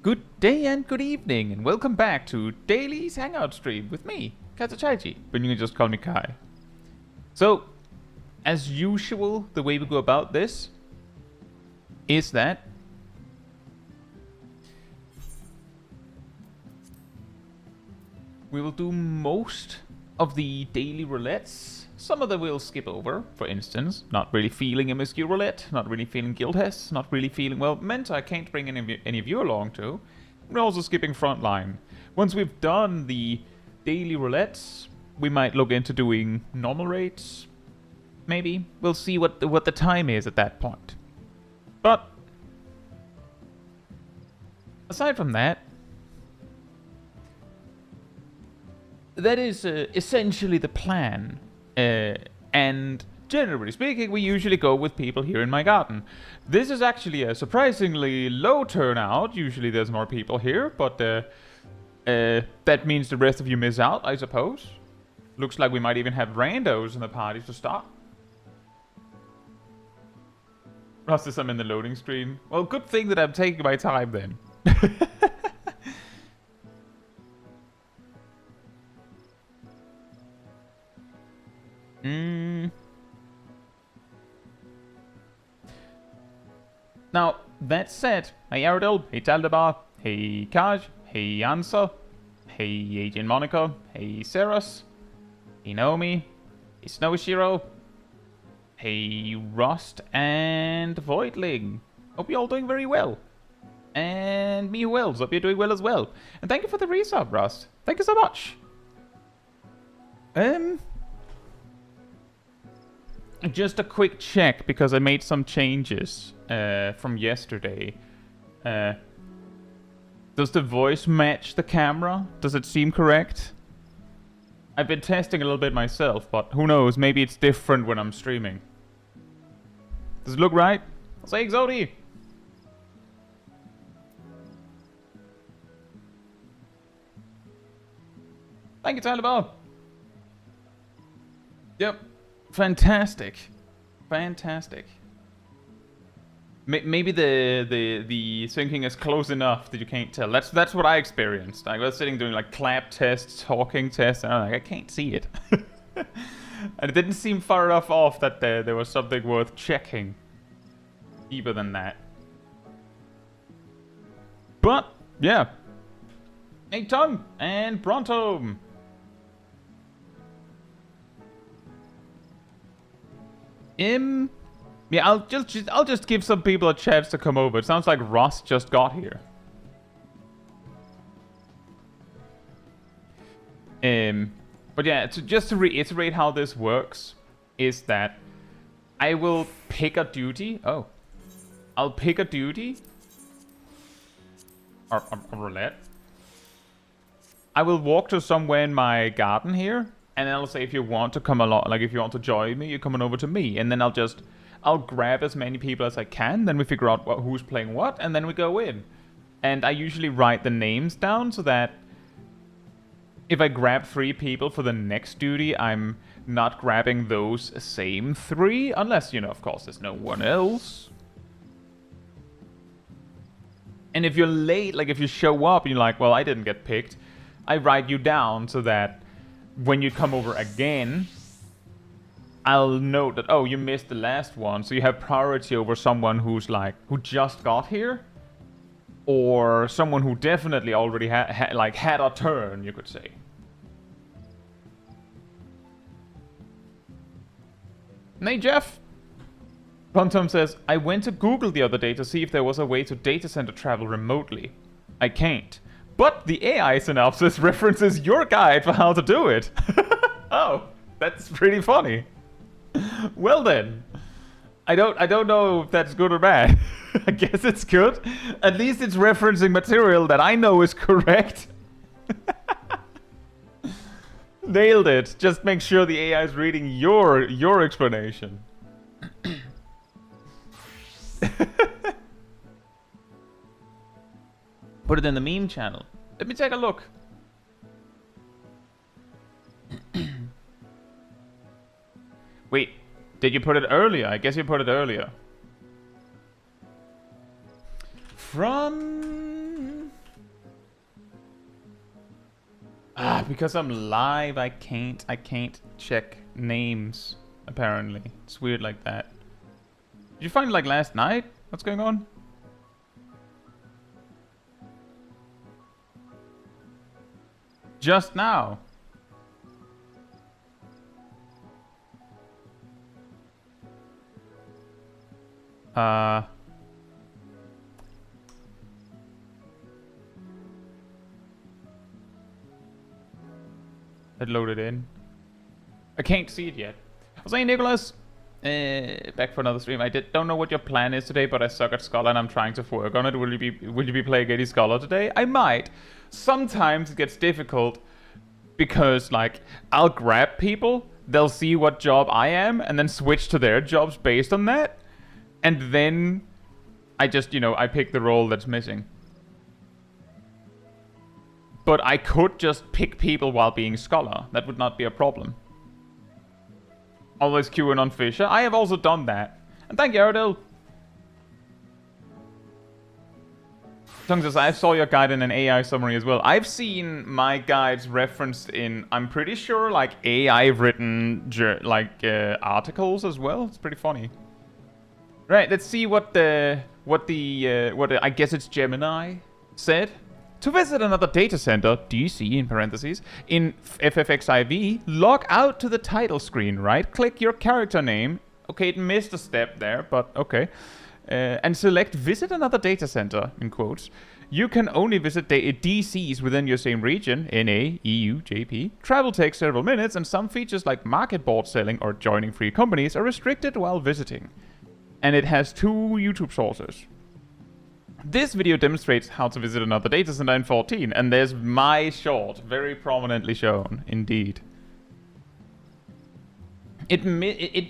Good day and good evening, and welcome back to Daily's Hangout stream with me, Chaiji, but you can just call me Kai. So, as usual, the way we go about this is that we will do most of the daily roulettes. Some of them we'll skip over, for instance, not really feeling a MSQ roulette, not really feeling guild hess, not really feeling, well, Menta I can't bring any of you along to. We're also skipping frontline. Once we've done the daily roulettes, we might look into doing normal rates. Maybe. We'll see what the time is at that point. But aside from that, that is essentially the plan. And generally speaking, we usually go with people here in my garden. This is actually a surprisingly low turnout. Usually there's more people here, but that means the rest of you miss out, I suppose. Looks like we might even have randos in the party to start. Ross says I'm in the loading screen. Well, good thing that I'm taking my time then. Now, that said, hey Aradil, hey Taldabar, hey Kaj, hey Ansa, hey Agent Monica, hey Ceros, hey Naomi, hey Snowshiro, hey Rust, and Voidling. Hope you're all doing very well. And me who else, hope you're doing well as well. And thank you for the resub, Rust. Thank you so much. Just a quick check, because I made some changes from yesterday. Does the voice match the camera? Does it seem correct? I've been testing a little bit myself, but who knows, maybe it's different when I'm streaming. Does it look right? Say Exodi! Thank you, Talibal! Yep. Fantastic. Fantastic. Maybe the syncing is close enough that you can't tell. That's what I experienced. I was sitting doing like clap tests, talking tests, and I'm like, I can't see it. And it didn't seem far enough off that there was something worth checking. Deeper than that. But, yeah. Hey Tom and Bronto. Yeah, I'll just give some people a chance to come over. It sounds like Ross just got here. But yeah, just to reiterate how this works is that I will pick a duty. Oh, I'll pick a duty or a roulette. I will walk to somewhere in my garden here. And then I'll say, if you want to come along, like if you want to join me, you're coming over to me. And then I'll grab as many people as I can. Then we figure out who's playing what, and then we go in. And I usually write the names down so that if I grab 3 people for the next duty, I'm not grabbing those same 3. Unless, you know, of course, there's no one else. And if you're late, like if you show up and you're like, well, I didn't get picked, I write you down so that when you come over again, I'll note that, oh, you missed the last one, so you have priority over someone who's like, who just got here, or someone who definitely already had a turn, you could say. Hey, Jeff. Prontom says, I went to Google the other day to see if there was a way to data center travel remotely. I can't. But the AI synopsis references your guide for how to do it. Oh, that's pretty funny. Well then, I don't know if that's good or bad. I guess it's good. At least it's referencing material that I know is correct. Nailed it. Just make sure the AI is reading your explanation. Put it in the meme channel. Let me take a look. Wait, did you put it earlier? I guess you put it earlier. From Because I'm live, I can't check names, apparently. It's weird like that. Did you find it like last night? What's going on? Just now. It loaded in. I can't see it yet. I was saying, Nicholas, back for another stream. Don't know what your plan is today, but I suck at Scholar and I'm trying to work on it. Will you be playing any Scholar today? I might. Sometimes it gets difficult because like I'll grab people, they'll see what job I am, and then switch to their jobs based on that, and then I just I pick the role that's missing. But I could just pick people while being Scholar. That would not be a problem. Always queuing on Fisher. I have also done that. And thank you, Aradil. Tung says, I saw your guide in an AI summary as well. I've seen my guides referenced in, I'm pretty sure, like AI-written articles as well. It's pretty funny. Right, let's see what I guess it's Gemini said. To visit another data center, DC in parentheses, in FFXIV, log out to the title screen, right-click your character name. Okay, it missed a step there, but okay. And select visit another data center, in quotes. You can only visit DCs within your same region, NA, EU, JP. Travel takes several minutes, and some features like market board selling or joining free companies are restricted while visiting. And it has 2 YouTube sources. This video demonstrates how to visit another data center in 14, and there's my short, very prominently shown, indeed. It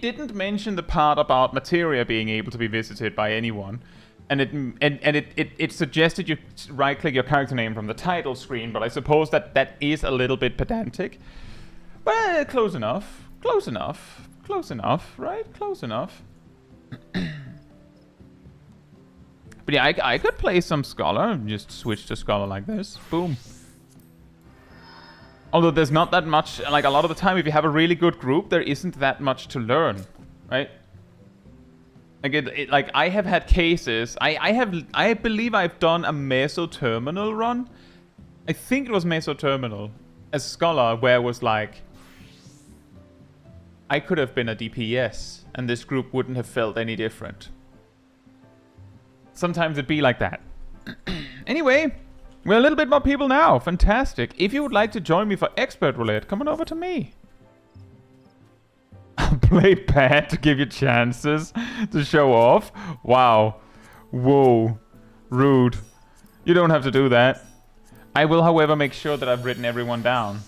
didn't mention the part about materia being able to be visited by anyone, and it suggested you right-click your character name from the title screen, but I suppose that is a little bit pedantic. But close enough, right? Close enough. But yeah, I could play some Scholar, just switch to Scholar like this. Boom. Although there's not that much, like a lot of the time if you have a really good group, there isn't that much to learn, right? Like like I have had cases, I believe I've done a meso-terminal run. I think it was meso-terminal as Scholar, where it was like, I could have been a DPS and this group wouldn't have felt any different. Sometimes it'd be like that. Anyway, we're a little bit more people now. Fantastic. If you would like to join me for Expert Roulette, come on over to me. Play bad to give you chances to show off. Wow. Whoa. Rude. You don't have to do that. I will, however, make sure that I've written everyone down.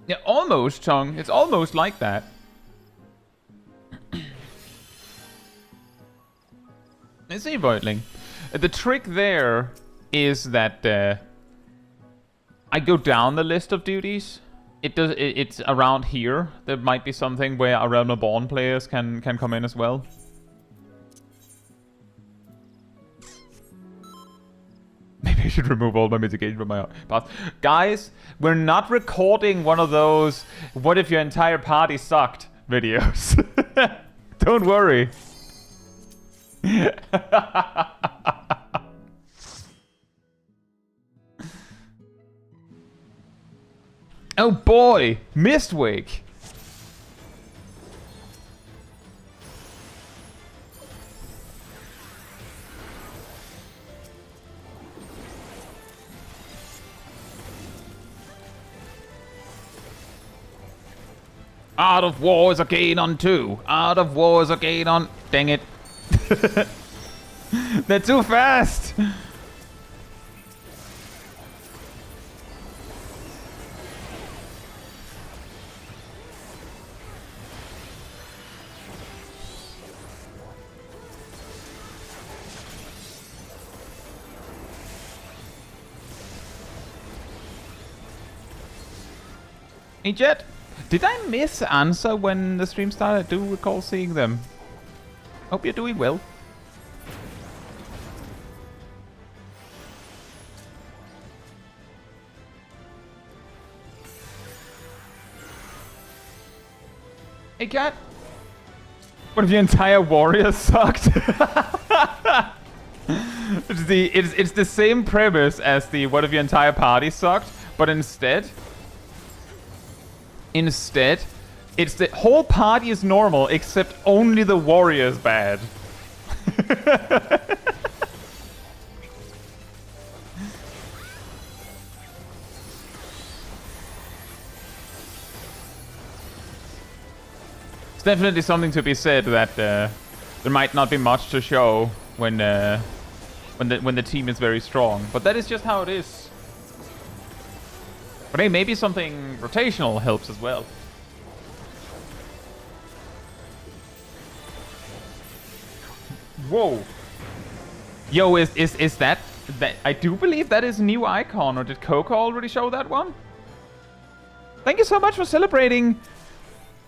Yeah, almost, Chong. It's almost like that. Let's see, Voidling. The trick there is that I go down the list of duties. It's around here. There might be something where our Realm Reborn players can come in as well. Maybe I should remove all my mitigation from my path. Guys, we're not recording one of those what if your entire party sucked videos. Don't worry. Oh boy, Mistwake. Art of War is a gain on 2. Art of War is a gain on... Dang it. They're too fast. Hey, Jet. Did I miss answer when the stream started? I do recall seeing them. Hope you're doing well. Hey, cat. What if your entire warrior sucked? It's the same premise as the what if your entire party sucked, but instead, it's the whole party is normal except only the warrior is bad. It's definitely something to be said that there might not be much to show when the team is very strong, but that is just how it is. But hey, maybe something rotational helps as well. Whoa. Yo, is that I do believe that is a new icon, or did Coco already show that one? Thank you so much for celebrating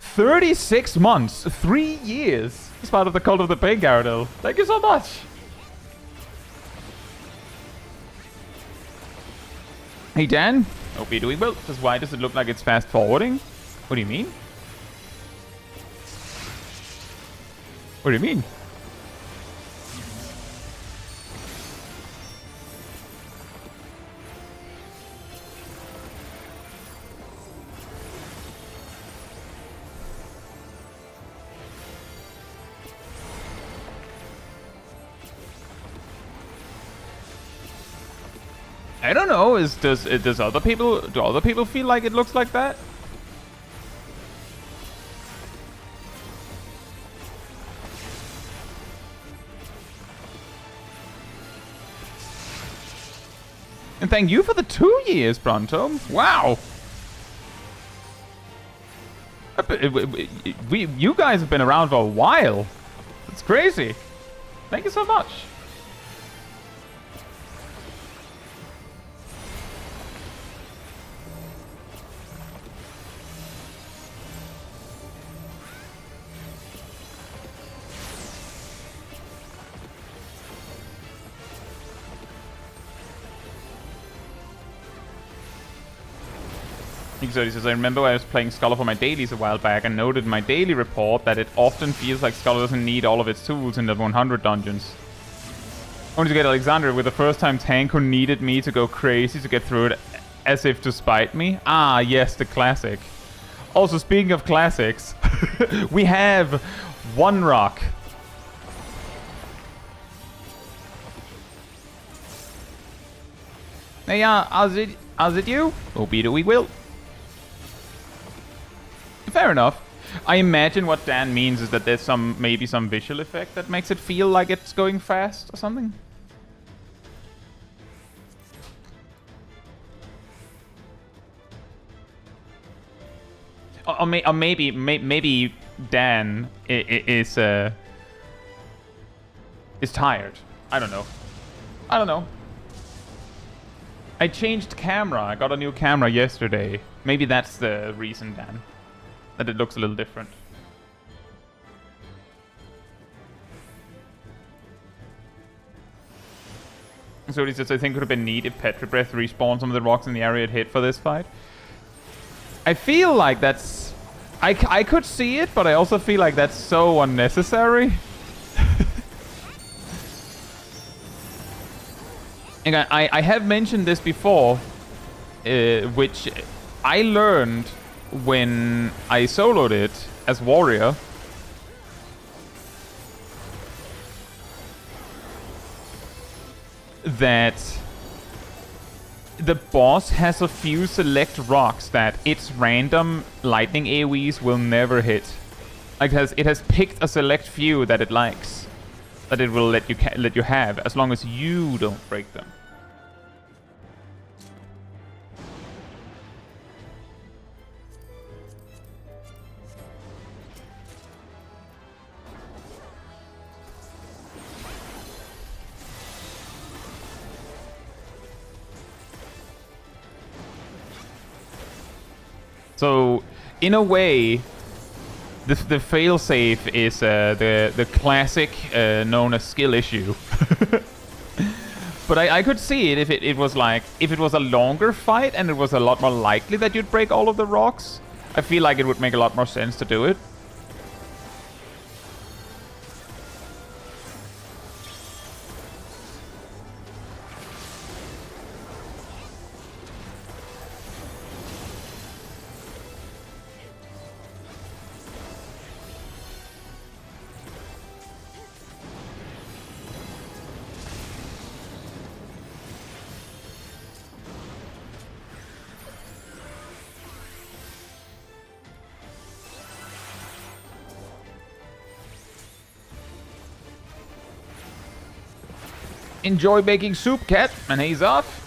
36 months, 3 years as part of the Cult of the Pain Gyarados. Thank you so much. Hey Dan, hope you're doing well. Just why does it look like it's fast forwarding? What do you mean? What do you mean? I don't know. Do other people feel like it looks like that? And thank you for the 2 years, Bronto. Wow. You guys have been around for a while. It's crazy. Thank you so much. Exotic says, I remember I was playing Scholar for my dailies a while back and noted in my daily report that it often feels like Scholar doesn't need all of its tools in the 100 dungeons. Only to get Alexander with the first time tank who needed me to go crazy to get through it as if to spite me. Ah, yes, the classic. Also, speaking of classics, we have One Rock. Hey, how's it you? Hope you do we will. Fair enough. I imagine what Dan means is that there's maybe some visual effect that makes it feel like it's going fast or something. Or maybe Dan is tired. I don't know. I changed camera. I got a new camera yesterday. Maybe that's the reason, Dan. That it looks a little different. So he says, I think it would have been neat if Petri Breath respawned some of the rocks in the area it hit for this fight. I feel like that's... I could see it, but I also feel like that's so unnecessary. And I have mentioned this before, which I learned when I soloed it as warrior. That the boss has a few select rocks that its random lightning AoEs will never hit. Like it has picked a select few that it likes, that it will let you have as long as you don't break them. So, in a way, the failsafe is the classic known as skill issue. But I could see it if it was like, if it was a longer fight and it was a lot more likely that you'd break all of the rocks. I feel like it would make a lot more sense to do it. Enjoy making soup, cat, and he's off.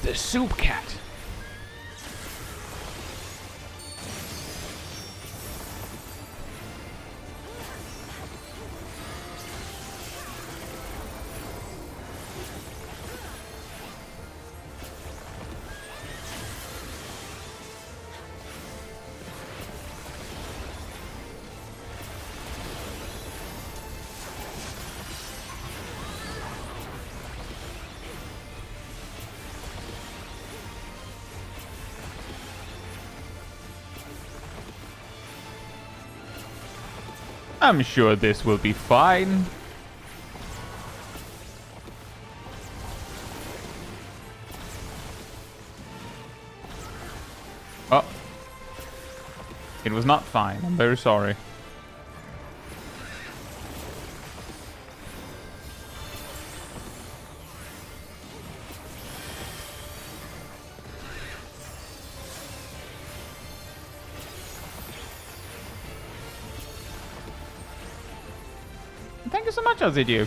The soup cat. I'm sure this will be fine. Oh. It was not fine. I'm very sorry. Thank you so much, Ozidu.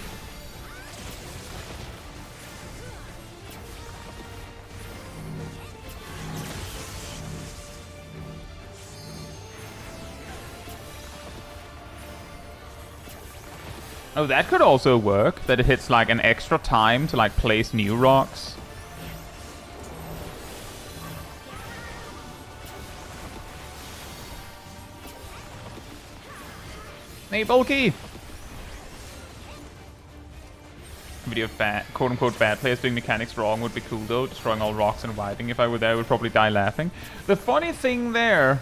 Oh, that could also work. That it hits like an extra time to like place new rocks. Hey, Bulky! Video of bad, quote-unquote bad players doing mechanics wrong would be cool though. Destroying all rocks and wiping. If I were there, I would probably die laughing. The funny thing there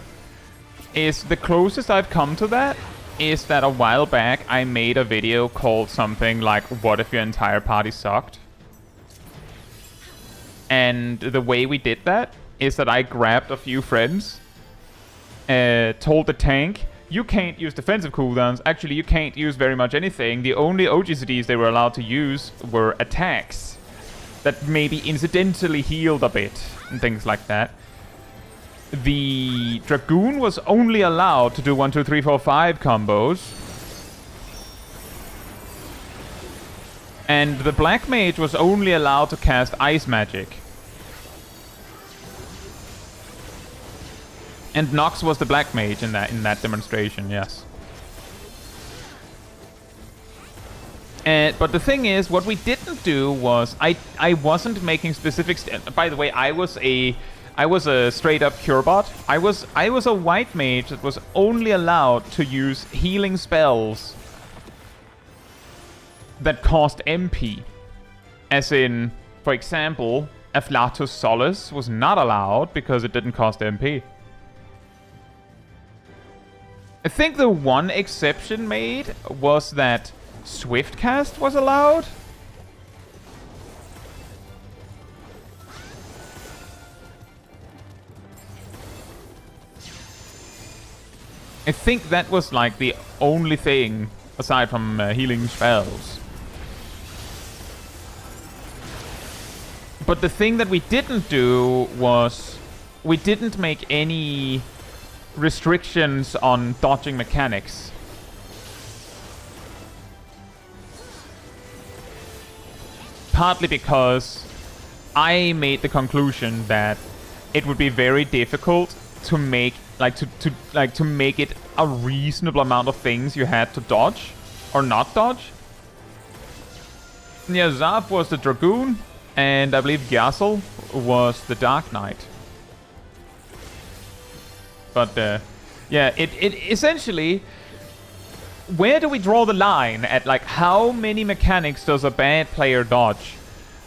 is the closest I've come to that is that a while back I made a video called something like, what if your entire party sucked? And the way we did that is that I grabbed a few friends, told the tank, you can't use defensive cooldowns. Actually, you can't use very much anything. The only OGCDs they were allowed to use were attacks that maybe incidentally healed a bit and things like that. The Dragoon was only allowed to do 1, 2, 3, 4, 5 combos. And the Black Mage was only allowed to cast Ice Magic. And Nox was the Black Mage in that demonstration, yes. But the thing is, what we didn't do was I wasn't making specific. By the way, I was a straight up curebot. I was a white mage that was only allowed to use healing spells that cost MP. As in, for example, Afflatus Solace was not allowed because it didn't cost MP. I think the one exception made was that Swiftcast was allowed. I think that was like the only thing aside from healing spells. But the thing that we didn't do was we didn't make any restrictions on dodging mechanics. Partly because I made the conclusion that it would be very difficult to make to make it a reasonable amount of things you had to dodge or not dodge. Yeah, Zaf was the Dragoon, and I believe Gyasel was the Dark Knight. But, yeah, it essentially... Where do we draw the line at, like, how many mechanics does a bad player dodge?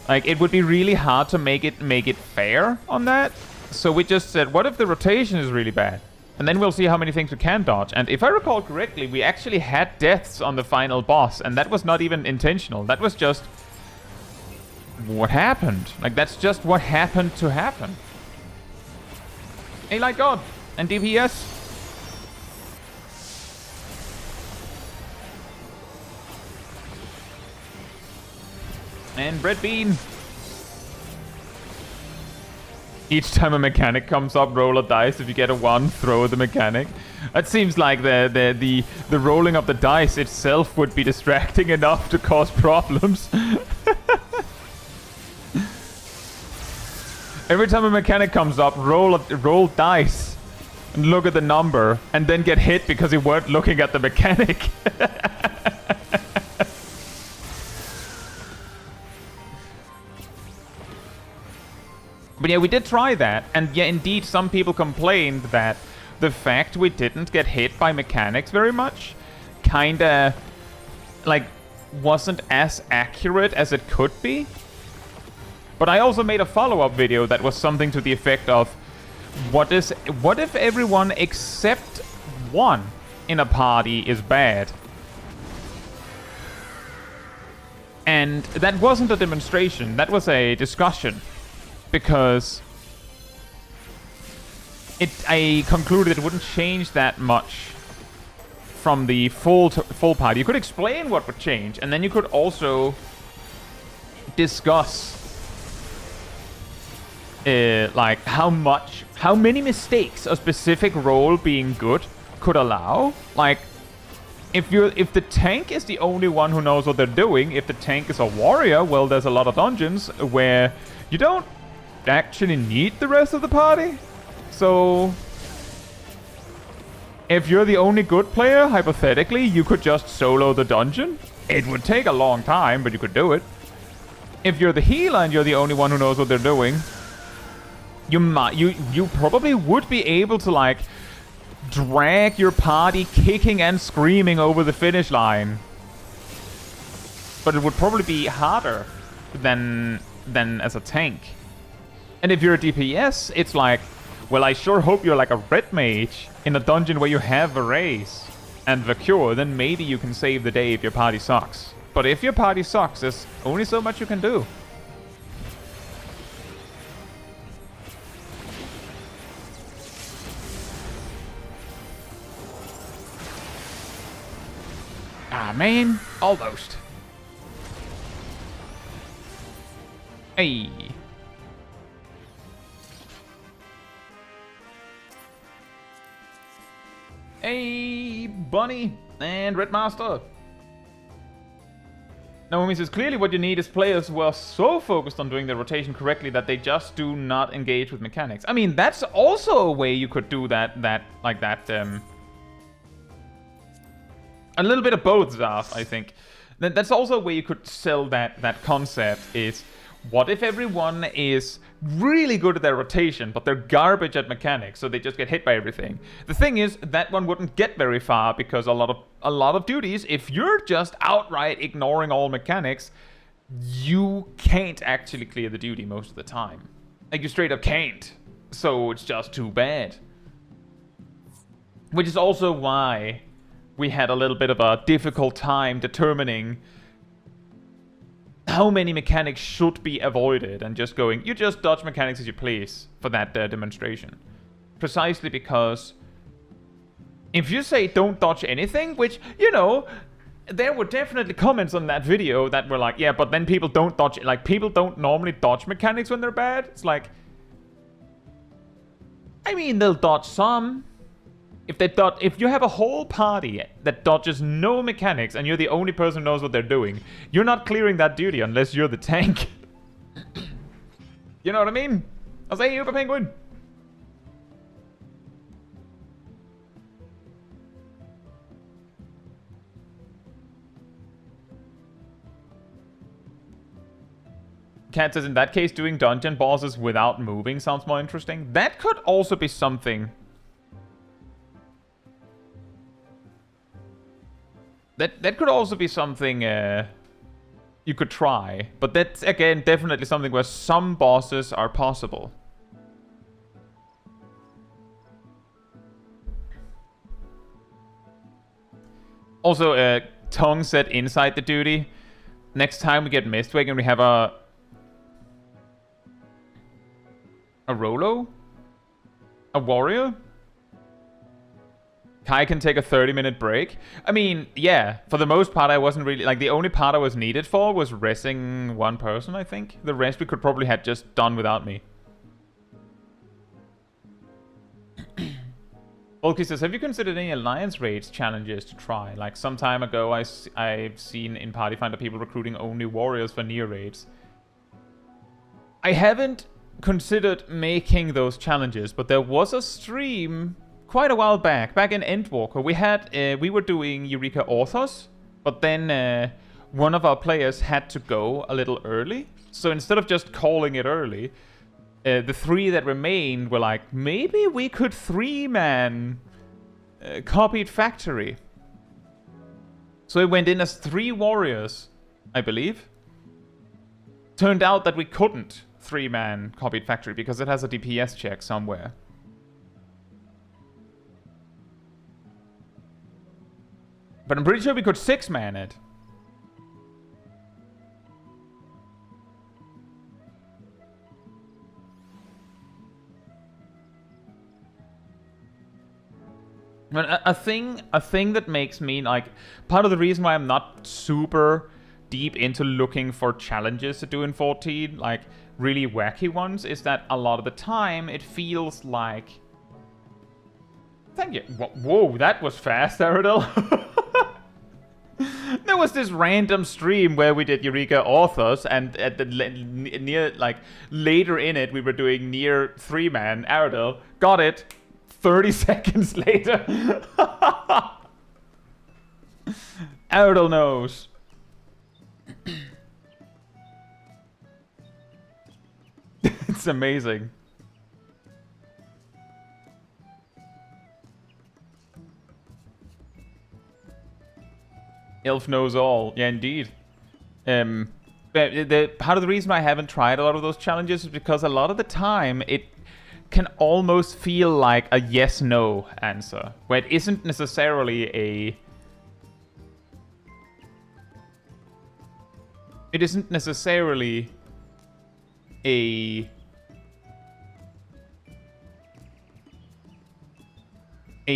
Like, it would be really hard to make it fair on that. So we just said, what if the rotation is really bad? And then we'll see how many things we can dodge. And if I recall correctly, we actually had deaths on the final boss, and that was not even intentional. That was just what happened. Like, that's just what happened to happen. Hey, like God. And DPS. And Bread Bean. Each time a mechanic comes up, roll a dice. If you get a 1, throw the mechanic. That seems like the rolling of the dice itself would be distracting enough to cause problems. Every time a mechanic comes up, roll dice and look at the number, and then get hit because you weren't looking at the mechanic. But yeah, we did try that, and yeah, indeed, some people complained that the fact we didn't get hit by mechanics very much kinda, like, wasn't as accurate as it could be. But I also made a follow-up video that was something to the effect of, what if everyone except one in a party is bad? And that wasn't a demonstration, that was a discussion. Because I concluded it wouldn't change that much from the full party. You could explain what would change, and then you could also discuss like how many mistakes a specific role being good could allow. Like, if the tank is the only one who knows what they're doing, if the tank is a warrior, well, there's a lot of dungeons where you don't actually need the rest of the party. So if you're the only good player, hypothetically, you could just solo the dungeon. It would take a long time, but you could do it. If you're the healer and you're the only one who knows what they're doing, you probably would be able to, like, drag your party kicking and screaming over the finish line. But it would probably be harder than as a tank. And if you're a DPS, it's like, well, I sure hope you're like a red mage in a dungeon where you have a raise and the cure, then maybe you can save the day if your party sucks. But if your party sucks, there's only so much you can do. Ah, man. Almost. Hey. Hey, Bunny and Red Master. Naomi says, clearly what you need is players who are so focused on doing the rotation correctly that they just do not engage with mechanics. I mean, that's also a way you could do that. A little bit of both, Zaf, I think. That's also a way you could sell that concept is, what if everyone is really good at their rotation, but they're garbage at mechanics, so they just get hit by everything? The thing is, that one wouldn't get very far, because a lot of duties, if you're just outright ignoring all mechanics, you can't actually clear the duty most of the time. Like, you straight up can't. So it's just too bad. Which is also why we had a little bit of a difficult time determining how many mechanics should be avoided, and just going, you just dodge mechanics as you please for that demonstration. Precisely because if you say don't dodge anything, which, you know, there were definitely comments on that video that were like, yeah, but then people don't dodge, like, people don't normally dodge mechanics when they're bad. It's like, I mean, they'll dodge some. If you have a whole party that dodges no mechanics and you're the only person who knows what they're doing, you're not clearing that duty unless you're the tank. You know what I mean? I'll say you, Penguin. Cat says, in that case, doing dungeon bosses without moving sounds more interesting. That could also be something. That could also be something you could try. But that's, again, definitely something where some bosses are possible. Also, Tong said inside the duty. Next time we get Mistwake and we have a Rolo? A warrior? Kai can take a 30-minute break. I mean, yeah, for the most part I wasn't really... Like, the only part I was needed for was resting one person, I think. The rest we could probably have just done without me. Volky says, have you considered any Alliance Raids challenges to try? Like, some time ago I've seen in Party Finder people recruiting only warriors for near raids. I haven't considered making those challenges, but there was a stream quite a while back in Endwalker. We were doing Eureka Orthos, but then one of our players had to go a little early. So instead of just calling it early, the three that remained were like, maybe we could 3-man copied factory. So it went in as 3 warriors, I believe. Turned out that we couldn't 3-man copied factory because it has a DPS check somewhere. But I'm pretty sure we could 6-man it. But a thing that makes me, like, part of the reason why I'm not super deep into looking for challenges to do in 14, like, really wacky ones, is that a lot of the time it feels like... Thank you. Whoa, that was fast, Aradel. There was this random stream where we did Eureka Authors, and at the later in it, we were doing near 3-man. Aradel got it 30 seconds later. Aradel knows. It's amazing. Elf knows all. Yeah, indeed. The part of the reason I haven't tried a lot of those challenges is because a lot of the time it can almost feel like a yes-no answer, where it isn't necessarily a... It isn't necessarily a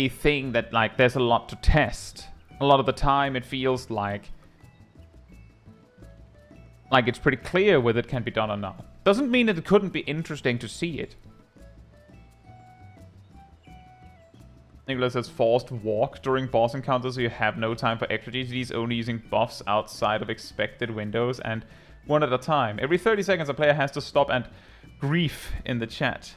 thing that, like, there's a lot to test. A lot of the time it feels like it's pretty clear whether it can be done or not. Doesn't mean that it couldn't be interesting to see it. Nicholas says forced walk during boss encounters, so you have no time for extra GTDs, only using buffs outside of expected windows and one at a time. Every 30 seconds a player has to stop and grief in the chat.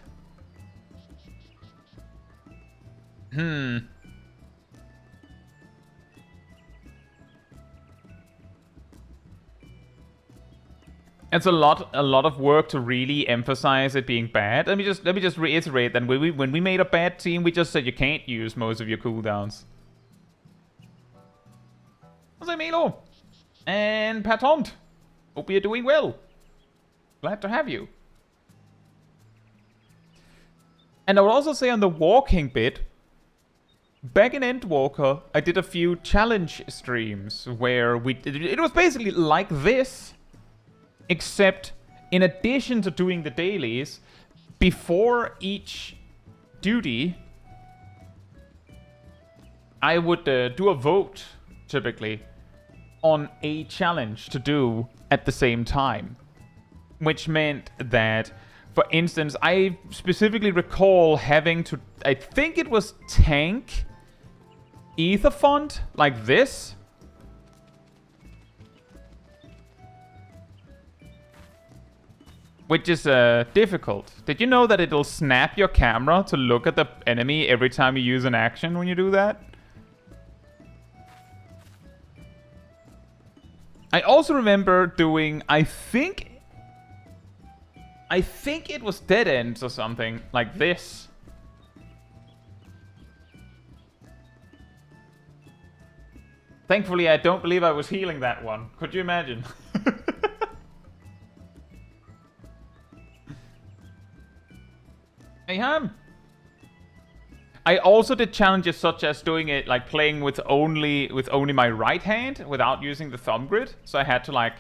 It's a lot of work to really emphasize it being bad. Let me just reiterate that when we made a bad team, we just said you can't use most of your cooldowns. Jose Milo and Patent. Hope you're doing well. Glad to have you. And I would also say on the walking bit, back in Endwalker, I did a few challenge streams where it was basically like this. Except, in addition to doing the dailies, before each duty, I would do a vote, typically, on a challenge to do at the same time. Which meant that, for instance, I specifically recall having to, I think it was tank Ether font, like this. Which is difficult. Did you know that it'll snap your camera to look at the enemy every time you use an action when you do that? I also remember doing, I think I think it was dead ends or something like this. Thankfully, I don't believe I was healing that one. Could you imagine? Hey, Ham. I also did challenges such as doing it like playing with only my right hand without using the thumb grid. So I had to like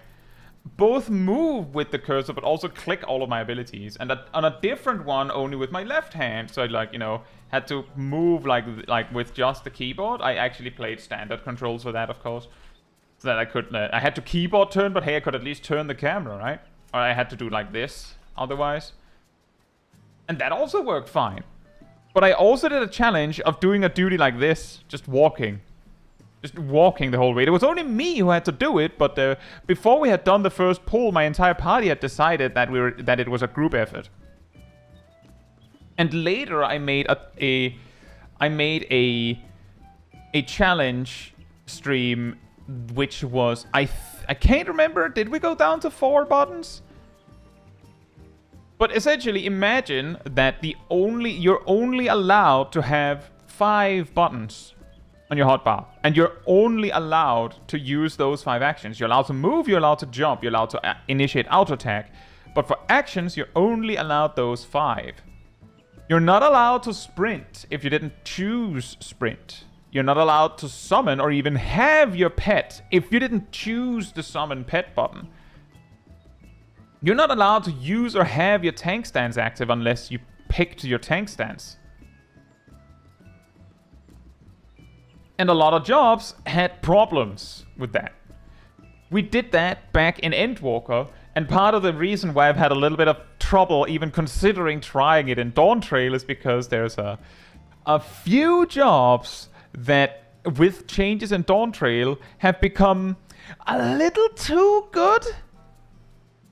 both move with the cursor but also click all of my abilities, and on a different one only with my left hand. So I like, you know, had to move like with just the keyboard. I actually played standard controls for that, of course, so that I could I had to keyboard turn, but hey, I could at least turn the camera, right? Or I had to do like this otherwise, and that also worked fine. But I also did a challenge of doing a duty like this, just walking the whole way. It was only me who had to do it, but before we had done the first pull, my entire party had decided that it was a group effort. And later, I made a challenge stream, which was I can't remember. Did we go down to 4 buttons? But essentially, imagine that you're only allowed to have 5 buttons on your hotbar, and you're only allowed to use those 5 actions. You're allowed to move, you're allowed to jump, you're allowed to initiate auto attack, but for actions, you're only allowed those 5. You're not allowed to sprint if you didn't choose sprint. You're not allowed to summon or even have your pet if you didn't choose the summon pet button. You're not allowed to use or have your tank stance active unless you picked your tank stance. And a lot of jobs had problems with that. We did that back in Endwalker, and part of the reason why I've had a little bit of trouble even considering trying it in Dawntrail is because there's a few jobs that, with changes in Dawntrail, have become a little too good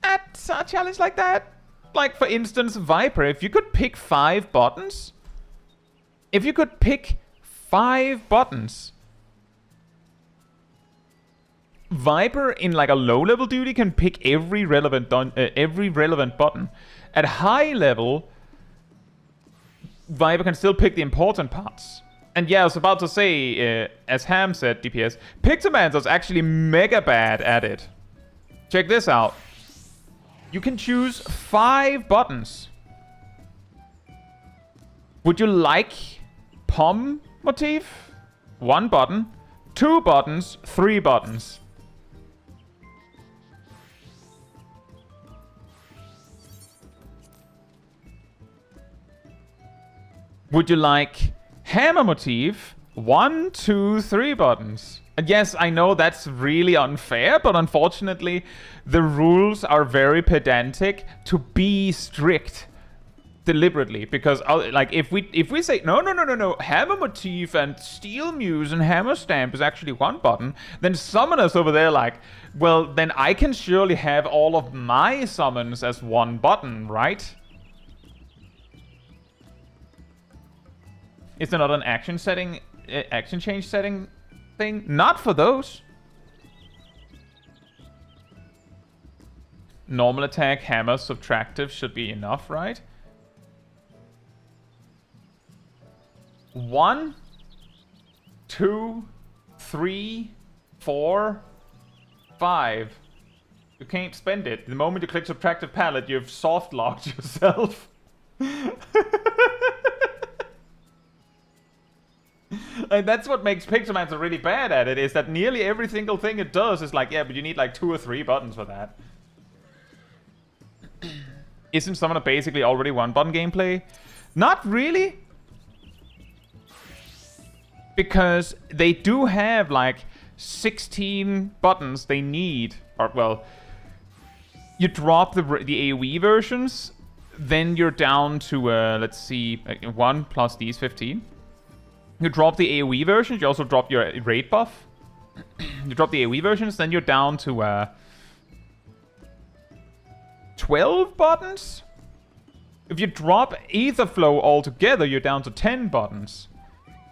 at a challenge like that. Like, for instance, Viper. If you could pick 5 buttons, Viper in like a low-level duty can pick every relevant button. At high level, Viper can still pick the important parts. And yeah, I was about to say, as Ham said, DPS, Pixelmancer's actually mega bad at it. Check this out. You can choose 5 buttons. Would you like Pom motif? 1 button. 2 buttons. 3 buttons. Would you like Hammer motif? 1, 2, 3 buttons. And yes, I know that's really unfair, but unfortunately, the rules are very pedantic to be strict deliberately. Because, like, if we say no, Hammer motif and Steel Muse and Hammer Stamp is actually 1 button, then summoners over there like, well, then I can surely have all of my summons as 1 button, right? Is there not an action change setting thing? Not for those. Normal attack, hammer, subtractive should be enough, right? 1, 2, 3, 4, 5. You can't spend it. The moment you click subtractive palette, you've soft locked yourself. And that's what makes Pixelmancer really bad at it, is that nearly every single thing it does is like, yeah, but you need like 2 or 3 buttons for that. Isn't Summoner basically already 1-button gameplay? Not really. Because they do have like 16 buttons they need. Or, well, you drop the AoE versions, then you're down to, let's see, 1 plus these 15. You drop the AoE versions, you also drop your raid buff. You drop the AoE versions, then you're down to 12 buttons? If you drop Ether Flow altogether, you're down to 10 buttons.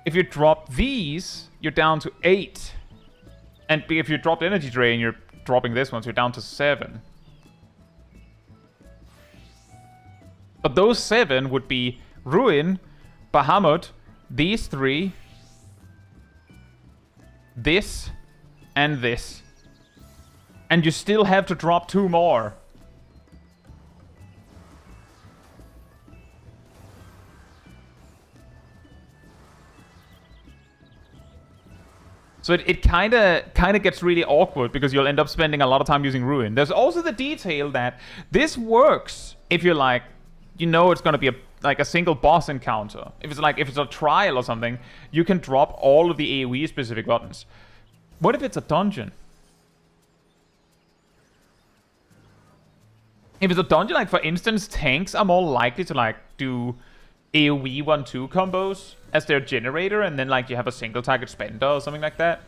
If you drop these, you're down to 8. And if you drop Energy Drain, you're dropping this one, so you're down to 7. But those 7 would be Ruin, Bahamut, these 3, this, and this. And you still have to drop 2 more. So it kind of gets really awkward because you'll end up spending a lot of time using Ruin. There's also the detail that this works if you're like, you know it's going to be a single boss encounter. If it's a trial or something, you can drop all of the AoE specific buttons. What if it's a dungeon? If it's a dungeon, like for instance, tanks are more likely to like do AoE 1-2 combos as their generator, and then like you have a single target spender or something like that.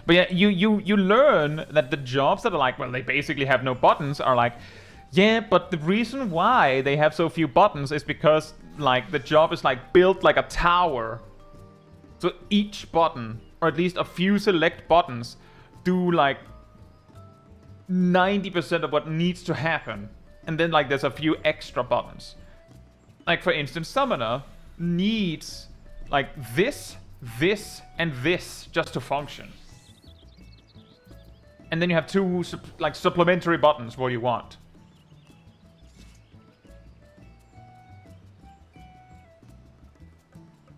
But yeah, you learn that the jobs that are like, well, they basically have no buttons are like, yeah, but the reason why they have so few buttons is because like the job is like built like a tower. So each button, or at least a few select buttons, do like 90% of what needs to happen. And then like there's a few extra buttons. Like for instance, Summoner needs like this, and this just to function. And then you have 2 supplementary buttons what you want.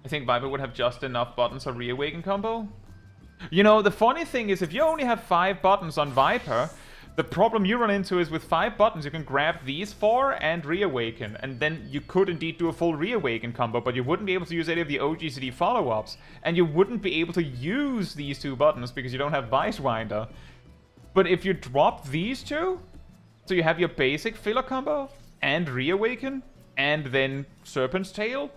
I think Viper would have just enough buttons for Reawaken combo. You know, the funny thing is if you only have 5 buttons on Viper, the problem you run into is with 5 buttons you can grab these 4 and Reawaken, and then you could indeed do a full Reawaken combo, but you wouldn't be able to use any of the OGCD follow-ups, and you wouldn't be able to use these 2 buttons because you don't have Vicewinder. But if you drop these 2, so you have your basic filler combo and Reawaken, and then Serpent's Tail,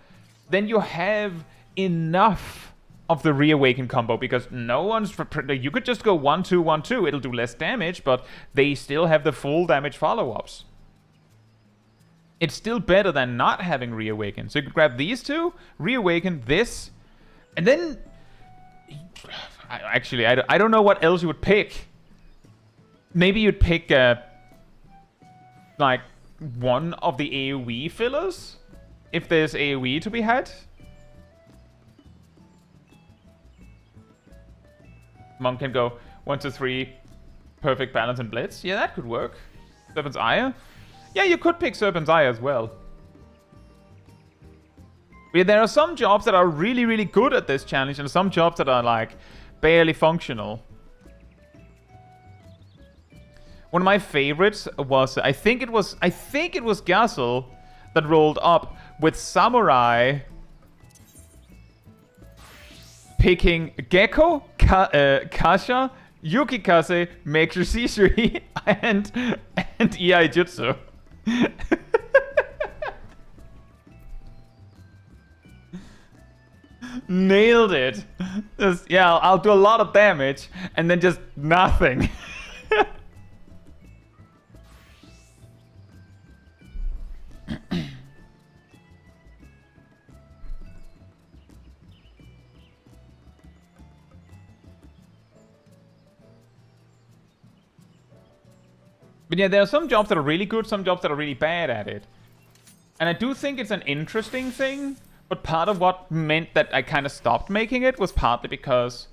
then you have enough of the Reawaken combo, because no one's... You could just go 1-2, 1-2, it'll do less damage, but they still have the full damage follow-ups. It's still better than not having Reawaken. So you could grab these 2, Reawaken, this, and then... Actually, I don't know what else you would pick. Maybe you'd pick, like, one of the AoE fillers? If there's AoE to be had. Monk can go 1, 2, 3, perfect balance and blitz. Yeah, that could work. Serpent's Ire. Yeah, you could pick Serpent's Ire as well. But yeah, there are some jobs that are really, really good at this challenge, and some jobs that are like barely functional. One of my favorites was, I think it was Gassel that rolled up with Samurai picking Gecko, Kasha, Yukikaze, Maker Shisui, and EI Jutsu. Nailed it. Just, yeah, I'll do a lot of damage and then just nothing. But yeah, there are some jobs that are really good, some jobs that are really bad at it. And I do think it's an interesting thing, but part of what meant that I kind of stopped making it was partly because,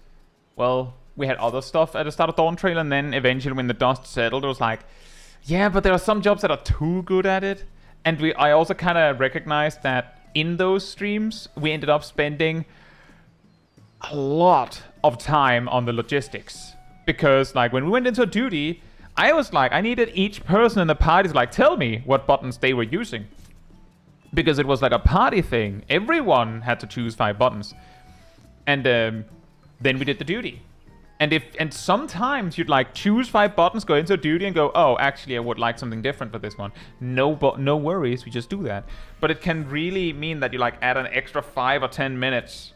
well, we had other stuff at the start of Dawntrail, and then eventually when the dust settled, it was like, yeah, but there are some jobs that are too good at it. And I also kind of recognized that in those streams, we ended up spending a lot of time on the logistics. Because, like, when we went into a duty, I was like, I needed each person in the party to, like, tell me what buttons they were using. Because it was like a party thing. Everyone had to choose 5 buttons. And then we did the duty. And sometimes you'd, like, choose 5 buttons, go into a duty, and go, oh, actually, I would like something different for this one. No worries, we just do that. But it can really mean that you, like, add an extra 5 or 10 minutes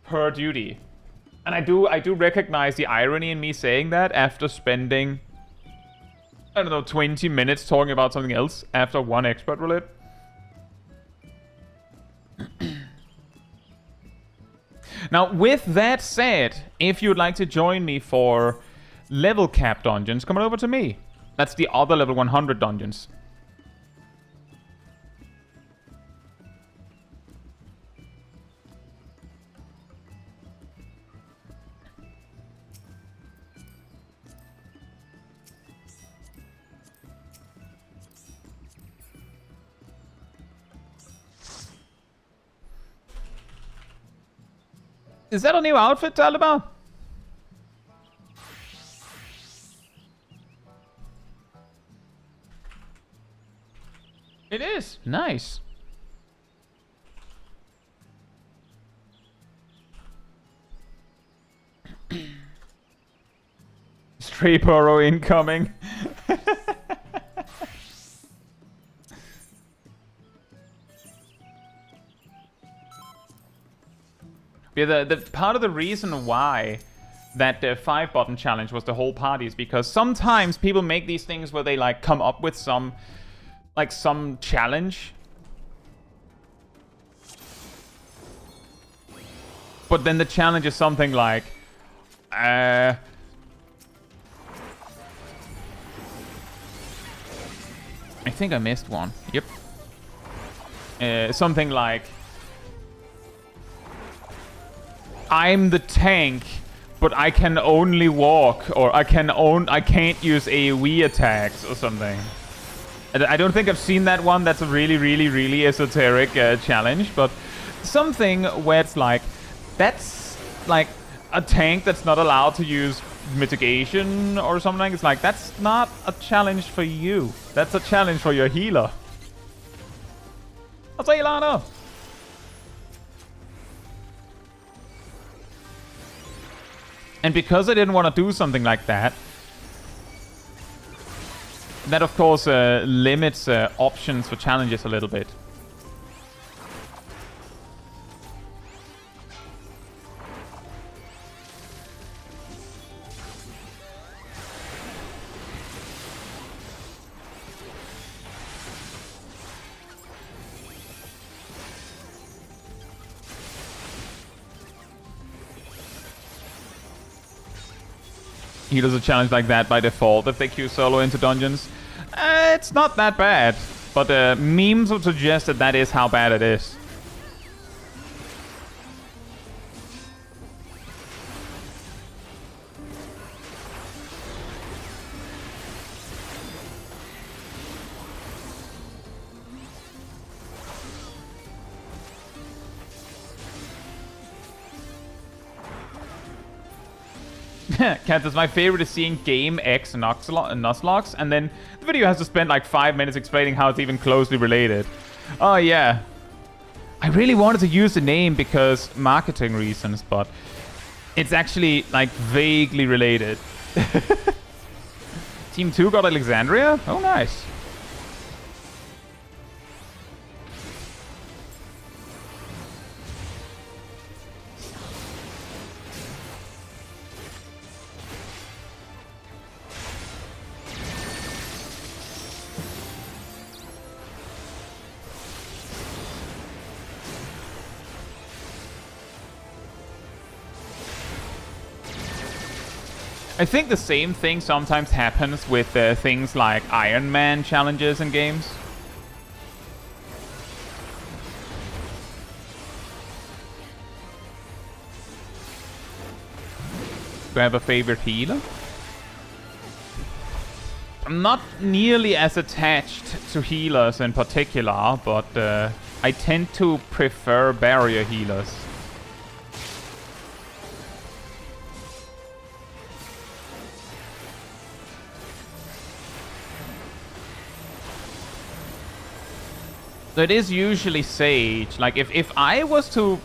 per duty. And I do recognize the irony in me saying that after spending, I don't know, 20 minutes talking about something else after one expert roulette. Now, with that said, if you'd like to join me for level cap dungeons, come on over to me. That's the other level 100 dungeons. Is that a new outfit, Taliban? It is. Nice. Stray burrow incoming. Yeah, the part of the reason why that 5-button challenge was the whole party is because sometimes people make these things where they like come up with some challenge, but then the challenge is something like I think I missed one. Yep. Something like I'm the tank, but I can only walk, or I can't use AoE attacks or something. I don't think I've seen that one. That's a really, really, really esoteric challenge, but something where it's like, that's like a tank that's not allowed to use mitigation or something. It's like, that's not a challenge for you. That's a challenge for your healer. I'll tell you, Lana. And because I didn't want to do something like that, that of course limits options for challenges a little bit. Healers a challenge like that by default if they queue solo into dungeons. It's not that bad, but memes would suggest that that is how bad it is. Kansas, my favorite is seeing Game X Nuzlocke, and then the video has to spend like 5 minutes explaining how it's even closely related. Oh yeah. I really wanted to use the name because marketing reasons, but it's actually like vaguely related. Team 2 got Alexandria? Oh nice. I think the same thing sometimes happens with things like Iron Man challenges in games. Do I have a favorite healer? I'm not nearly as attached to healers in particular, but I tend to prefer barrier healers. So it is usually Sage. Like, if I was to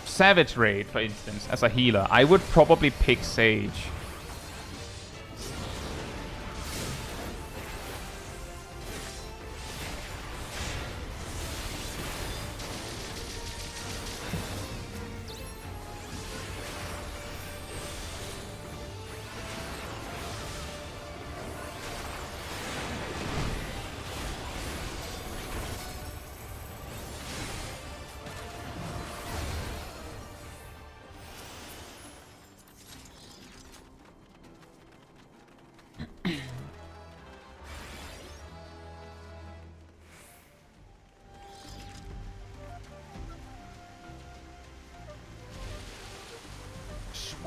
Savage Raid, for instance, as a healer, I would probably pick Sage.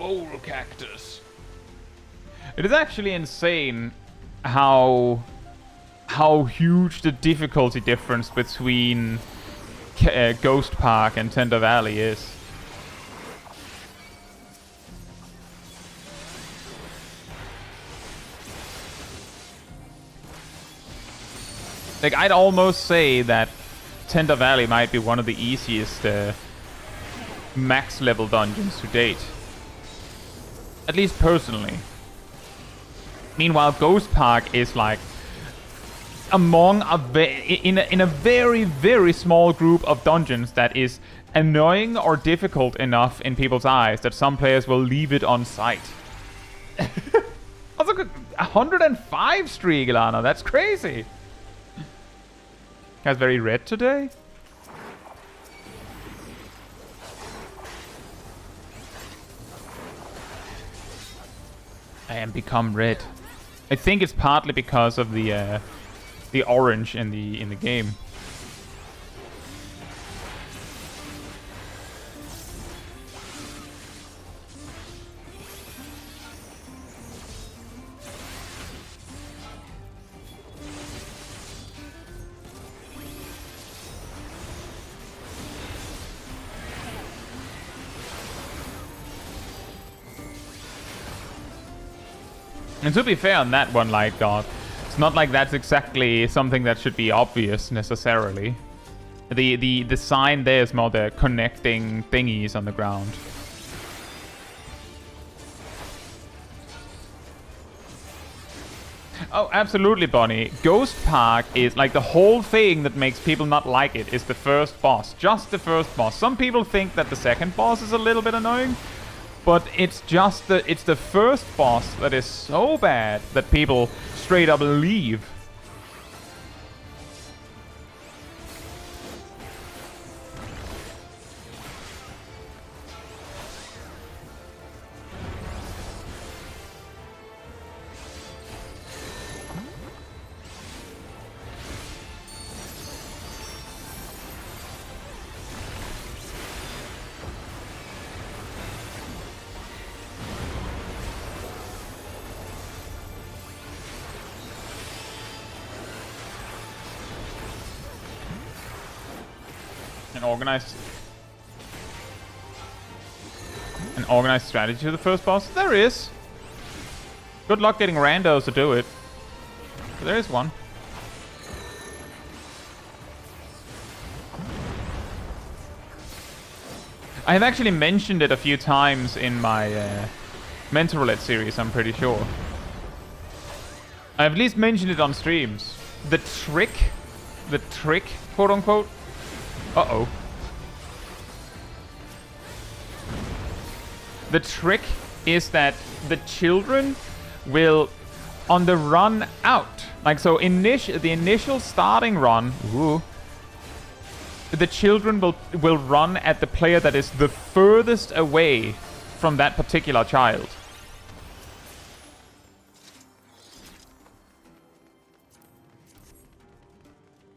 Swole cactus. It is actually insane how huge the difficulty difference between Ghost Park and Tender Valley is. Like, I'd almost say that Tender Valley might be one of the easiest max level dungeons to date. At least personally. Meanwhile, Ghost Park is like among in a very, very small group of dungeons that is annoying or difficult enough in people's eyes that some players will leave it on sight. Also, 105 streak, Ilana. That's crazy. Guys, very red today. I am become red. I think it's partly because of the orange in the game. And to be fair on that one, Light God, it's not like that's exactly something that should be obvious necessarily. The sign there is more the connecting thingies on the ground. Oh, absolutely, Bonnie. Ghost Park is like the whole thing that makes people not like it is the first boss. Just the first boss. Some people think that the second boss is a little bit annoying. But it's just it's the first boss that is so bad that people straight up leave. An organized strategy to the first boss? There is. Good luck getting randos to do it. But there is one. I have actually mentioned it a few times in my Mental Roulette series, I'm pretty sure. I've at least mentioned it on streams. The trick, quote unquote. Uh-oh. The trick is that the children will, on the run out, like so the initial starting run, the children will run at the player that is the furthest away from that particular child.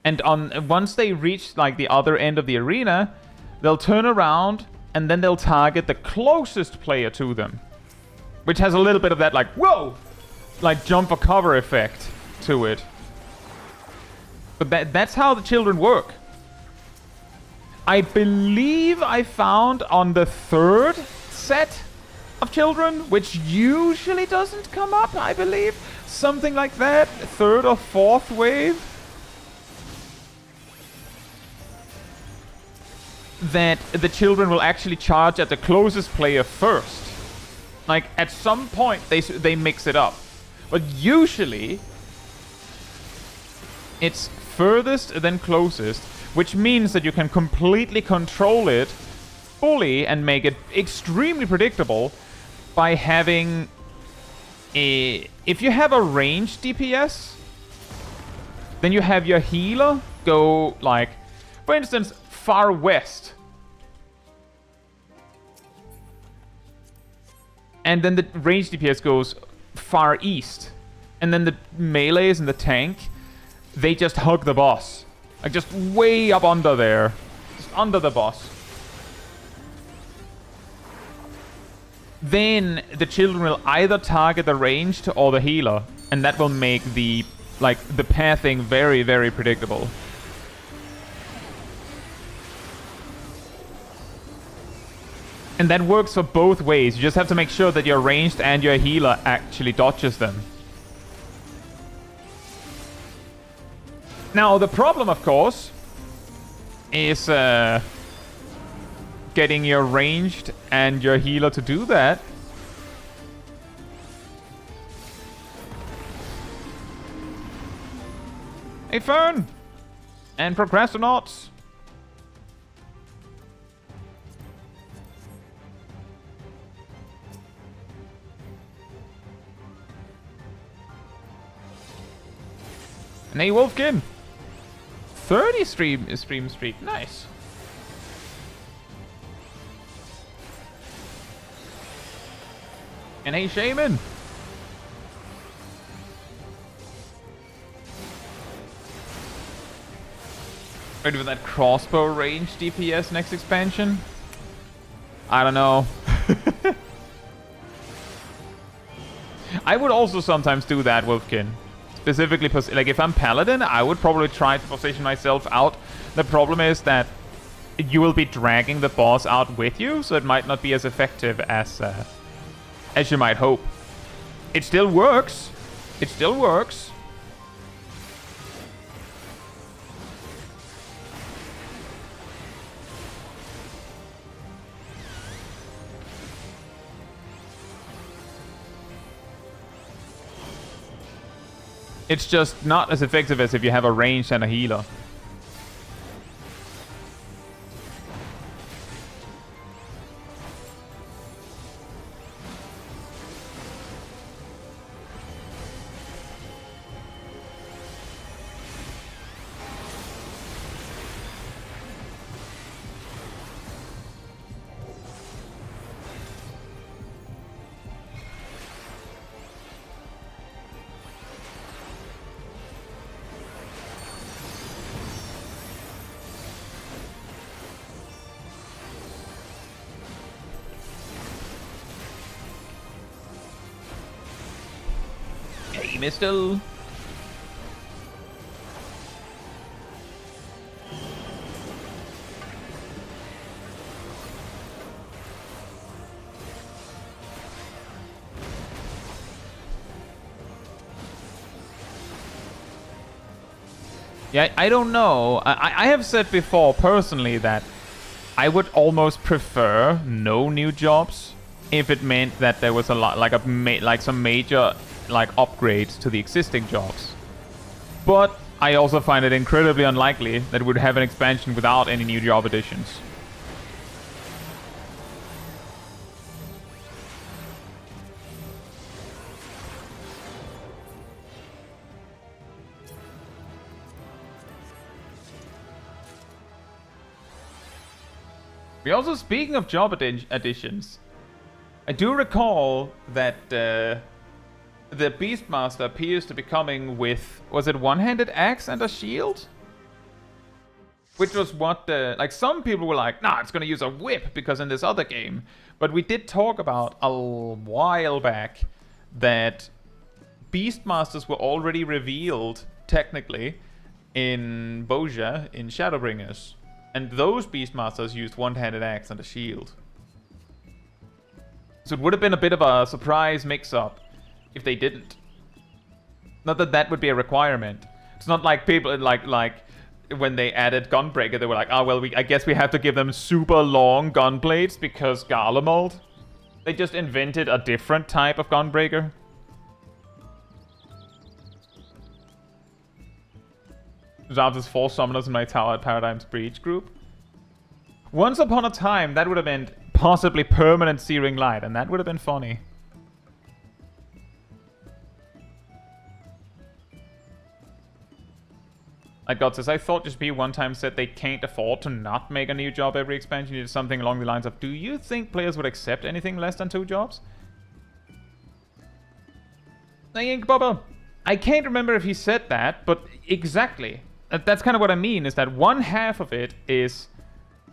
And once they reach like the other end of the arena, they'll turn around and then they'll target the closest player to them. Which has a little bit of that like, whoa! Like jump for cover effect to it. But that's how the children work. I believe I found on the third set of children, which usually doesn't come up, I believe. Something like that. Third or fourth wave. That the children will actually charge at the closest player first. Like, at some point, they mix it up. But usually, it's furthest then closest, which means that you can completely control it fully and make it extremely predictable by having a... If you have a ranged DPS, then you have your healer go, like, for instance, far west. And then the ranged DPS goes far east. And then the melees and the tank, they just hug the boss. Like, just way up under there. Just under the boss. then the children will either target the ranged or the healer, and that will make the pathing very, very predictable. And that works for both ways. You just have to make sure that your ranged and your healer actually dodges them. Now, the problem, of course, is getting your ranged and your healer to do that. Hey, Fern! And procrastinauts! And hey, Wolfkin! 30 stream streak. Nice. And hey, Shaman! Ready for that crossbow range DPS next expansion? I don't know. I would also sometimes do that, Wolfkin. Specifically, like if I'm Paladin, I would probably try to position myself out. The problem is that you will be dragging the boss out with you, so it might not be as effective as you might hope. It still works. It still works. It's just not as effective as if you have a ranged and a healer. Mister. Yeah, I don't know. I have said before personally that I would almost prefer no new jobs if it meant that there was a lot, like some major upgrades to the existing jobs. But I also find it incredibly unlikely that we'd have an expansion without any new job additions. We also, speaking of job additions, I do recall that the Beastmaster appears to be coming with, was it one-handed axe and a shield? Which was what some people were like, nah, it's gonna use a whip because in this other game. But we did talk about a while back that Beastmasters were already revealed, technically, in Boja, in Shadowbringers. And those Beastmasters used one-handed axe and a shield. So it would have been a bit of a surprise mix-up if they didn't. Not that that would be a requirement. It's not like people like when they added Gunbreaker, they were like, oh well, I guess we have to give them super long gun blades because Garlemald. They just invented a different type of Gunbreaker. There's 4 summoners in my Tower at Paradigm's Breach group. Once upon a time, that would have meant possibly permanent Searing Light, and that would have been funny. Like God says, I thought just be one time said they can't afford to not make a new job every expansion. You did something along the lines of, do you think players would accept anything less than 2 jobs? Ink Bubba. I can't remember if he said that, but exactly. That's kind of what I mean, is that one half of it is,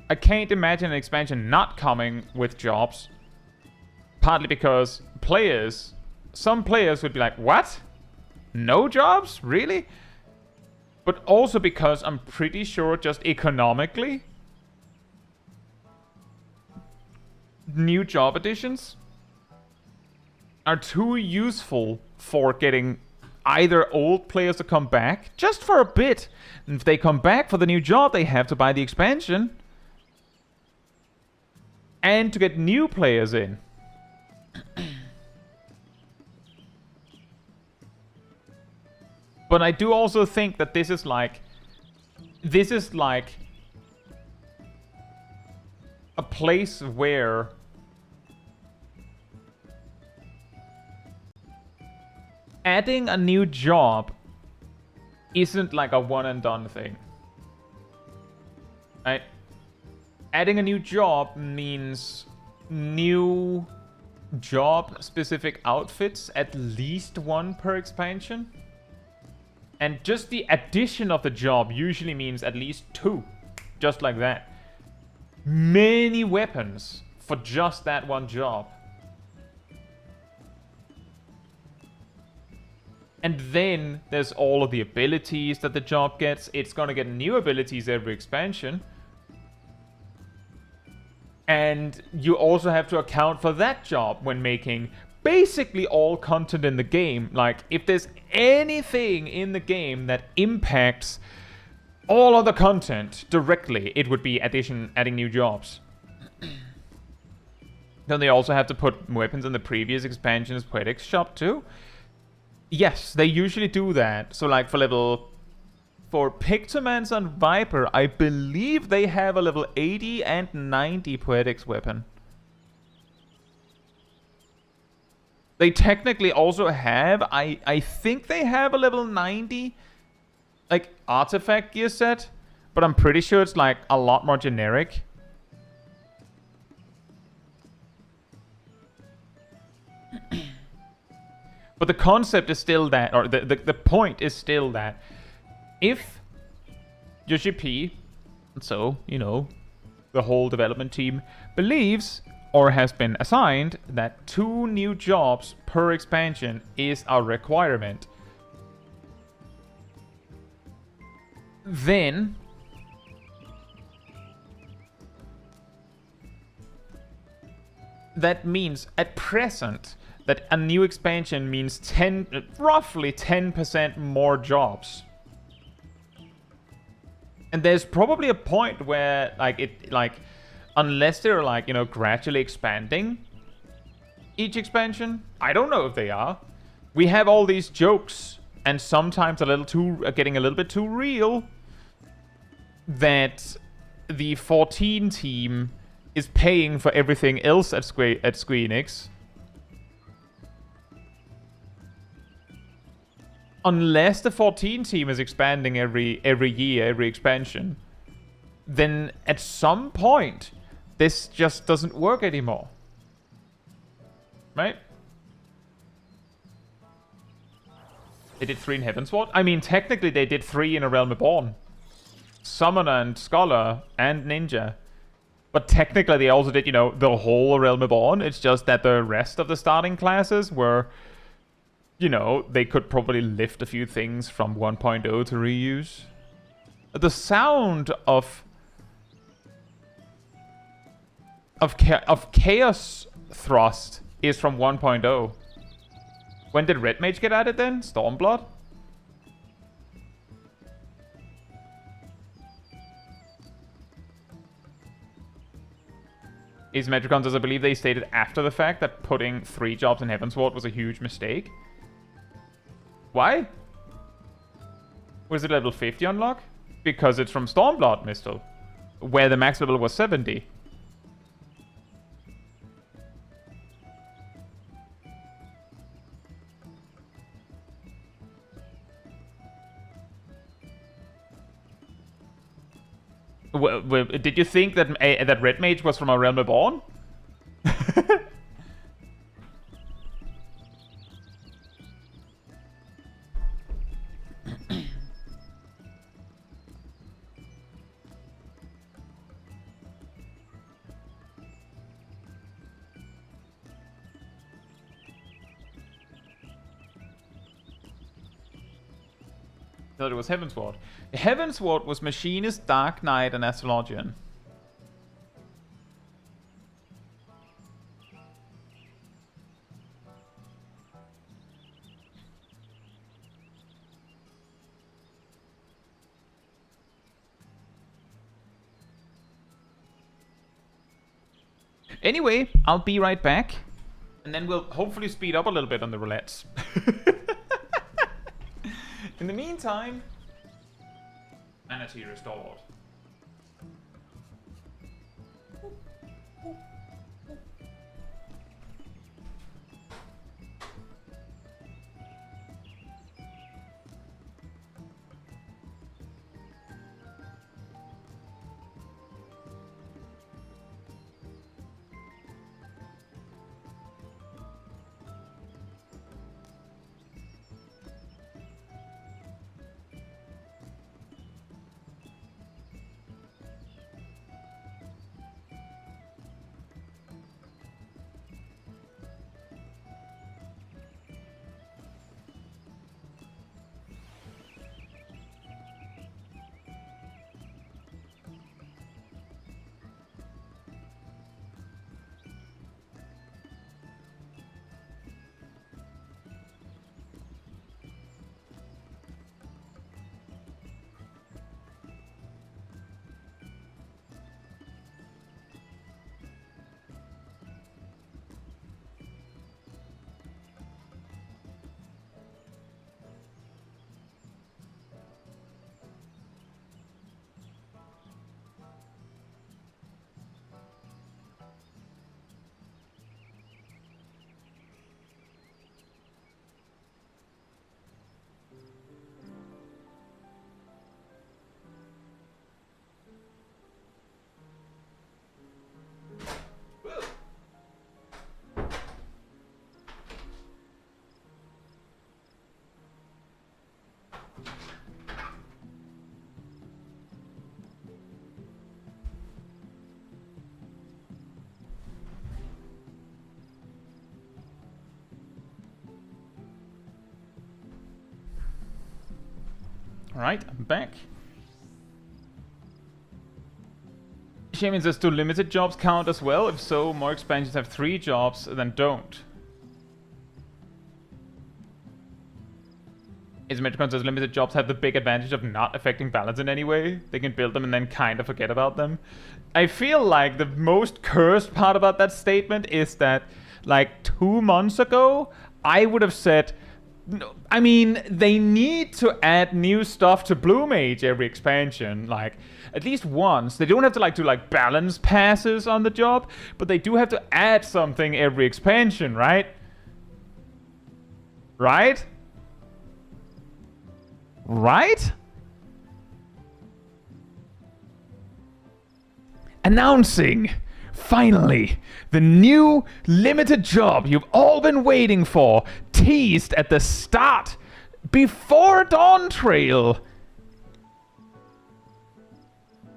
I can't imagine an expansion not coming with jobs. partly because some players would be like, what? No jobs? Really? But also because I'm pretty sure just economically, new job additions are too useful for getting either old players to come back just for a bit. And if they come back for the new job, they have to buy the expansion. And to get new players in. But I do also think that this is like a place where adding a new job isn't like a one and done thing. Right? Adding a new job means new job specific outfits, at least one per expansion. And just the addition of the job usually means at least 2. Just like that. Many weapons for just that one job. And then there's all of the abilities that the job gets. It's gonna get new abilities every expansion. And you also have to account for that job when making basically all content in the game. Like, if there's anything in the game that impacts all other content directly, it would be adding new jobs. Then they also have to put weapons in the previous expansion's Poetics shop too. Yes, they usually do that. So like for Pictomans and Viper, I believe they have a level 80 and 90 Poetics weapon. They technically also have, I think they have a level 90, like, artifact gear set. But I'm pretty sure it's, like, a lot more generic. But the concept is still that, or the point is still that, if your GP, so, you know, the whole development team, believes or has been assigned that 2 new jobs per expansion is a requirement, then that means at present that a new expansion means roughly 10% more jobs. And there's probably a point where unless they're like, you know, gradually expanding each expansion, I don't know if they are. We have all these jokes, and sometimes getting a little bit too real, that the 14 team is paying for everything else at Square Enix. Unless the 14 team is expanding every year, every expansion, then at some point this just doesn't work anymore. Right? They did 3 in Heavensward? I mean, technically they did 3 in A Realm Reborn. Summoner and Scholar and Ninja. But technically they also did, you know, the whole Realm Reborn. It's just that the rest of the starting classes were, you know, they could probably lift a few things from 1.0 to reuse. The sound of Chaos Thrust is from 1.0. When did Red Mage get added then? Stormblood? Is Metricon, does I believe they stated after the fact that putting 3 jobs in Heavensward was a huge mistake? Why? Was it level 50 unlock? Because it's from Stormblood, Mistel, where the max level was 70. Did you think that that Red Mage was from A Realm Reborn? I thought it was Heavensward. Heavensward was Machinist, Dark Knight, and Astrologian. Anyway, I'll be right back. And then we'll hopefully speed up a little bit on the roulettes. In the meantime, sanity restored. Alright, I'm back. Shaman says, do limited jobs count as well? If so, more expansions have 3 jobs than don't. Asymmetricon says, limited jobs have the big advantage of not affecting balance in any way. They can build them and then kind of forget about them. I feel like the most cursed part about that statement is that, like, 2 months ago, I would have said, no, I mean, they need to add new stuff to Blue Mage every expansion, like, at least once. They don't have to, like, do, like, balance passes on the job, but they do have to add something every expansion, right? Right? Right? Announcing, finally, the new limited job you've all been waiting for, teased at the start, before Dawntrail.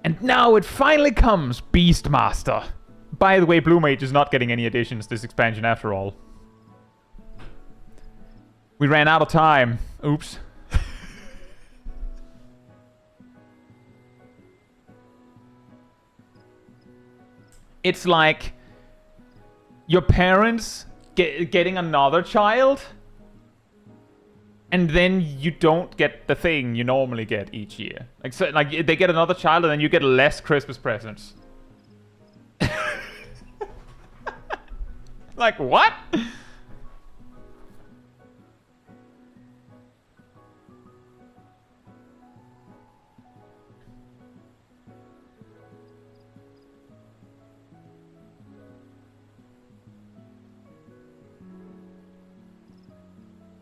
And now it finally comes, Beastmaster. By the way, Blue Mage is not getting any additions this expansion after all. We ran out of time. Oops. It's like your parents getting another child, and then you don't get the thing you normally get each year. Like, so, like they get another child, and then you get less Christmas presents. Like, what?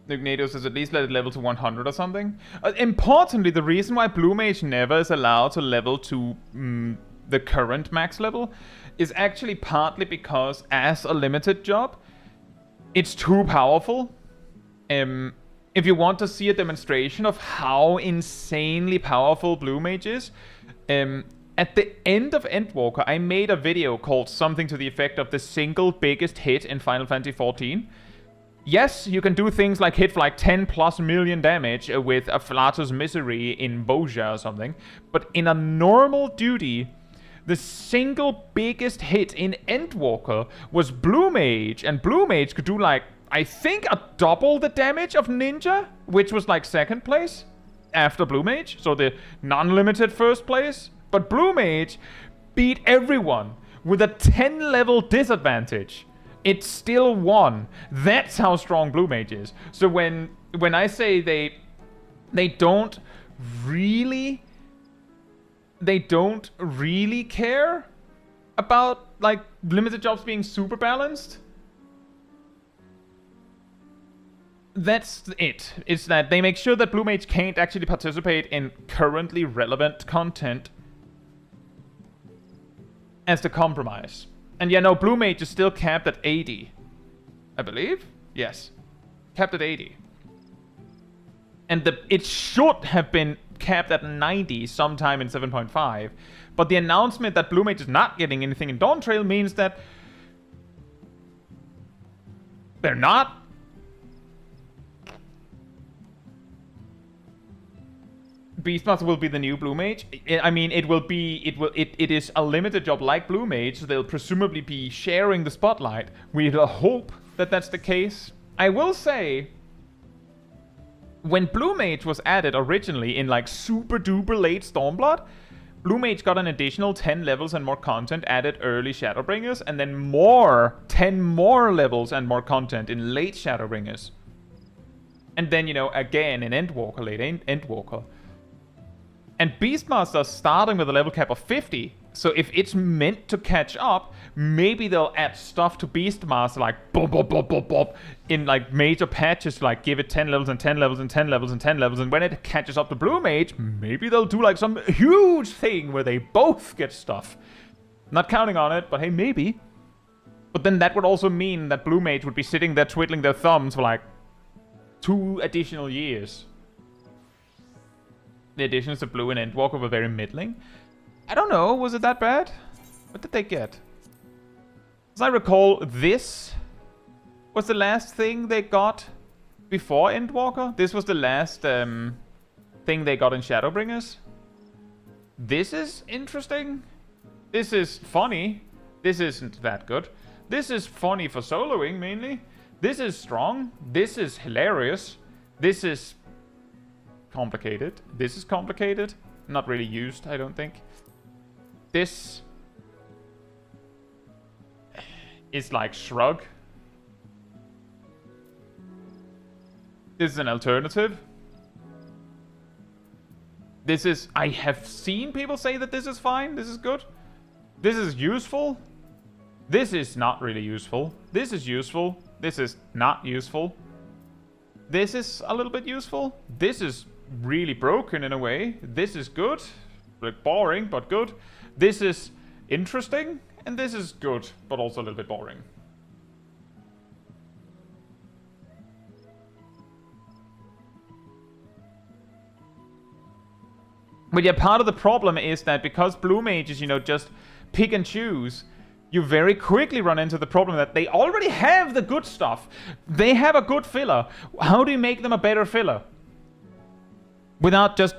Ignato says at least let it level to 100 or something. Importantly, the reason why Blue Mage never is allowed to level to the current max level is actually partly because as a limited job, it's too powerful. If you want to see a demonstration of how insanely powerful Blue Mage is, at the end of Endwalker, I made a video called something to the effect of the single biggest hit in Final Fantasy XIV. Yes, you can do things like hit for like 10 plus million damage with a Flatus Misery in Boja or something, but in a normal duty, the single biggest hit in Endwalker was Blue Mage, and Blue Mage could do like, I think, a double the damage of Ninja, which was like second place after Blue Mage, so the non-limited first place. But Blue Mage beat everyone with a 10 level disadvantage. It still won. That's how strong Blue Mage is. So when I say they don't really care about like limited jobs being super balanced, that's it. It's that they make sure that Blue Mage can't actually participate in currently relevant content as the compromise. And yeah, no, Blue Mage is still capped at 80. I believe? Yes. Capped at 80. And it should have been capped at 90 sometime in 7.5. But the announcement that Blue Mage is not getting anything in Dawntrail means that they're not. Beastmaster will be the new Blue Mage. I mean, it is a limited job like Blue Mage, so they'll presumably be sharing the spotlight. We'd hope that that's the case. I will say, when Blue Mage was added originally in like super duper late Stormblood, Blue Mage got an additional 10 levels and more content added early Shadowbringers, and then 10 more levels and more content in late Shadowbringers. And then, you know, again in Endwalker, late Endwalker. And Beastmaster starting with a level cap of 50. So if it's meant to catch up, maybe they'll add stuff to Beastmaster like bop, bop, bop, bop, bop, in like major patches to like give it 10 levels and 10 levels and 10 levels and 10 levels. And when it catches up to Blue Mage, maybe they'll do like some huge thing where they both get stuff. Not counting on it, but hey, maybe. But then that would also mean that Blue Mage would be sitting there twiddling their thumbs for like 2 additional years. The additions to Blue and Endwalker were very middling. I don't know, was it that bad? What did they get? As I recall, this was the last thing they got before Endwalker. This was the last thing they got in Shadowbringers. This is interesting. This is funny. This isn't that good. This is funny for soloing, mainly. This is strong. This is hilarious. This is complicated. This is complicated. Not really used, I don't think. This is like shrug. This is an alternative. This is... I have seen people say that this is fine. This is good. This is useful. This is not really useful. This is useful. This is not useful. This is a little bit useful. This is really broken in a way. This is good. Like boring, but good. This is interesting. And this is good, but also a little bit boring. But yeah, part of the problem is that because Blue Mages, you know, just pick and choose, you very quickly run into the problem that they already have the good stuff. They have a good filler. How do you make them a better filler? Without just,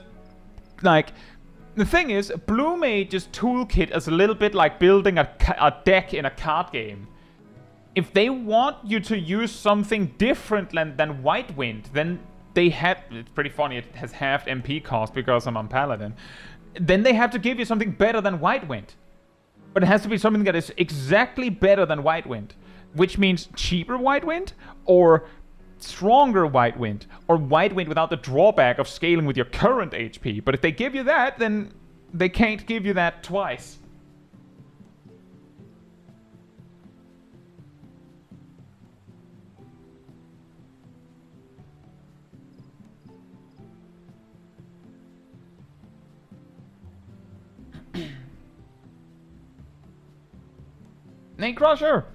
like... The thing is, Blue Mage's toolkit is a little bit like building a deck in a card game. If they want you to use something different than White Wind, then they have... It's pretty funny, it has halved MP cost because I'm on Paladin. Then they have to give you something better than White Wind. But it has to be something that is exactly better than White Wind. Which means cheaper White Wind, or stronger White Wind, or White Wind without the drawback of scaling with your current HP. But if they give you that, then they can't give you that twice. Nate Crusher!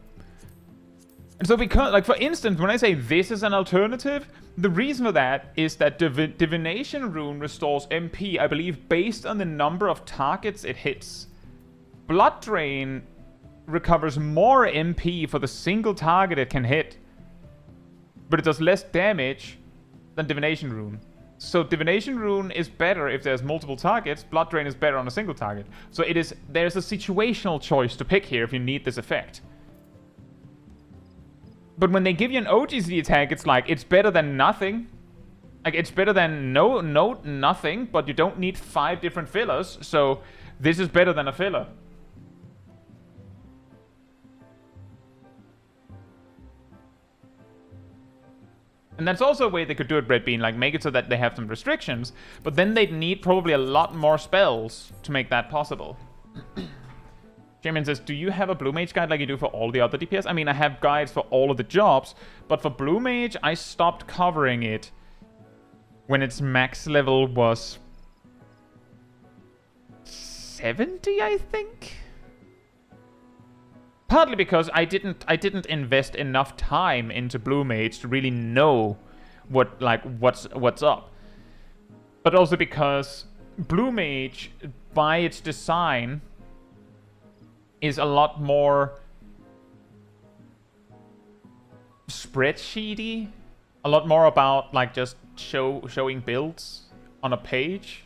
And so because, like for instance, when I say this is an alternative, the reason for that is that Divination Rune restores MP, I believe, based on the number of targets it hits. Blood Drain recovers more MP for the single target it can hit. but it does less damage than Divination Rune. So Divination Rune is better if there's multiple targets. Blood Drain is better on a single target. So there's a situational choice to pick here if you need this effect. But when they give you an OGC attack, it's like, it's better than nothing. Like, it's better than nothing, but you don't need 5 different fillers, so this is better than a filler. And that's also a way they could do it, Red Bean, like make it so that they have some restrictions, but then they'd need probably a lot more spells to make that possible. Jamin says, do you have a Blue Mage guide like you do for all the other DPS? I mean, I have guides for all of the jobs, but for Blue Mage, I stopped covering it when its max level was 70, I think? Partly because I didn't invest enough time into Blue Mage to really know what's up. But also because Blue Mage, by its design, is a lot more spreadsheety, a lot more about like just showing builds on a page,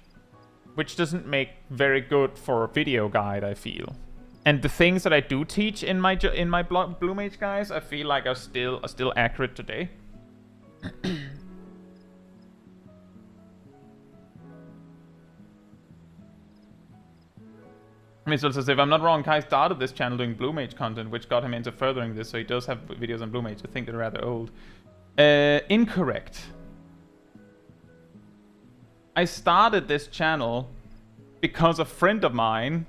which doesn't make very good for a video guide, I feel. And the things that I do teach in my Blue Mage guys, I feel like are still accurate today. Mr. says, if I'm not wrong, Kai started this channel doing Blue Mage content, which got him into furthering this, so he does have videos on Blue Mage. I think they're rather old. Incorrect. I started this channel because a friend of mine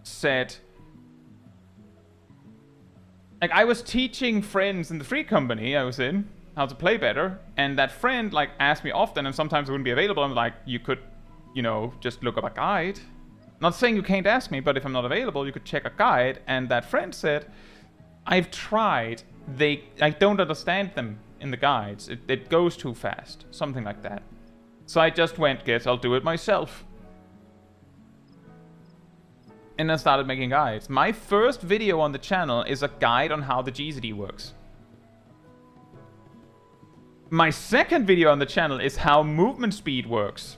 said, like, I was teaching friends in the free company I was in how to play better, and that friend like asked me often, and sometimes it wouldn't be available. I'm like, you could, you know, just look up a guide. Not saying you can't ask me, but if I'm not available, you could check a guide. And that friend said, I've tried, I don't understand them in the guides, it goes too fast, something like that. So I just went, guess I'll do it myself. And I started making guides. My first video on the channel is a guide on how the GZD works. My second video on the channel is how movement speed works.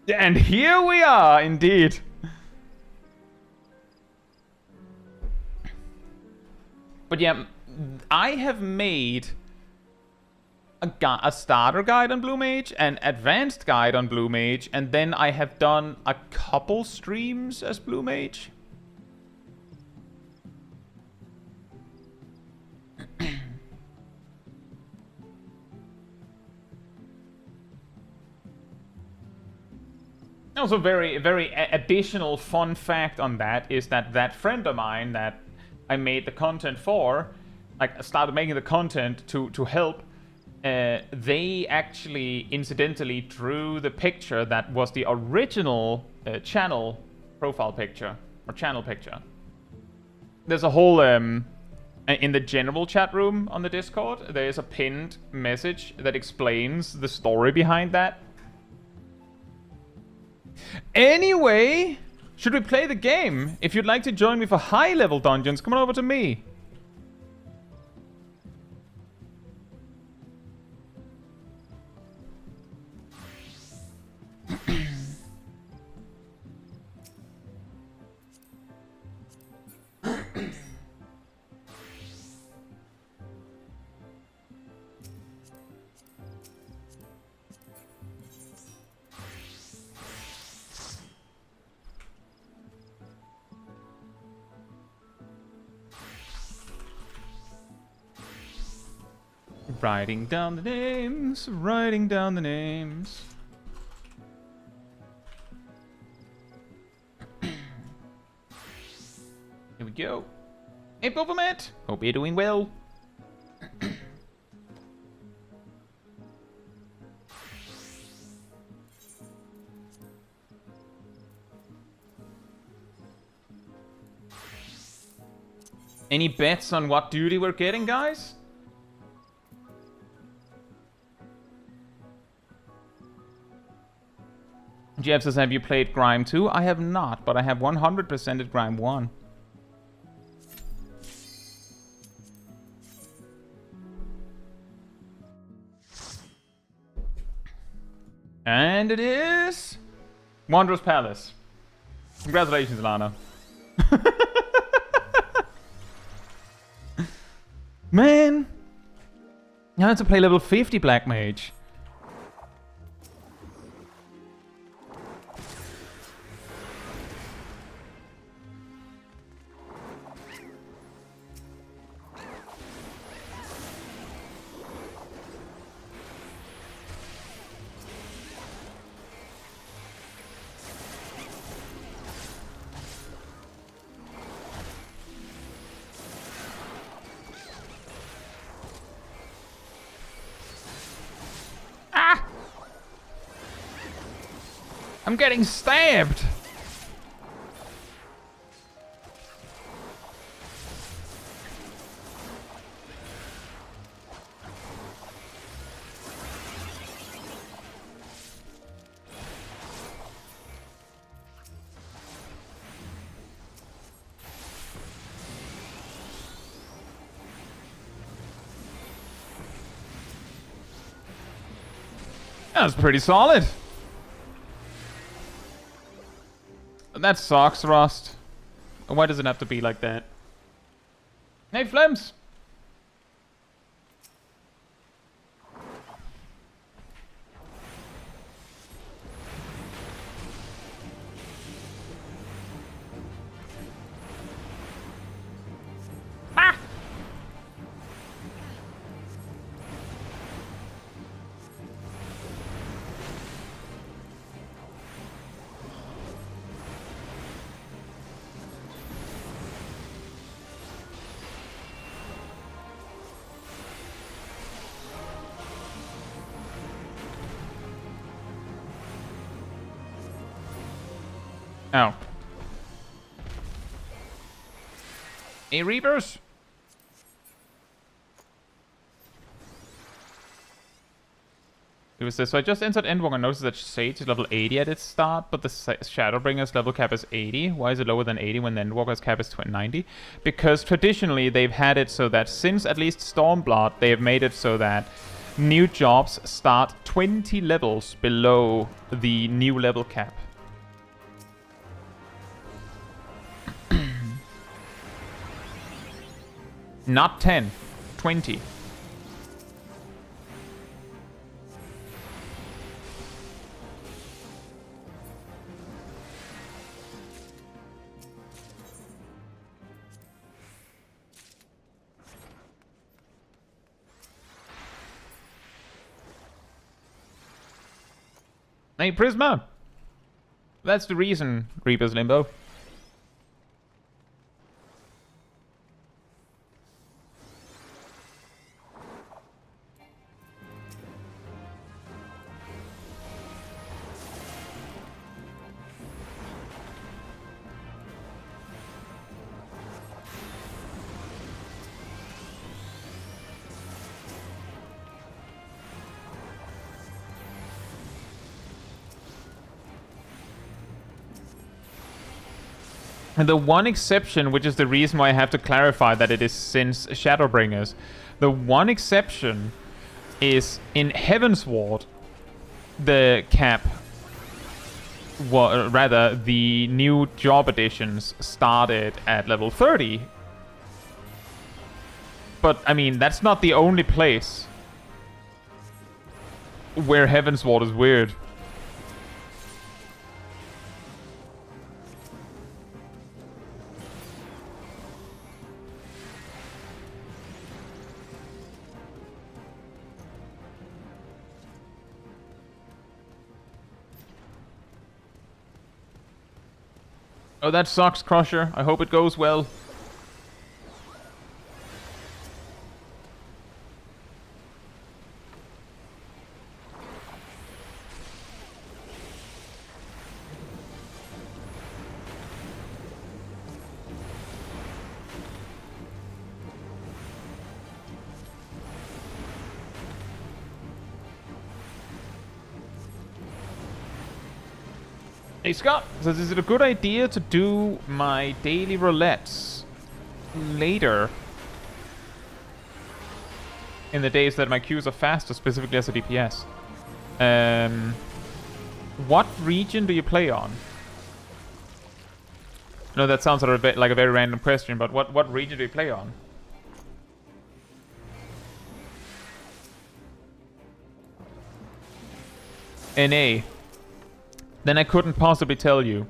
And here we are, indeed. But yeah, I have made a starter guide on Blue Mage, an advanced guide on Blue Mage, and then I have done a couple streams as Blue Mage. Also, very additional fun fact on that is that friend of mine that I made the content for, like, started making the content to help. They actually incidentally drew the picture that was the original channel profile picture or channel picture. There's a whole in the general chat room on the Discord, there is a pinned message that explains the story behind that. Anyway, should we play the game? If you'd like to join me for high-level dungeons, come on over to me. Writing down the names, writing down the names. Here we go. Hey, Bobamet! Hope you're doing well. Any bets on what duty we're getting, guys? Jeff says, have you played Grime 2? I have not, but I have 100%ed Grime 1. And it is... Wanderer's Palace. Congratulations, Lana. Man! I had to play level 50 Black Mage. I'm getting stabbed! That was pretty solid. That sucks, Rust. Why does it have to be like that? Hey, Flems! Ah! Oh. Hey, Reapers! It was this. So I just entered Endwalk and noticed that Sage is level 80 at its start, but the Shadowbringer's level cap is 80. Why is it lower than 80 when the Endwalker's cap is 90? Because traditionally they've had it so that since at least Stormblood, they have made it so that new jobs start 20 levels below the new level cap. Not 10, 20. Hey, Prisma! That's the reason, Reaper's Limbo. And the one exception, which is the reason why I have to clarify that it is since Shadowbringers, the one exception is in Heavensward, the cap, rather, the new job additions started at level 30. But, I mean, that's not the only place where Heavensward is weird. Oh, that sucks, Crusher. I hope it goes well. Hey Scott, says, is it a good idea to do my daily roulettes later in the days that my queues are faster, specifically as a DPS? What region do you play on? No, that sounds a bit like a very random question, but what region do you play on? NA. Then I couldn't possibly tell you.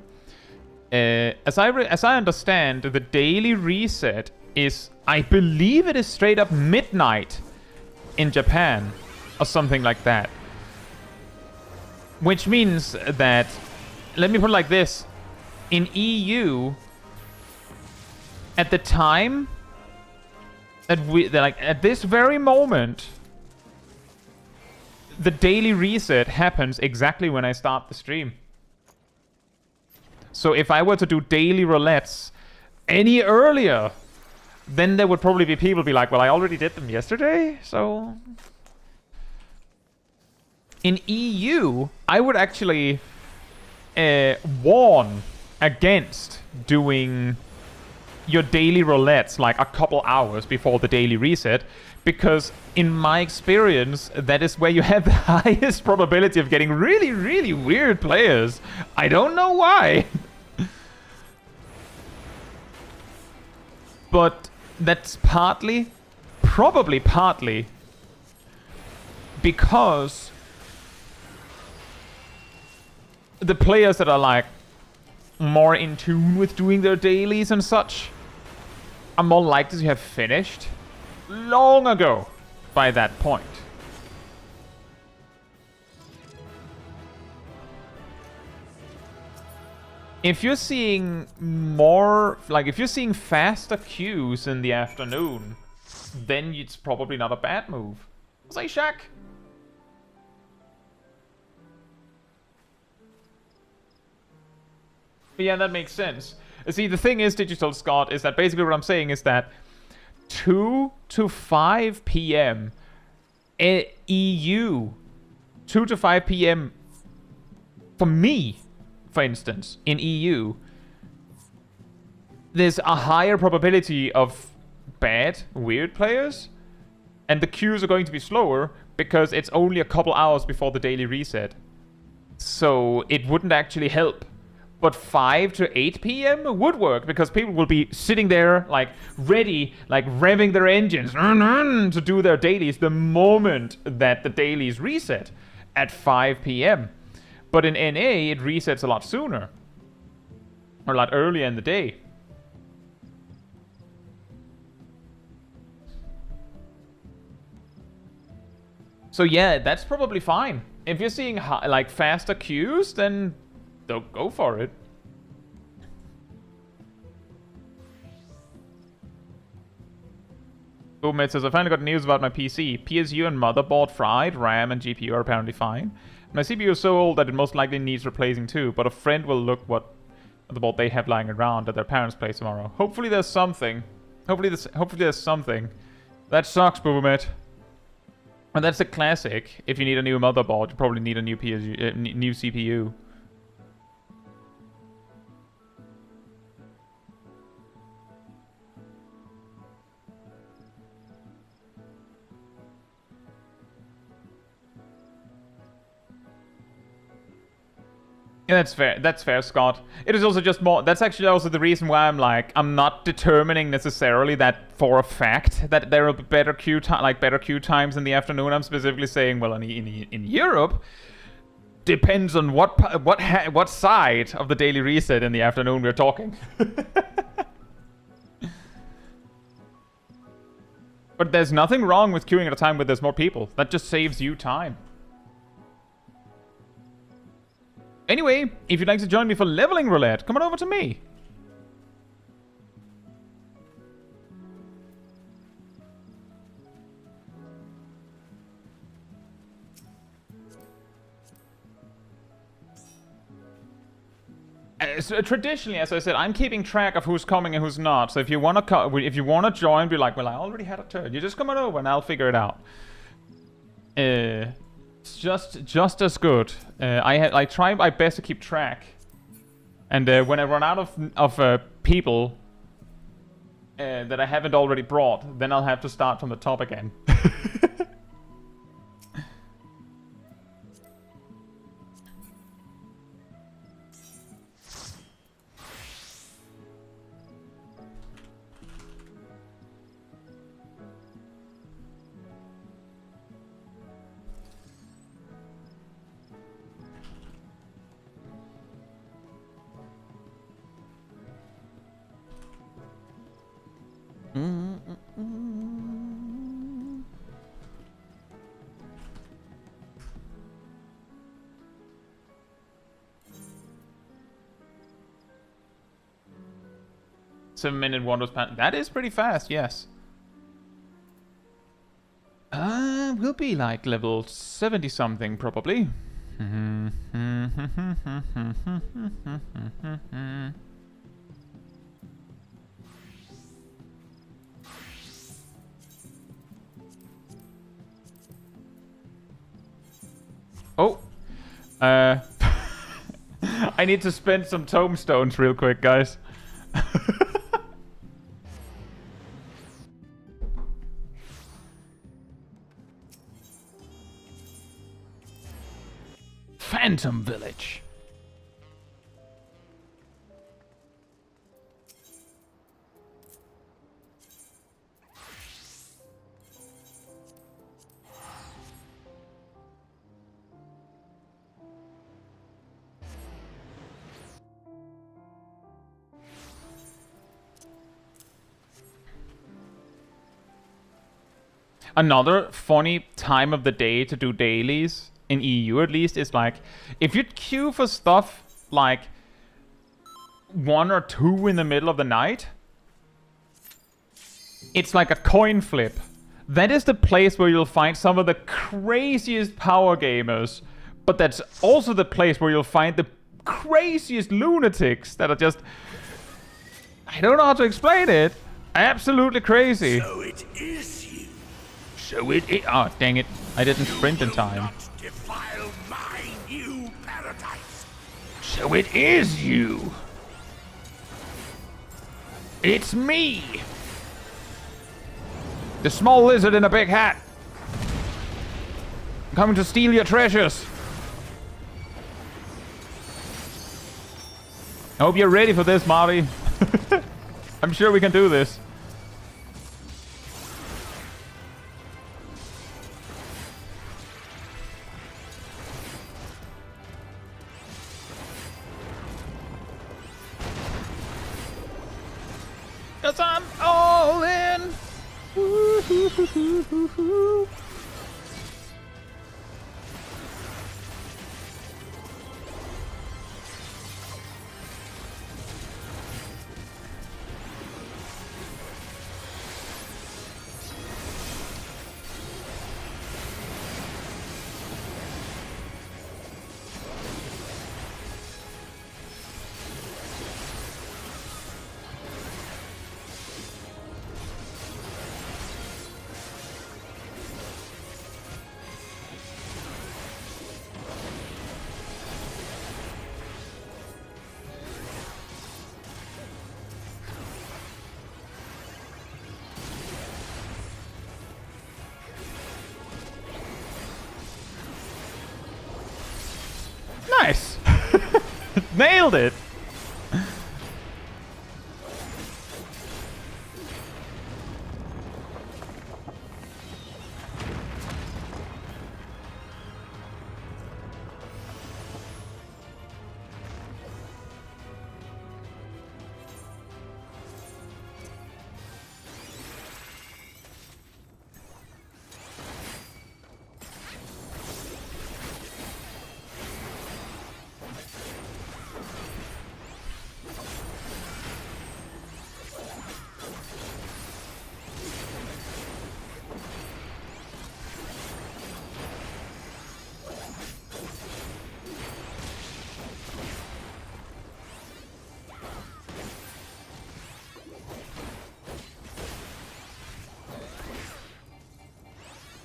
As I understand, the daily reset is, I believe it is straight up midnight in Japan, or something like that. Which means that, let me put it like this, in EU, at the time that at this very moment, the daily reset happens exactly when I start the stream. So if I were to do daily roulettes any earlier, then there would probably be people be like, well, I already did them yesterday, so... In EU, I would actually warn against doing your daily roulettes like a couple hours before the daily reset, because in my experience, that is where you have the highest probability of getting really, really weird players. I don't know why. But that's probably partly, because the players that are like more in tune with doing their dailies and such are more likely to have finished long ago by that point. If you're seeing more, like if you're seeing faster queues in the afternoon, then it's probably not a bad move. Say Shaq. But yeah, that makes sense. See, the thing is, Digital Scott, is that basically what I'm saying is that 2 to 5 p.m. EU, 2 to 5 p.m. for me, for instance, in EU, there's a higher probability of bad, weird players, and the queues are going to be slower because it's only a couple hours before the daily reset. So it wouldn't actually help. But 5 to 8 p.m. would work, because people will be sitting there, like, ready, like, revving their engines to do their dailies the moment that the dailies reset at 5 p.m. But in NA, it resets a lot sooner. Or a lot earlier in the day. So yeah, that's probably fine. If you're seeing, like, faster queues, then... don't go for it. Blue Mage says, I finally got news about my PC. PSU and motherboard fried, RAM and GPU are apparently fine. My CPU is so old that it most likely needs replacing too, but a friend will look what the board they have lying around at their parents' place tomorrow. Hopefully there's something. Hopefully there's something. That sucks, Blue Mage. And that's a classic. If you need a new motherboard, you probably need a new PSU, new CPU. Yeah, that's fair. That's fair, Scott. It is also just more... That's actually also the reason why I'm like... I'm not determining necessarily that for a fact that there will be better queue times in the afternoon. I'm specifically saying, well, in Europe, depends on what side of the daily reset in the afternoon we're talking. But there's nothing wrong with queuing at a time where there's more people. That just saves you time. Anyway, if you'd like to join me for leveling roulette, come on over to me. So traditionally, as I said, I'm keeping track of who's coming and who's not. So if you want to join, be like, well, I already had a turn. You just come on over and I'll figure it out. It's just as good. I try my best to keep track, and when I run out of people that I haven't already brought, then I'll have to start from the top again. 7-minute wonders pan. That is pretty fast, yes. We'll be like level 70 something probably. Oh. I need to spend some tomestones real quick, guys. Phantom Village. Another funny time of the day to do dailies, in EU at least, is like, if you queue for stuff like 1 or 2 in the middle of the night, it's like a coin flip. That is the place where you'll find some of the craziest power gamers, but that's also the place where you'll find the craziest lunatics that are just... I don't know how to explain it. Absolutely crazy. So it is you. So it is... Oh, dang it. I didn't sprint in time. Defile my new paradise. So it is you. It's me. The small lizard in a big hat. I'm coming to steal your treasures. I hope you're ready for this, Marty. I'm sure we can do this. Cause I'm all in. Woo-hoo-hoo-hoo-hoo-hoo. Nice! Nailed it!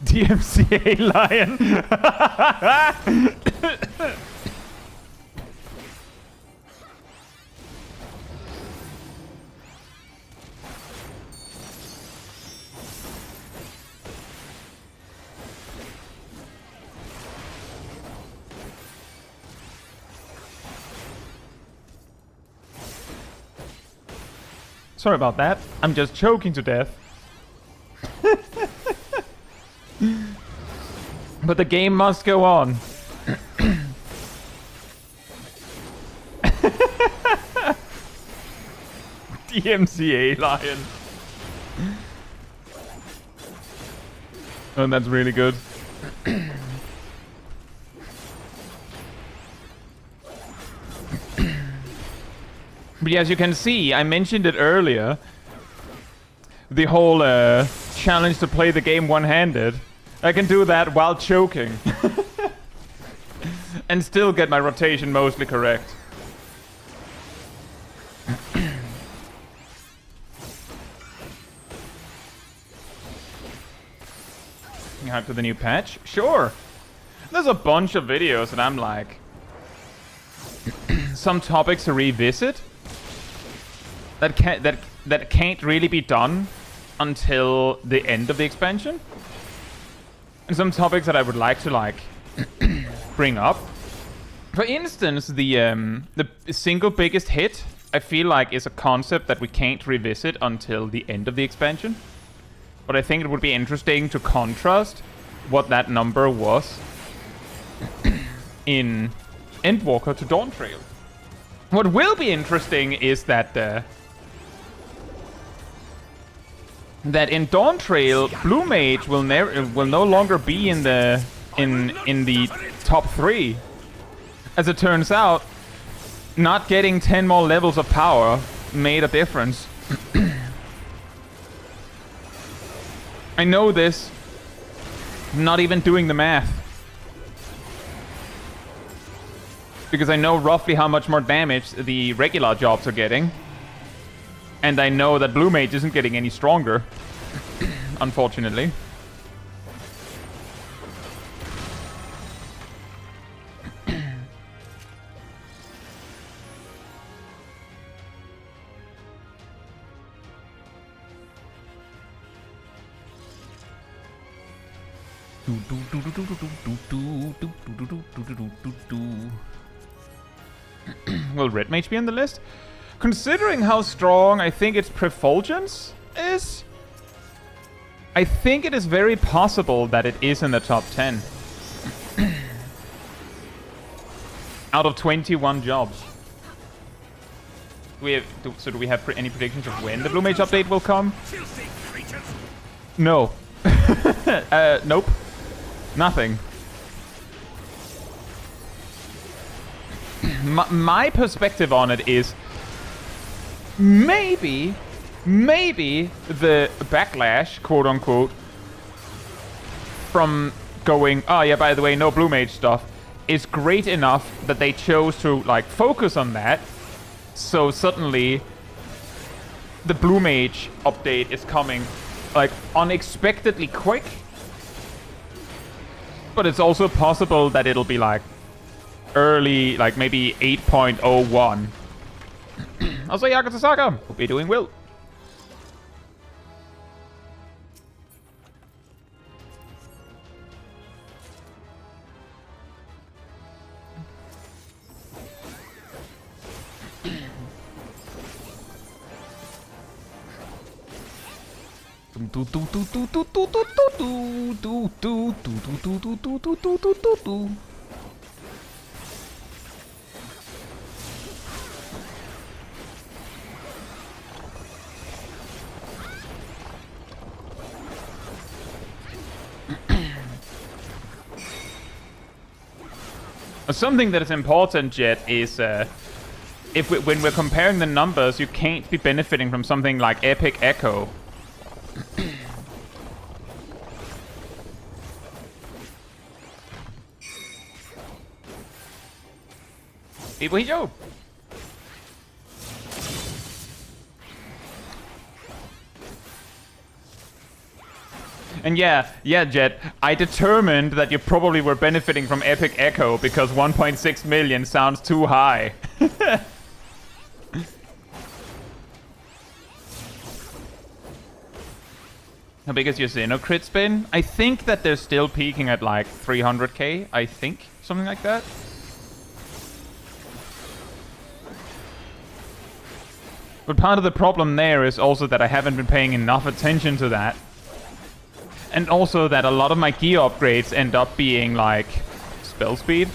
DMCA lion. Sorry about that. I'm just choking to death. But the game must go on. DMCA lion. Oh, that's really good. But as you can see, I mentioned it earlier. The whole challenge to play the game one-handed. I can do that while choking. And still get my rotation mostly correct. You hype to the new patch? Sure. There's a bunch of videos and I'm like... some topics to revisit that can't really be done until the end of the expansion. And some topics that I would like to bring up. For instance, the single biggest hit I feel like is a concept that we can't revisit until the end of the expansion. But I think it would be interesting to contrast what that number was in Endwalker to Dawntrail. What will be interesting is that that in Dawntrail, Blue Mage will no longer be in the top 3. As it turns out, not getting 10 more levels of power made a difference. I know this. Not even doing the math. Because I know roughly how much more damage the regular jobs are getting. And I know that Blue Mage isn't getting any stronger. Unfortunately. Will Red Mage be on the list? Considering how strong I think its Prefulgence is, I think it is very possible that it is in the top 10. Out of 21 jobs. Do we have any predictions of when the Blue Mage update will come? No. Nope. Nothing. My perspective on it is maybe the backlash, quote unquote, from going, oh yeah, by the way, no Blue Mage stuff, is great enough that they chose to focus on that. So suddenly the Blue Mage update is coming unexpectedly quick. But it's also possible that it'll be early, maybe 8.01. Also, Yakuza, hope you're doing well. Something that is important, Jet, is when we're comparing the numbers, you can't be benefiting from something like Epic Echo. People, yo. And yeah, Jet, I determined that you probably were benefiting from Epic Echo because 1.6 million sounds too high. How big is your Xenocrit spin? I think that they're still peaking at 300k, I think. Something like that. But part of the problem there is also that I haven't been paying enough attention to that. And also that a lot of my gear upgrades end up being spell speed.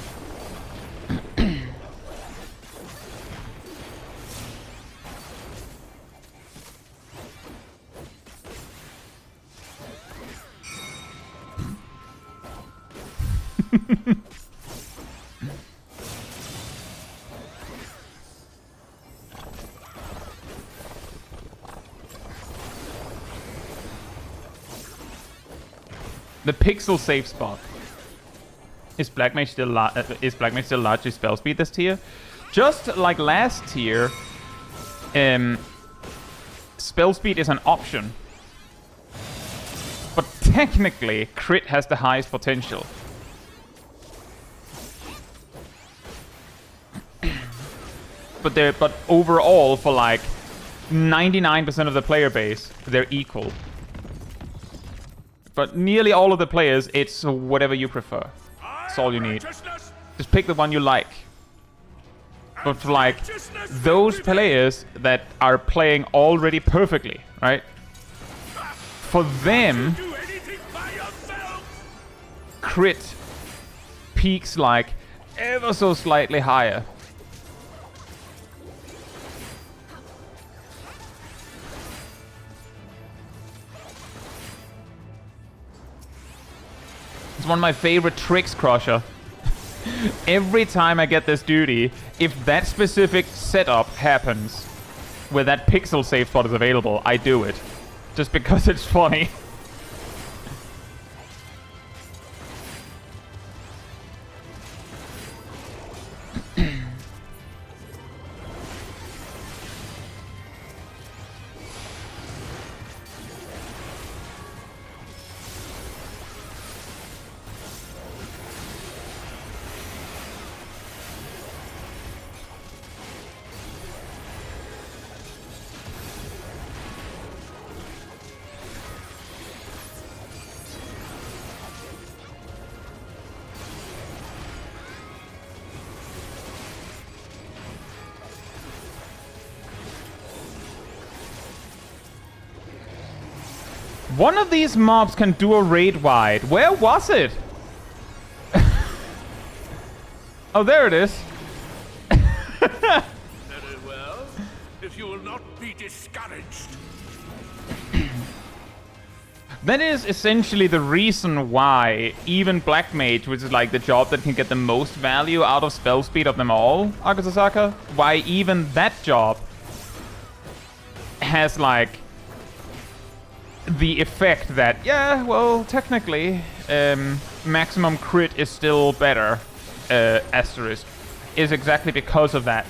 the pixel safe spot. Is Black Mage still largely spell speed this tier? Just like last tier, spell speed is an option. But technically, crit has the highest potential. But overall, for like 99% of the player base, they're equal. But nearly all of the players, it's whatever you prefer. That's all you need. Just pick the one you like. But for like those players that are playing already perfectly, right? For them, crit peaks like ever so slightly higher. It's one of my favorite tricks, Crusher. Every time I get this duty, if that specific setup happens where that pixel save spot is available, I do it. Just because it's funny. One of these mobs can do a raid wide. Where was it? Oh, there it is. Very well. If you will not be discouraged. That is essentially the reason why even Black Mage, which is like the job that can get the most value out of spell speed of them all, Akasasaka, why even that job has like the effect that, yeah, well, technically, maximum crit is still better, asterisk, is exactly because of that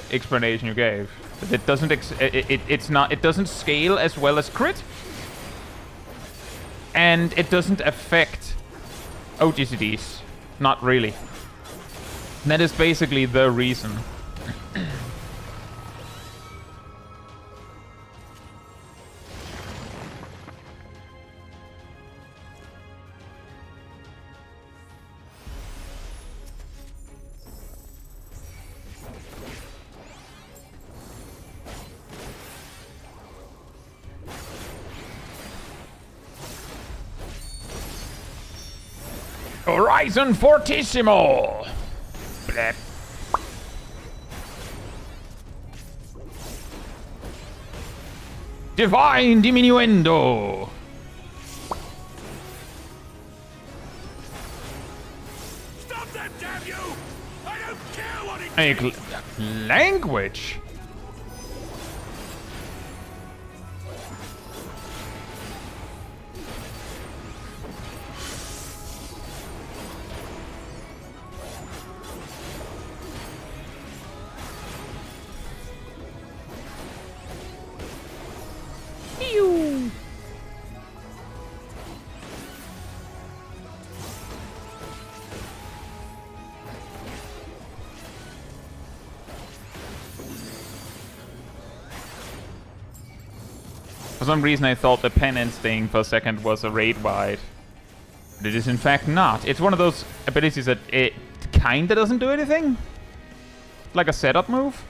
explanation you gave. It doesn't it doesn't scale as well as crit, and it doesn't affect OGCDs, not really. That is basically the reason. Horizon Fortissimo! Blep. Divine Diminuendo! Stop that, damn you! I don't care what it A language? For some reason I thought the penance thing for a second was a raid wide. But it is in fact not. It's one of those abilities that it kinda doesn't do anything. Like a setup move.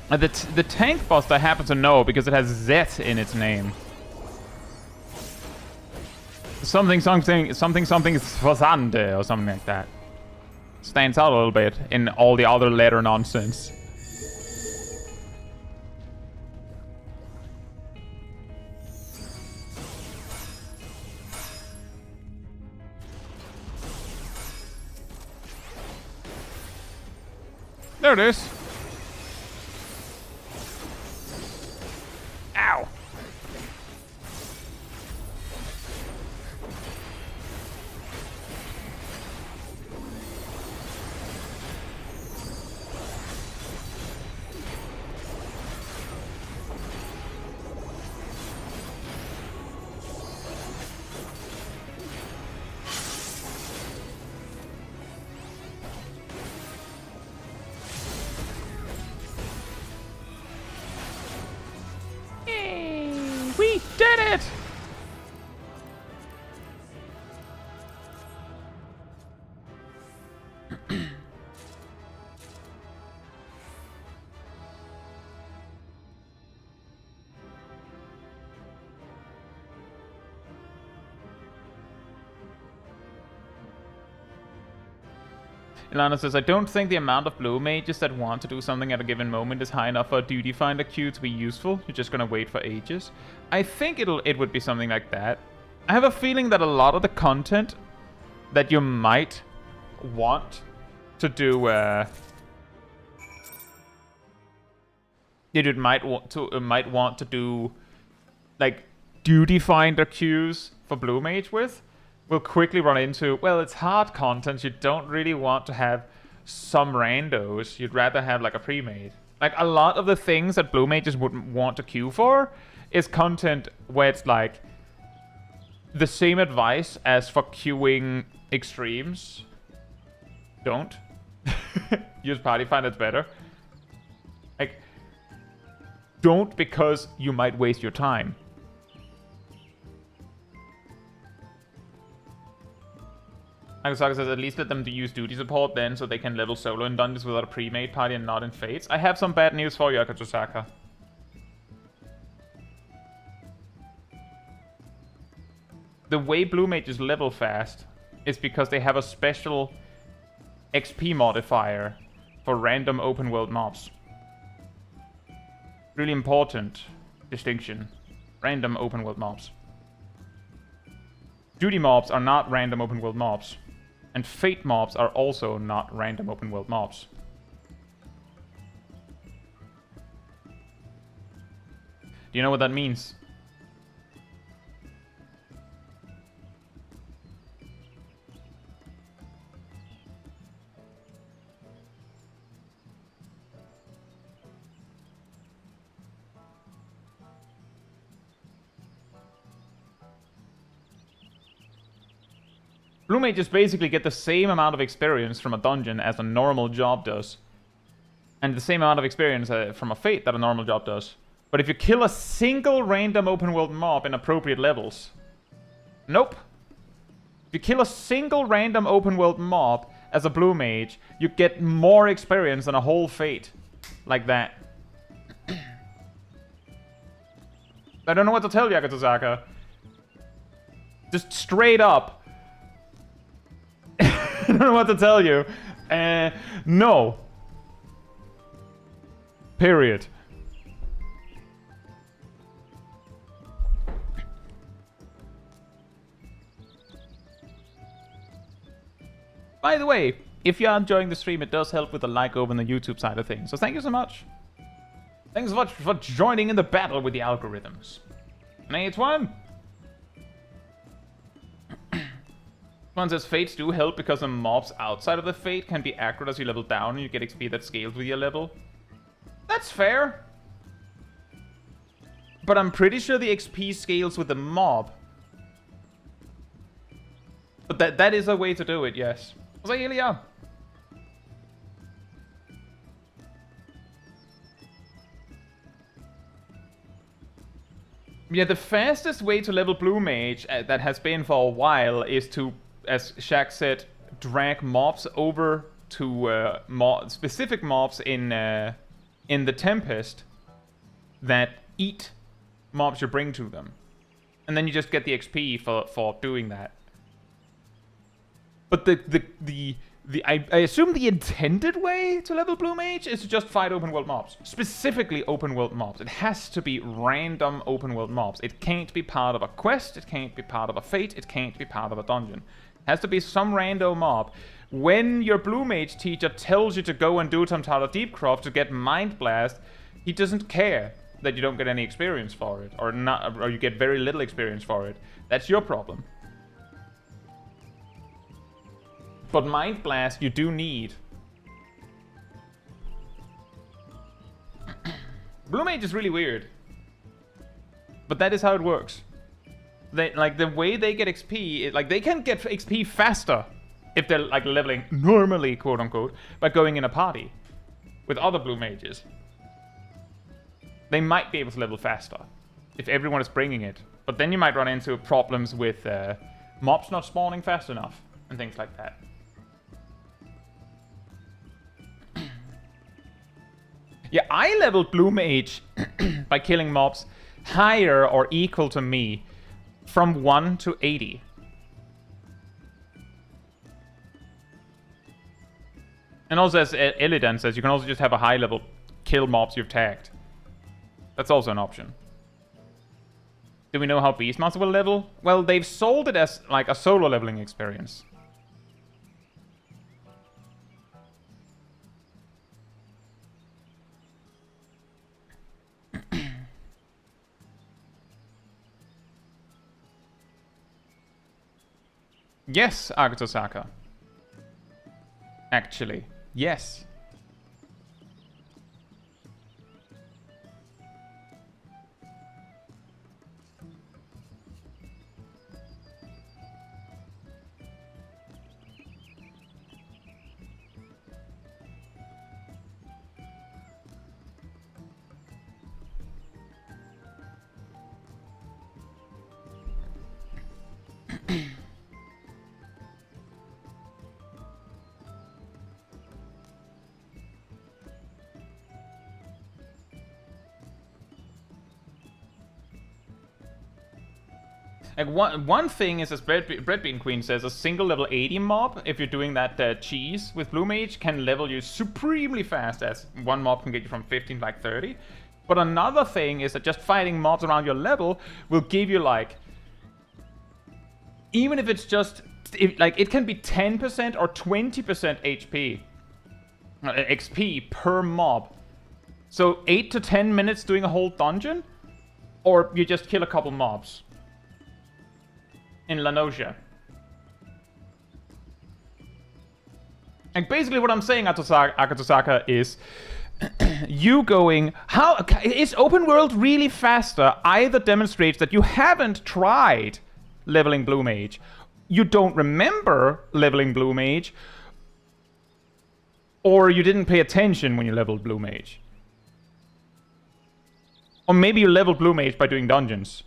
The tank boss I happen to know because it has Z in its name. Something Versande or something like that. Stands out a little bit in all the other letter nonsense. There it is. Ow. We did it! Ilana says, I don't think the amount of Blue Mages that want to do something at a given moment is high enough for a duty finder queue to be useful. You're just gonna wait for ages. I think it would be something like that. I have a feeling that a lot of the content that you might want to do, might want to do, like, duty finder queues for Blue Mage with, will quickly run into, well, it's hard content. You don't really want to have some randos. You'd rather have, like, a pre-made. Like, a lot of the things that Blue Mages would want to queue for is content where it's, like, the same advice as for queuing extremes. Don't. Use party find, it's better. Like, don't because you might waste your time. Akasaka says, at least let them use duty support then so they can level solo in dungeons without a pre-made party and not in fates. I have some bad news for you, Akasaka. The way Blue Mages level fast is because they have a special XP modifier for random open world mobs. Really important distinction. Random open world mobs. Duty mobs are not random open world mobs. And fate mobs are also not random open world mobs. Do you know what that means? Blue Mages basically get the same amount of experience from a dungeon as a normal job does. And the same amount of experience from a fate that a normal job does. But if you kill a single random open world mob in appropriate levels... Nope. If you kill a single random open world mob as a Blue Mage, you get more experience than a whole fate. Like that. I don't know what to tell you, Akatozaka. Just straight up. I don't know what to tell you. No. Period. By the way, if you are enjoying the stream, it does help with the like over on the YouTube side of things. So thank you so much. Thanks so much for joining in the battle with the algorithms. Next one. One says fates do help because the mobs outside of the fate can be accurate as you level down and you get XP that scales with your level. That's fair. But I'm pretty sure the XP scales with the mob. But that is a way to do it, yes. Was that Ilya? Yeah, the fastest way to level Blue Mage that has been for a while is to, as Shaq said, drag mobs over to specific mobs in in the Tempest that eat mobs you bring to them. And then you just get the XP for doing that. But I assume the intended way to level Blue Mage is to just fight open world mobs. Specifically open world mobs. It has to be random open world mobs. It can't be part of a quest, it can't be part of a fate, it can't be part of a dungeon. It has to be some random mob. When your Blue Mage teacher tells you to go and do some Tower of Deepcroft to get Mind Blast, he doesn't care that you don't get any experience for it, or not, or you get very little experience for it. That's your problem. But Mind Blast you do need. Blue Mage is really weird, but that is how it works. They, like, the way they get XP, like, they can get XP faster if they're, like, leveling normally, quote unquote, by going in a party with other Blue Mages. They might be able to level faster if everyone is bringing it, but then you might run into problems with mobs not spawning fast enough and things like that. Yeah, I leveled Blue Mage by killing mobs higher or equal to me from 1 to 80. And also, as Illidan says, you can also just have a high level kill mobs you've tagged. That's also an option. Do we know how Beastmaster will level? Well, they've sold it as like a solo leveling experience. Yes, Agatosaka. Actually, yes. Like one thing is, as Breadbean Queen says, a single level 80 mob, if you're doing that cheese with Blue Mage, can level you supremely fast, as one mob can get you from 15 to like 30. But another thing is that just fighting mobs around your level will give you, like, even if it's just, like, it can be 10% or 20% HP, XP per mob. So 8 to 10 minutes doing a whole dungeon, or you just kill a couple mobs in La Nocia. And basically what I'm saying, Akatosaka, is you going, how is open world really faster? Either demonstrates that you haven't tried leveling Blue Mage, you don't remember leveling Blue Mage, or you didn't pay attention when you leveled Blue Mage. Or maybe you leveled Blue Mage by doing dungeons,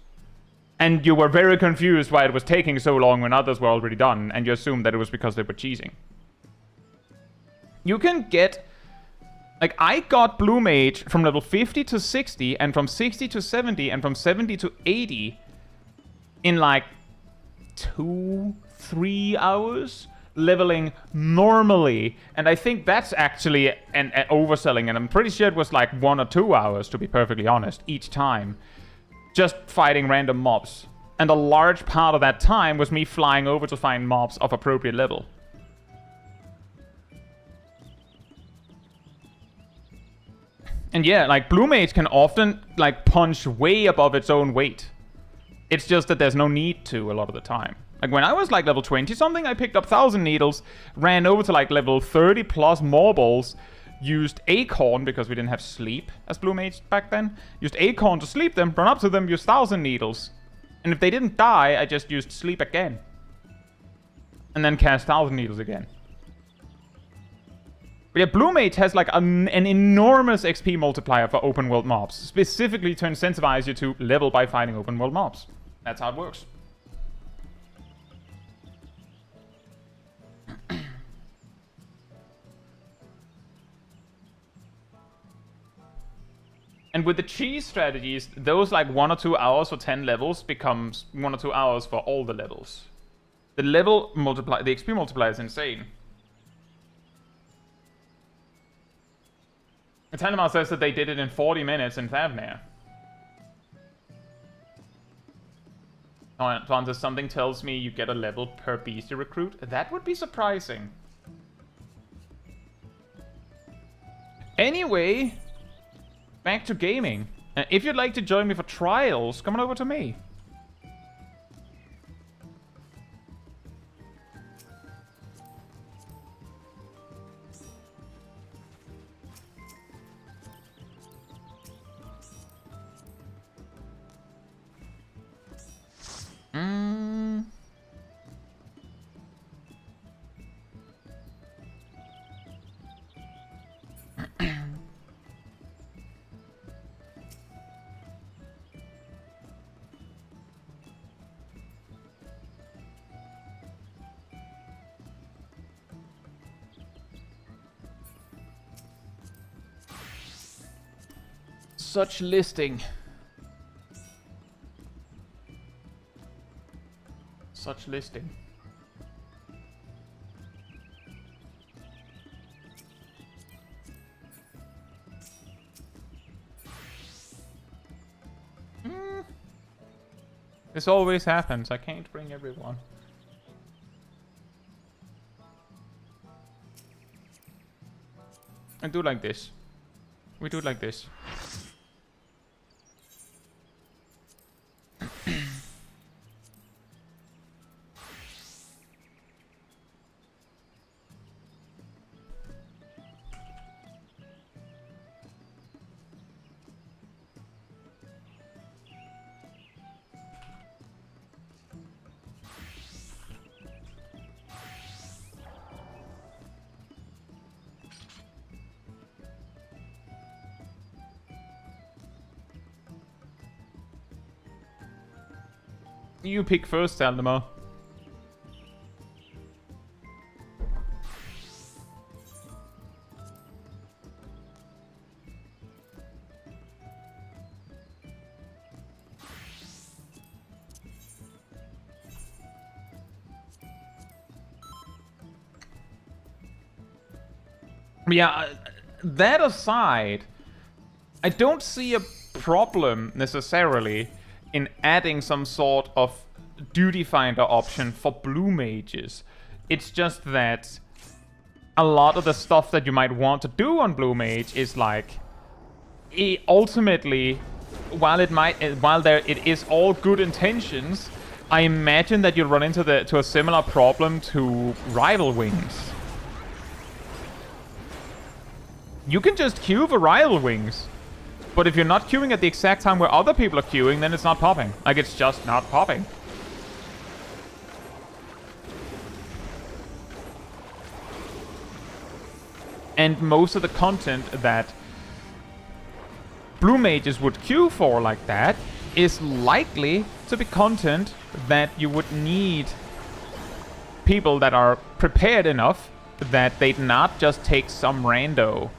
and you were very confused why it was taking so long when others were already done, and you assumed that it was because they were cheesing. You can get... Like, I got Blue Mage from level 50 to 60, and from 60 to 70, and from 70 to 80 in, like, 2-3 hours, leveling normally. And I think that's actually an overselling, and I'm pretty sure it was, like, 1 or 2 hours, to be perfectly honest, each time. Just fighting random mobs. And a large part of that time was me flying over to find mobs of appropriate level. And yeah, like, Blue Mage can often, like, punch way above its own weight. It's just that there's no need to a lot of the time. Like, when I was, like, level 20 something, I picked up 1,000 needles, ran over to, like, level 30 plus marbles, used Acorn, because we didn't have sleep as Blue Mage back then. Used Acorn to sleep them, run up to them, used 1,000 needles. And if they didn't die, I just used sleep again. And then cast 1,000 needles again. But yeah, Blue Mage has like an enormous XP multiplier for open world mobs. Specifically to incentivize you to level by fighting open world mobs. That's how it works. And with the cheese strategies, those like 1 or 2 hours for 10 levels becomes 1 or 2 hours for all the levels. The level multiply, the XP multiplier is insane. Italian says that they did it in 40 minutes in Thavnir. Tonta, something tells me you get a level per beastie recruit. That would be surprising. Anyway, back to gaming. If you'd like to join me for trials, come on over to me. Such listing. Such listing. This always happens. I can't bring everyone. I do like this. We do it like this. You pick first, Aldemar. Yeah, that aside, I don't see a problem necessarily in adding some sort of duty finder option for blue mages. It's just that a lot of the stuff that you might want to do on blue mage is like, ultimately, while it is all good intentions, I imagine that you'll run into a similar problem to rival wings. You can just queue for rival wings. But if you're not queuing at the exact time where other people are queuing, then it's not popping. Like, it's just not popping. And most of the content that blue mages would queue for like that is likely to be content that you would need people that are prepared enough that they'd not just take some rando.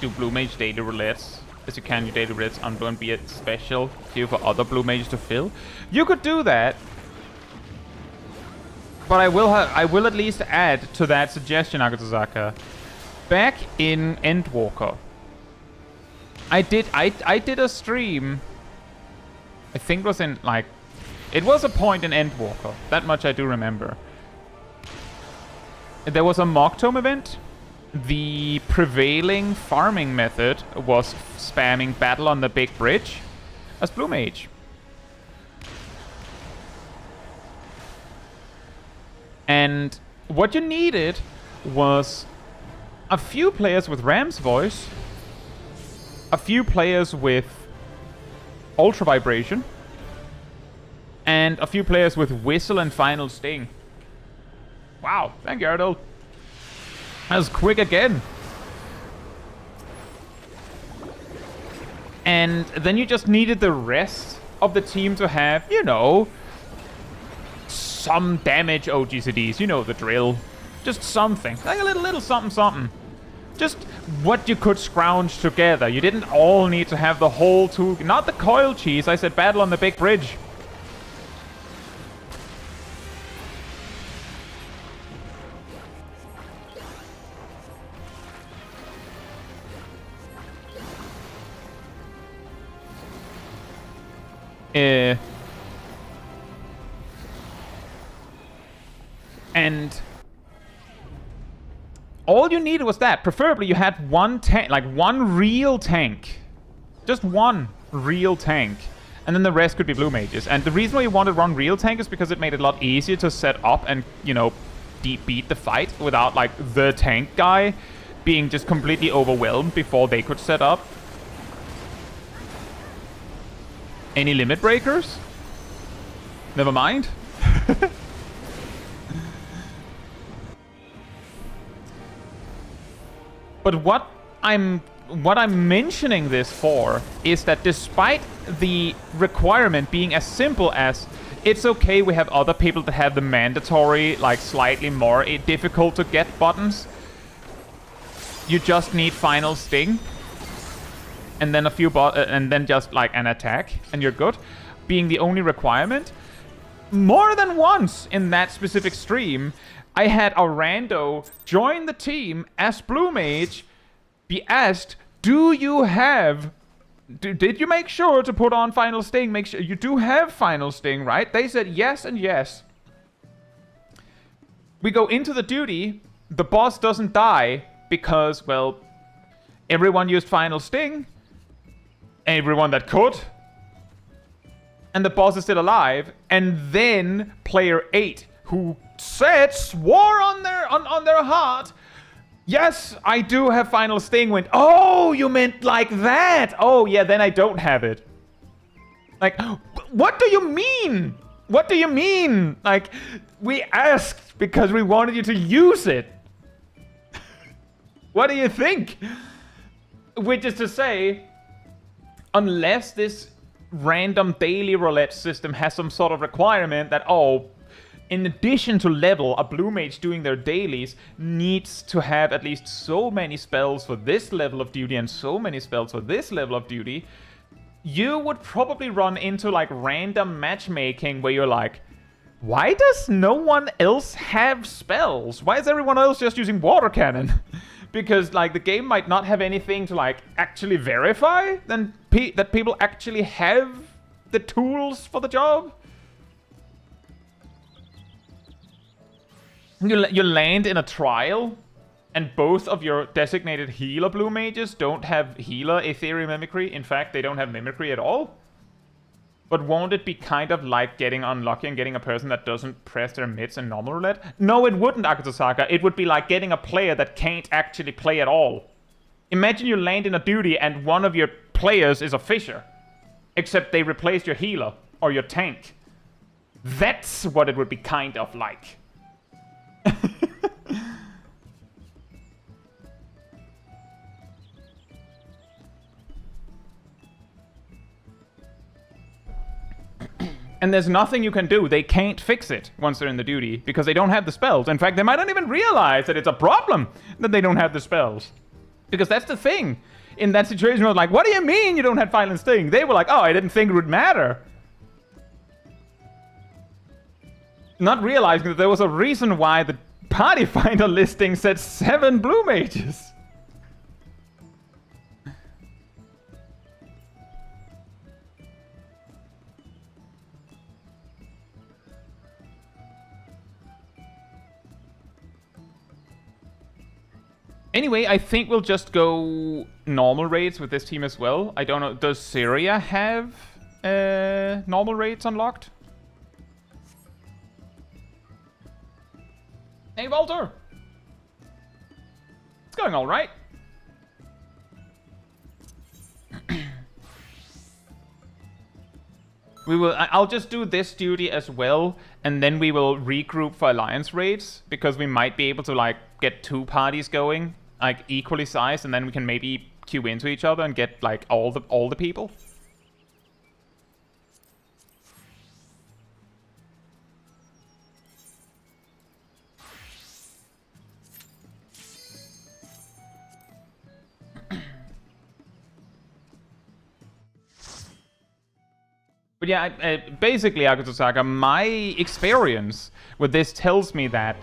Do blue mage daily roulettes. as you can your daily roulettes on Blue and be a special queue for other Blue Mages to fill. You could do that. But I will at least add to that suggestion, Akutsusaka. Back in Endwalker, I did a stream. I think it was in like, it was a point in Endwalker. That much I do remember. There was a mock tome event. The prevailing farming method was spamming battle on the big bridge as Blue Mage. And what you needed was a few players with Ram's voice, a few players with Ultra Vibration, and a few players with Whistle and Final Sting. Wow, thank you, Ardell. That was quick again. And then you just needed the rest of the team to have, you know, some damage OGCDs. You know the drill. Just something. Like a little something something. Just what you could scrounge together. You didn't all need to have the whole tool. Not the coil cheese. I said battle on the big bridge. And all you needed was that. Preferably you had one tank, like one real tank. Just one real tank. And then the rest could be Blue Mages. And the reason why you wanted one real tank is because it made it a lot easier to set up and, you know, beat the fight without, like, the tank guy being just completely overwhelmed before they could set up. Any limit breakers? Never mind. But what I'm mentioning this for is that despite the requirement being as simple as it's okay, we have other people that have the mandatory, like slightly more difficult to get buttons. You just need Final Sting, and then a few and then just like an attack, and you're good. Being the only requirement. More than once in that specific stream, I had a rando join the team as Blue Mage, be asked, do you have... Did you make sure to put on Final Sting? Make sure you do have Final Sting, right? They said yes and yes. We go into the duty. The boss doesn't die because, well, everyone used Final Sting. Everyone that could. And the boss is still alive. And then player 8, who swore on their heart, yes, I do have Final Sting, went, oh, you meant like that. Oh, yeah, then I don't have it. Like, what do you mean? What do you mean? Like, we asked because we wanted you to use it. What do you think? Which is to say, unless this random daily roulette system has some sort of requirement that, oh, in addition to level, a Blue Mage doing their dailies needs to have at least so many spells for this level of duty and so many spells for this level of duty, you would probably run into like random matchmaking where you're like, why does no one else have spells? Why is everyone else just using water cannon? Because like the game might not have anything to like actually verify that people actually have the tools for the job. You land in a trial, and both of your designated healer Blue Mages don't have healer Ethereal Mimicry. In fact, they don't have Mimicry at all. But won't it be kind of like getting unlucky and getting a person that doesn't press their mids in normal roulette? No, it wouldn't, Akutsusaka. It would be like getting a player that can't actually play at all. Imagine you land in a duty and one of your players is a fisher. Except they replaced your healer or your tank. That's what it would be kind of like. And there's nothing you can do. They can't fix it once they're in the duty because they don't have the spells. In fact, they might not even realize that it's a problem that they don't have the spells. Because that's the thing. in that situation was like, what do you mean you don't have Violent Sting? They were like, oh, I didn't think it would matter. Not realizing that there was a reason why the party finder listing said 7 Blue Mages. Anyway, I think we'll just go normal raids with this team as well. I don't know, does Syria have normal raids unlocked? Hey, Walter! It's going alright. I'll just do this duty as well, and then we will regroup for alliance raids, because we might be able to, like, get 2 parties going, like, equally sized, and then we can maybe queue into each other and get, like, all the people. But yeah, basically, Akutosaka, my experience with this tells me that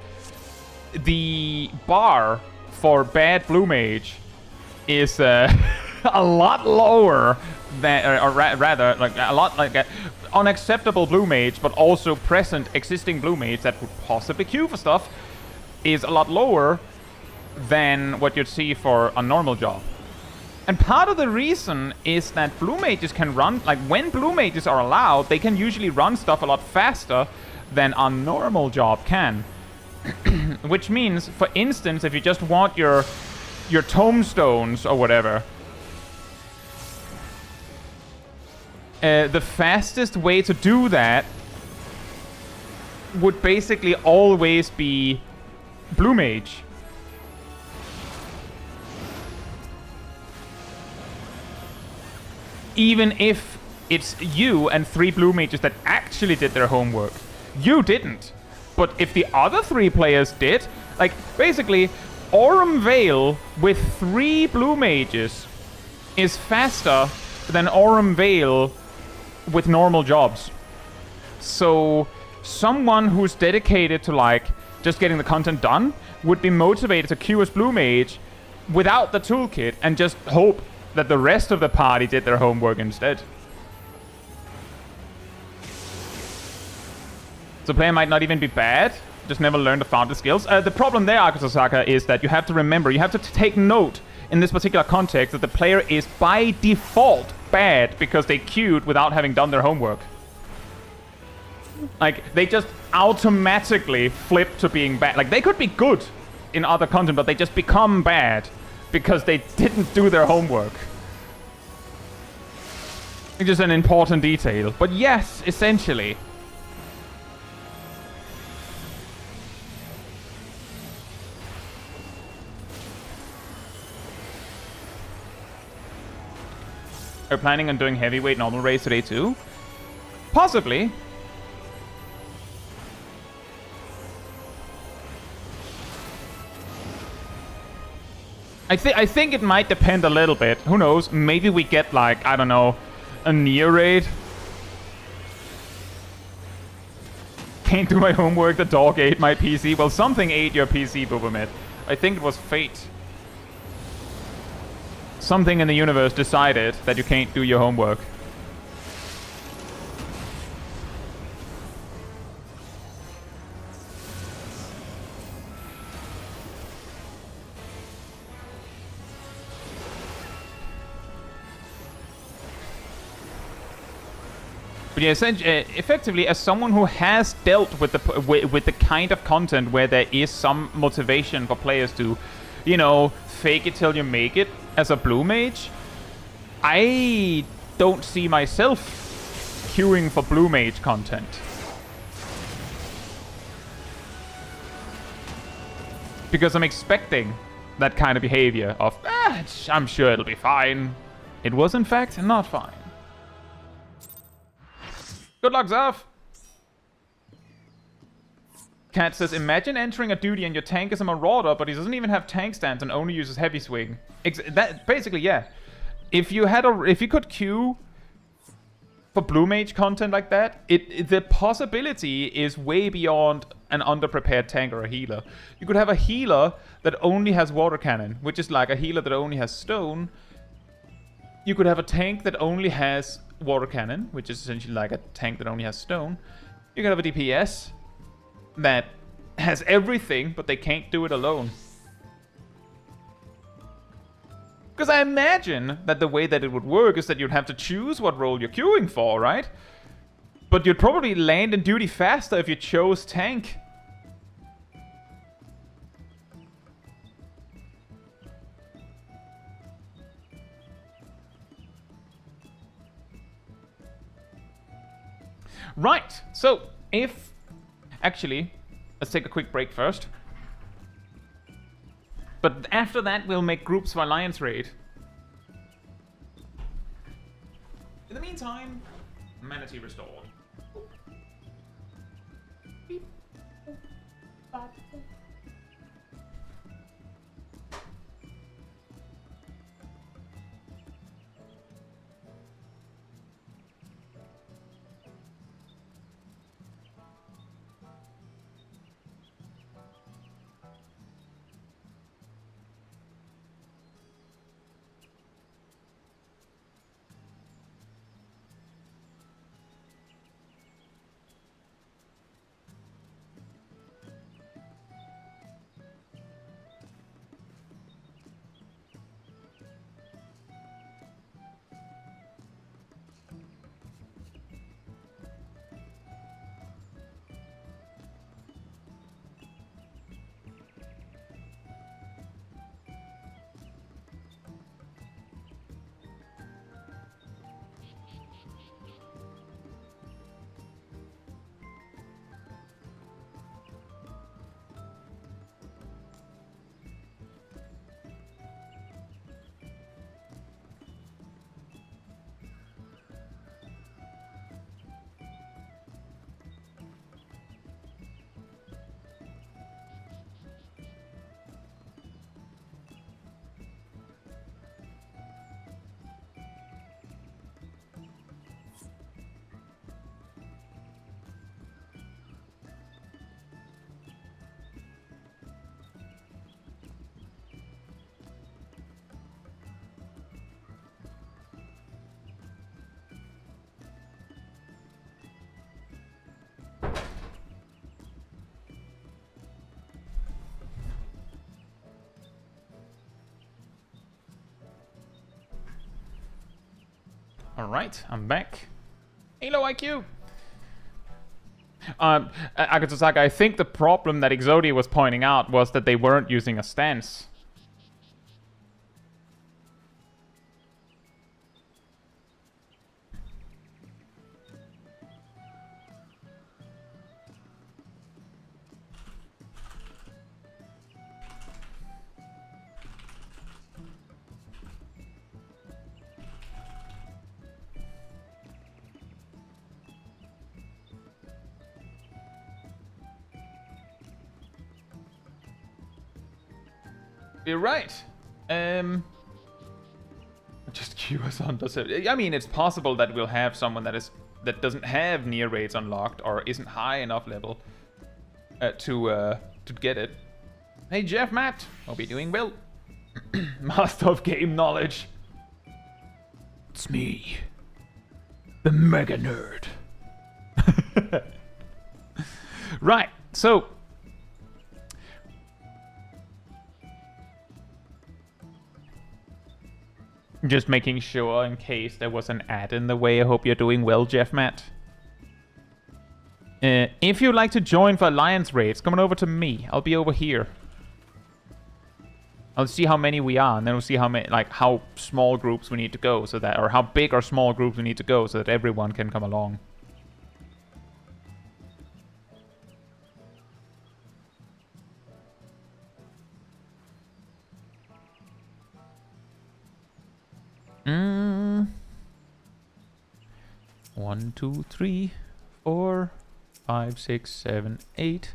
the bar for bad Blue Mage is a lot lower than, or rather, like a lot like unacceptable Blue Mage, but also present existing Blue Mage that would possibly queue for stuff is a lot lower than what you'd see for a normal job. And part of the reason is that Blue Mages can run, like when Blue Mages are allowed, they can usually run stuff a lot faster than a normal job can. Which means, for instance, if you just want your tombstones or whatever, the fastest way to do that would basically always be Blue Mage. Even if it's you and 3 Blue Mages that actually did their homework. You didn't. But if the other 3 players did, like, basically, Aurum Vale with 3 Blue Mages is faster than Aurum Vale with normal jobs. So, someone who's dedicated to, like, just getting the content done would be motivated to queue as Blue Mage without the toolkit and just hope that the rest of the party did their homework instead. So player might not even be bad, just never learned the founder skills. The problem there, Akutosaka, is that you have to remember, you have to take note in this particular context that the player is by default bad because they queued without having done their homework. Like, they just automatically flip to being bad. Like, they could be good in other content, but they just become bad because they didn't do their homework. It's just an important detail. But yes, essentially. Are you planning on doing heavyweight normal raids today too? Possibly. I think it might depend a little bit. Who knows? Maybe we get, like, I don't know, a near raid. Can't do my homework, the dog ate my PC. Well, something ate your PC, Bobamet. I think it was fate. Something in the universe decided that you can't do your homework. But yeah, effectively, as someone who has dealt with the kind of content where there is some motivation for players to, you know, fake it till you make it as a Blue Mage, I don't see myself queuing for Blue Mage content. Because I'm expecting that kind of behavior of, I'm sure it'll be fine. It was, in fact, not fine. Good luck, Zaf! Cat says, imagine entering a duty and your tank is a marauder, but he doesn't even have tank stance and only uses heavy swing. That basically, yeah. if you could queue for Blue Mage content like that, the possibility is way beyond an underprepared tank or a healer. You could have a healer that only has water cannon, which is like a healer that only has stone. You could have a tank that only has water cannon, which is essentially like a tank that only has stone. You could have a DPS that has everything, but they can't do it alone. Because I imagine that the way that it would work is that you'd have to choose what role you're queuing for, right? But you'd probably land in duty faster if you chose tank. Right, so if... Actually, let's take a quick break first. But after that, we'll make groups for Alliance Raid. In the meantime, Manatee restored. Alright, I'm back. Hello, IQ! Akatsusaka, I think the problem that Exodia was pointing out was that they weren't using a stance. You're right. Just queue us on. Does it? I mean, it's possible that we'll have someone that doesn't have near raids unlocked or isn't high enough level to get it. Hey, Jeff, Matt. Hope you're doing well. Master of game knowledge. It's me, the mega nerd. Right. So. Just making sure in case there was an ad in the way. I hope you're doing well, Jeff Matt. If you'd like to join for Alliance Raids, come on over to me. I'll be over here. I'll see how many we are, and then we'll see how many, like, how small groups we need to go, so that, or how big or small groups we need to go, so that everyone can come along. One, two, 3, 4, 5, 6, 7, 8,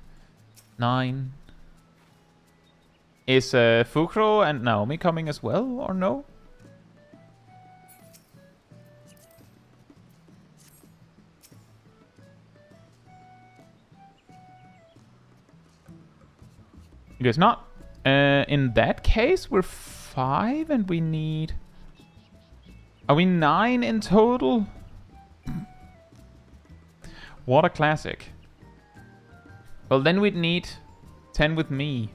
9. Is Fukro and Naomi coming as well, or no? You guys not? In that case, we're 5 and we need... Are we 9 in total? What a classic. Well, then we'd need 10 with me.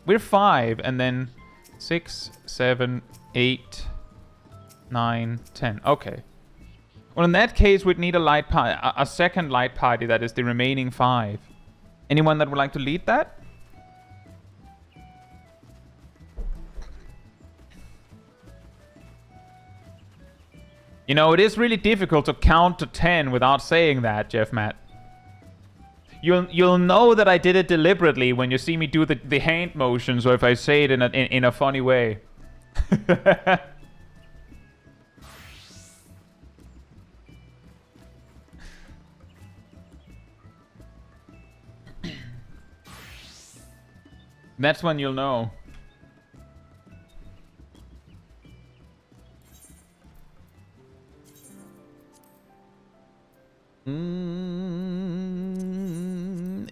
We're 5 and then 6, 7, 8, 9, 10. Okay. Well, in that case, we'd need a second light party that is the remaining 5. Anyone that would like to lead that? You know, it is really difficult to count to 10 without saying that, Jeff Matt. You'll know that I did it deliberately when you see me do the hand motions, or if I say it in a funny way. That's when you'll know.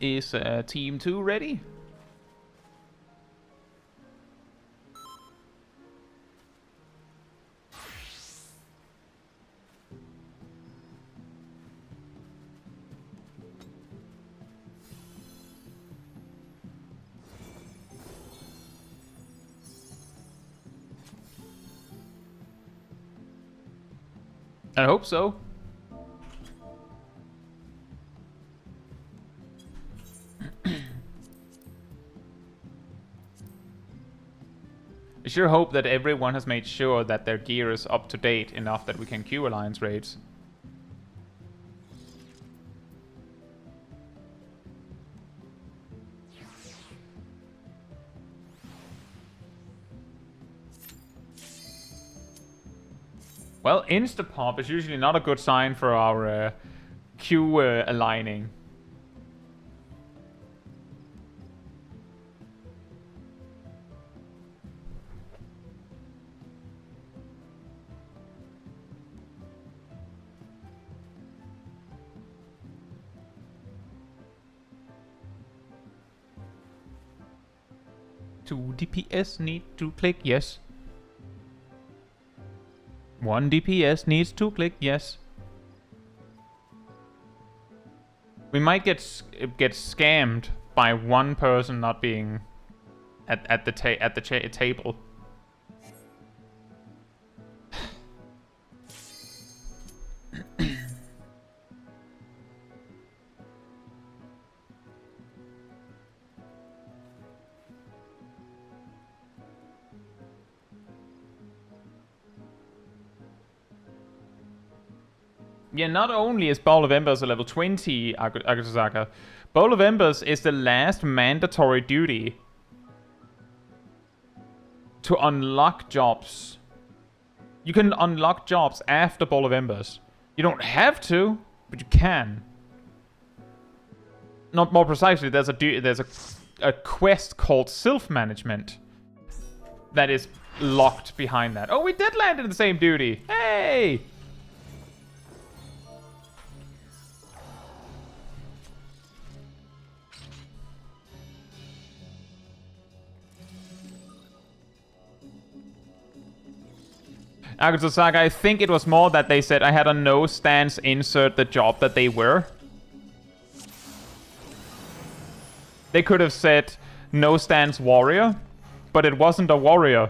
Is Team 2 ready? I hope so. I sure hope that everyone has made sure that their gear is up to date enough that we can queue alliance raids. Well, insta-pop is usually not a good sign for our queue aligning. Two DPS need to click yes. 1 DPS needs to click yes. We might get scammed by one person not being at the table. Yeah, not only is Bowl of Embers a level 20, Agatuzaka, Bowl of Embers is the last mandatory duty to unlock jobs. You can unlock jobs after Bowl of Embers. You don't have to, but you can. Not more precisely, there's a quest called Self-Management that is locked behind that. Oh, we did land in the same duty. Hey! Agutsusaga, I think it was more that they said I had a no stance insert the job that they were. They could have said no stance warrior, but it wasn't a warrior.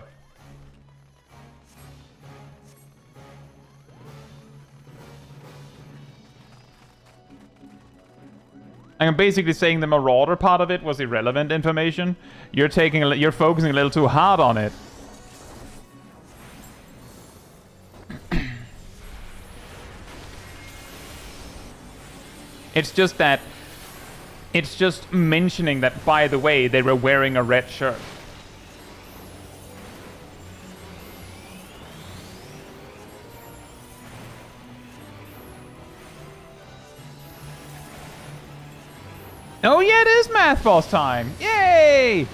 I'm basically saying the marauder part of it was irrelevant information. You're focusing a little too hard on it. It's just mentioning that, by the way, they were wearing a red shirt. Oh yeah, it is math boss time! Yay!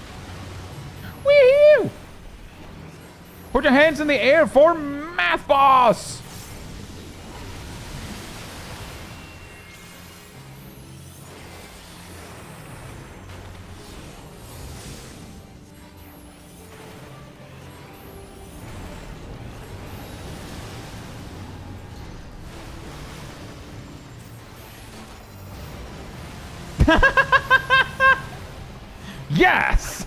Woohoo! Put your hands in the air for math boss! Yes!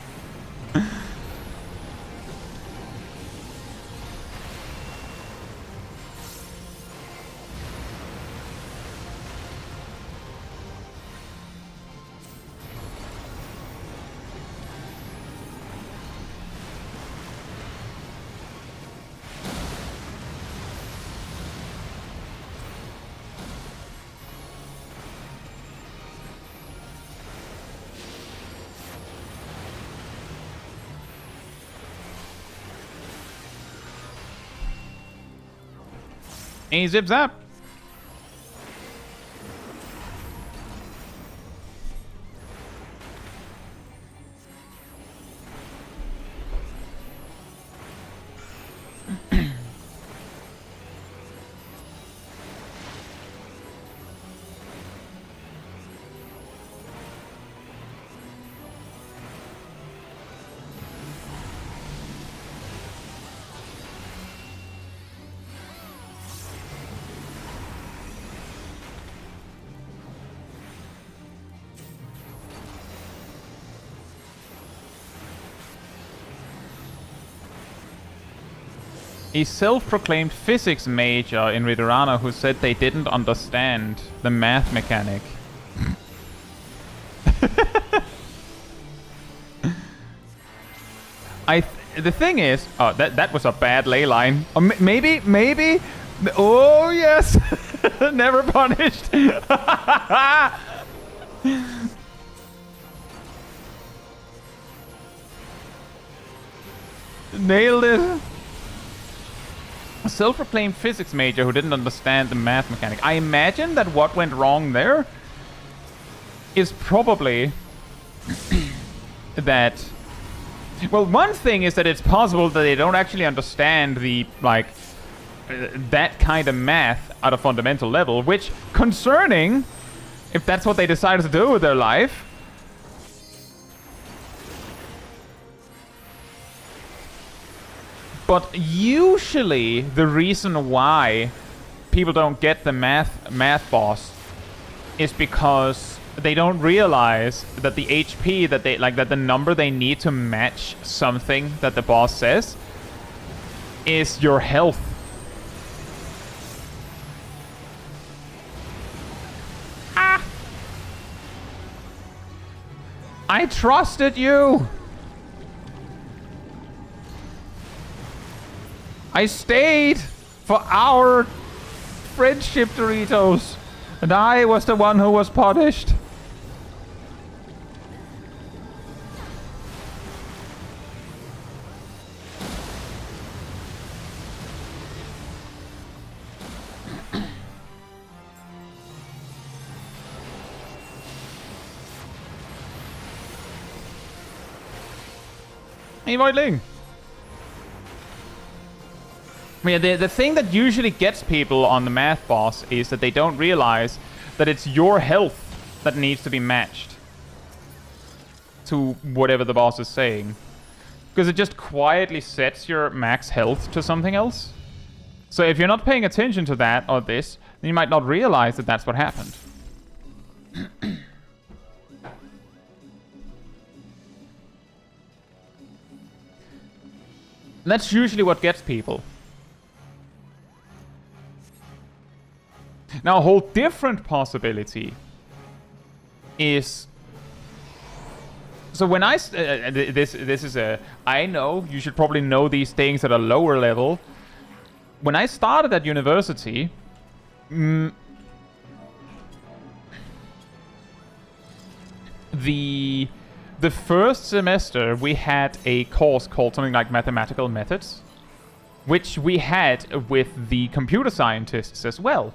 Hey, zip zap. A self-proclaimed physics major in Ridorana who said they didn't understand the math mechanic. The thing is, oh, that was a bad ley line. Maybe. Oh yes, never punished. Nailed it. A self-proclaimed physics major who didn't understand the math mechanic. I imagine that what went wrong there is probably that... Well, one thing is that it's possible that they don't actually understand the, like, that kind of math at a fundamental level, which, concerning, if that's what they decided to do with their life... But usually the reason why people don't get the math boss is because they don't realize that the HP that they that the number they need to match something that the boss says is your health. Ah! I trusted you. I stayed for our friendship, Doritos, and I was the one who was punished. Hey, Voidling. Yeah, the thing that usually gets people on the math boss is that they don't realize that it's your health that needs to be matched to whatever the boss is saying. Because it just quietly sets your max health to something else. So if you're not paying attention to that or this, then you might not realize that that's what happened. That's usually what gets people. Now, a whole different possibility is... So when I... this is a... I know, you should probably know these things at a lower level. When I started at university... The first semester, we had a course called something like Mathematical Methods, which we had with the computer scientists as well.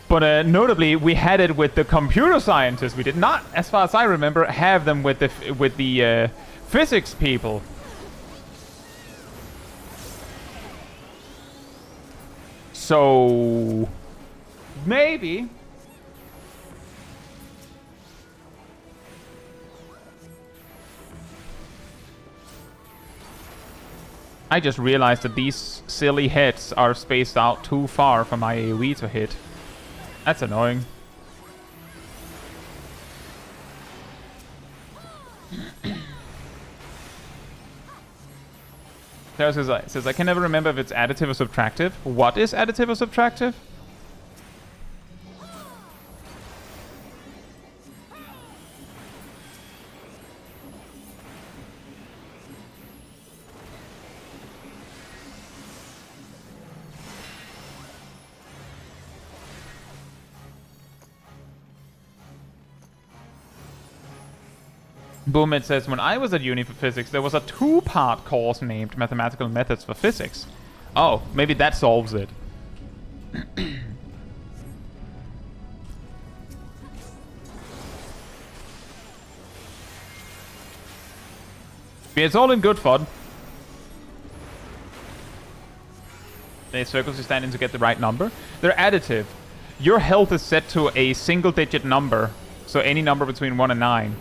But notably, we had it with the computer scientists. We did not, as far as I remember, have them with the physics people. So maybe. I just realized that these silly hits are spaced out too far for my AoE to hit. That's annoying. Sarah says, I can never remember if it's additive or subtractive. What is additive or subtractive? Blue Mage says, when I was at uni for physics, there was a 2-part course named Mathematical Methods for Physics. Oh, maybe that solves it. It's all in good fun. The circles you stand in to get the right number. They're additive. Your health is set to a single-digit number, so any number between 1 and 9.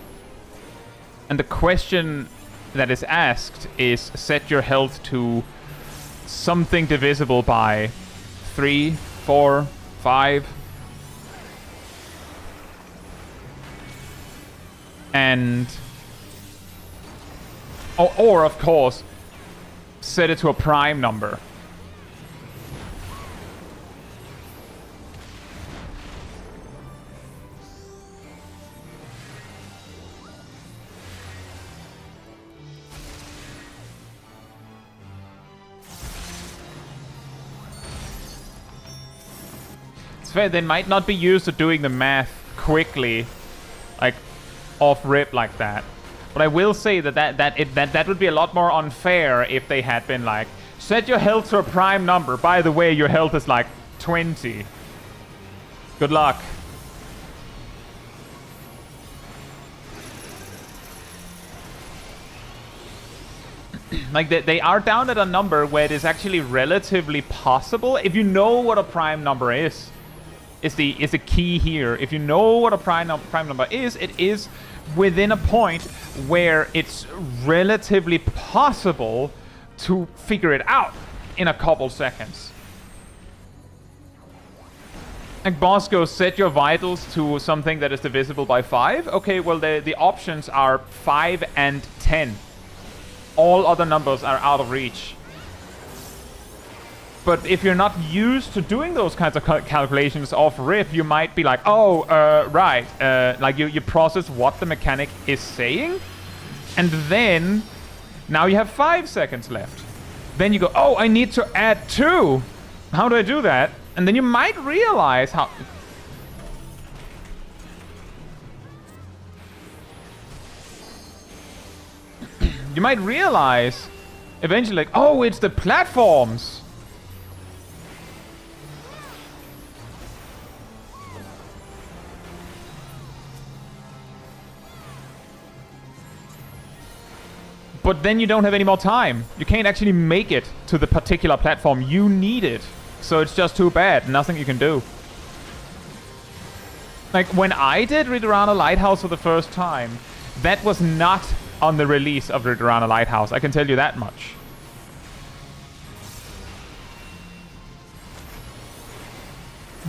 And the question that is asked is set your health to something divisible by 3, 4, 5. And... Or, of course, set it to a prime number. They might not be used to doing the math quickly, like off rip like that. But I will say that would be a lot more unfair if they had been like, set your health to a prime number. By the way, your health is like 20. Good luck. Like they are down at a number where it is actually relatively possible if you know what a prime number is. Is the key here. If you know what a prime number is, it is within a point where it's relatively possible to figure it out in a couple seconds. Like Bosco, set your vitals to something that is divisible by 5. Okay, well the options are 5 and 10. All other numbers are out of reach. But if you're not used to doing those kinds of calculations off rip, you might be like, oh, right. Like you process what the mechanic is saying, and then now you have 5 seconds left. Then you go, oh, I need to add 2. How do I do that? And then you might realize how... you might realize eventually, like, oh, it's the platforms. But then you don't have any more time. You can't actually make it to the particular platform. You need it. So it's just too bad. Nothing you can do. Like, when I did Ridorana Lighthouse for the first time, that was not on the release of Ridorana Lighthouse. I can tell you that much.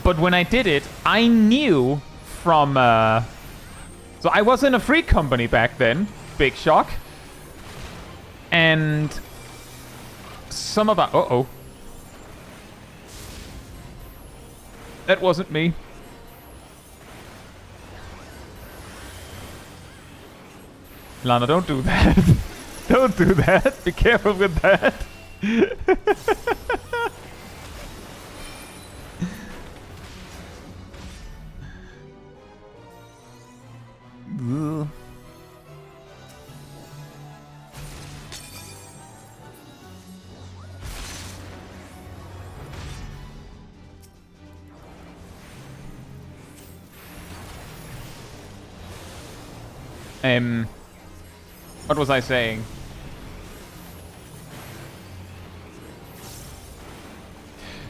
But when I did it, I knew from... So I was in a free company back then. Big shock. And some of our... Uh-oh. That wasn't me. Lana, don't do that. Don't do that. Be careful with that. What was I saying?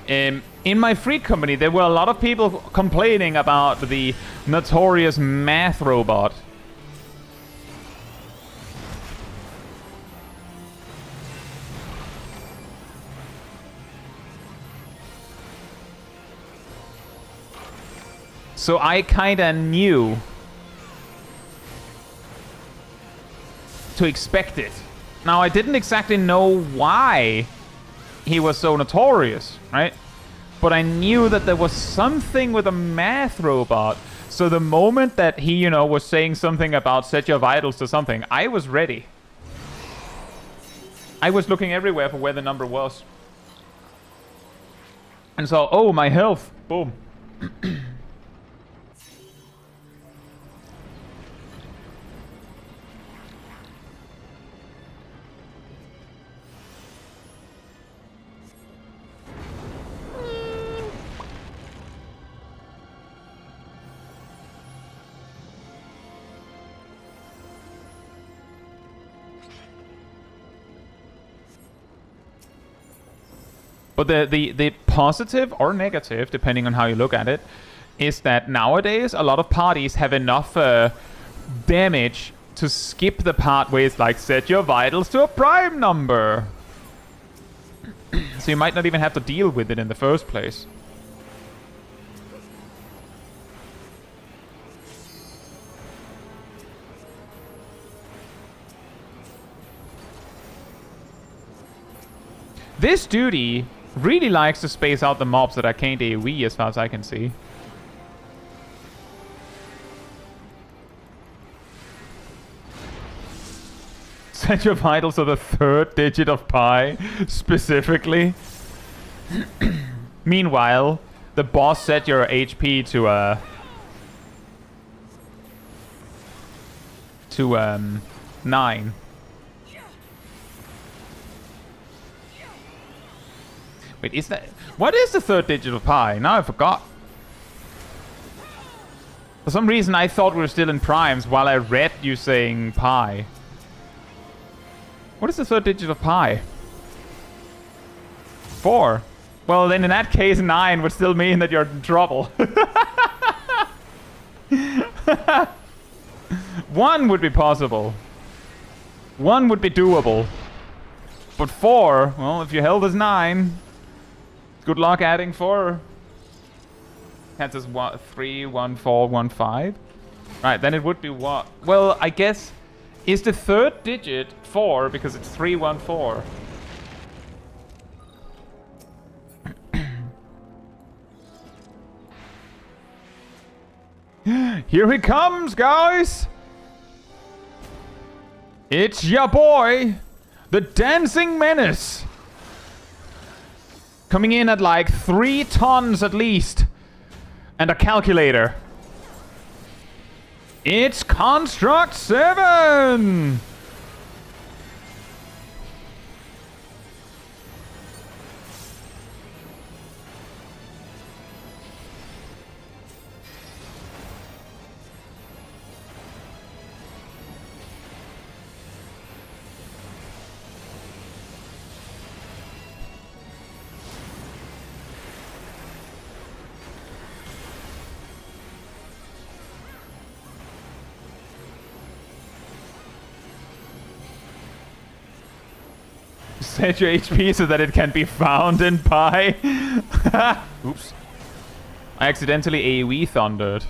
In my free company, there were a lot of people complaining about the notorious math robot. So I kinda knew to expect it. Now, I didn't exactly know why he was so notorious, right? But I knew that there was something with a math robot. So the moment that he, you know, was saying something about set your vitals to something, I was ready. I was looking everywhere for where the number was. And so, oh, my health. Boom. But the positive or negative, depending on how you look at it, is that nowadays a lot of parties have enough damage to skip the part where it's like, set your vitals to a prime number. So you might not even have to deal with it in the first place. This duty really likes to space out the mobs that I can't AoE as far as I can see. Set your vitals to the 3rd digit of pi, specifically. Meanwhile, the boss set your HP to 9. Wait, is that... What is the 3rd digit of pi? Now I forgot. For some reason I thought we were still in primes while I read you saying pi. What is the 3rd digit of pi? 4. Well, then in that case 9 would still mean that you're in trouble. 1 would be possible. 1 would be doable. But 4, well, if your health is 9... Good luck adding 4. That's just 3, 1, 4, 1, 5. Right, then it would be what? Well, I guess is the 3rd digit 4 because it's 3, 1, 4. Here he comes, guys! It's your boy, the Dancing Menace. Coming in at like 3 tons at least. And a calculator. It's Construct 7! Set your HP so that it can be found in pi. Oops. I accidentally AoE thundered.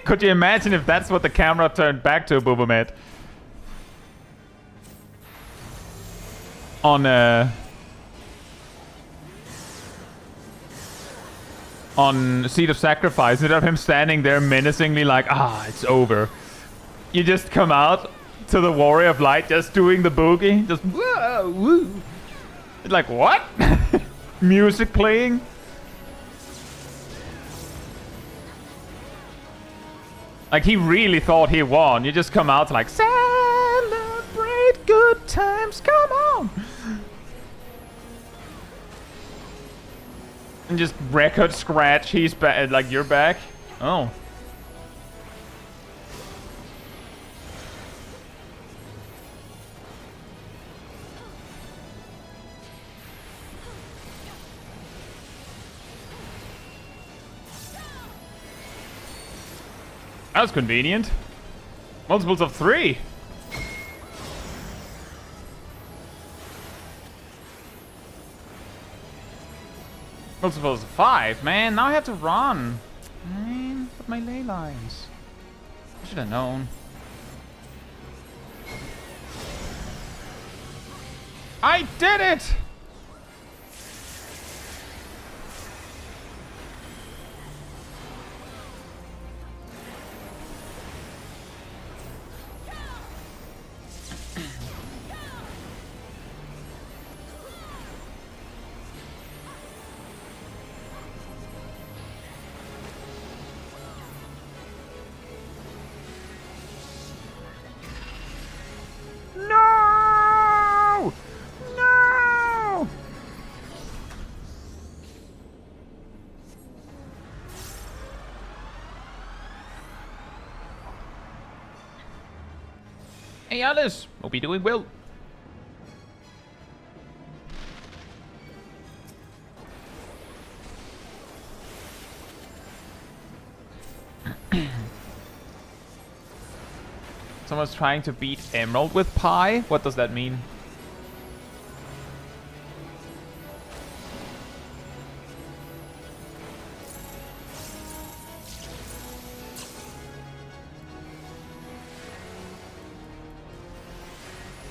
Could you imagine if that's what the camera turned back to, Boobamet? On Seed of Sacrifice, instead of him standing there menacingly like, it's over. You just come out to the Warrior of Light just doing the boogie. Just, whoa, woo. It's like, what? Music playing? Like, he really thought he won. You just come out like, celebrate good times, come on! And just record scratch, he's back, like, you're back? Oh. That's convenient. Multiples of 3. Multiples of 5. Man, now I have to run. Man, but my ley lines. I should have known. I did it! No! No! Hey Alice, hope you're doing well. Someone's trying to beat Emerald with Pi? What does that mean?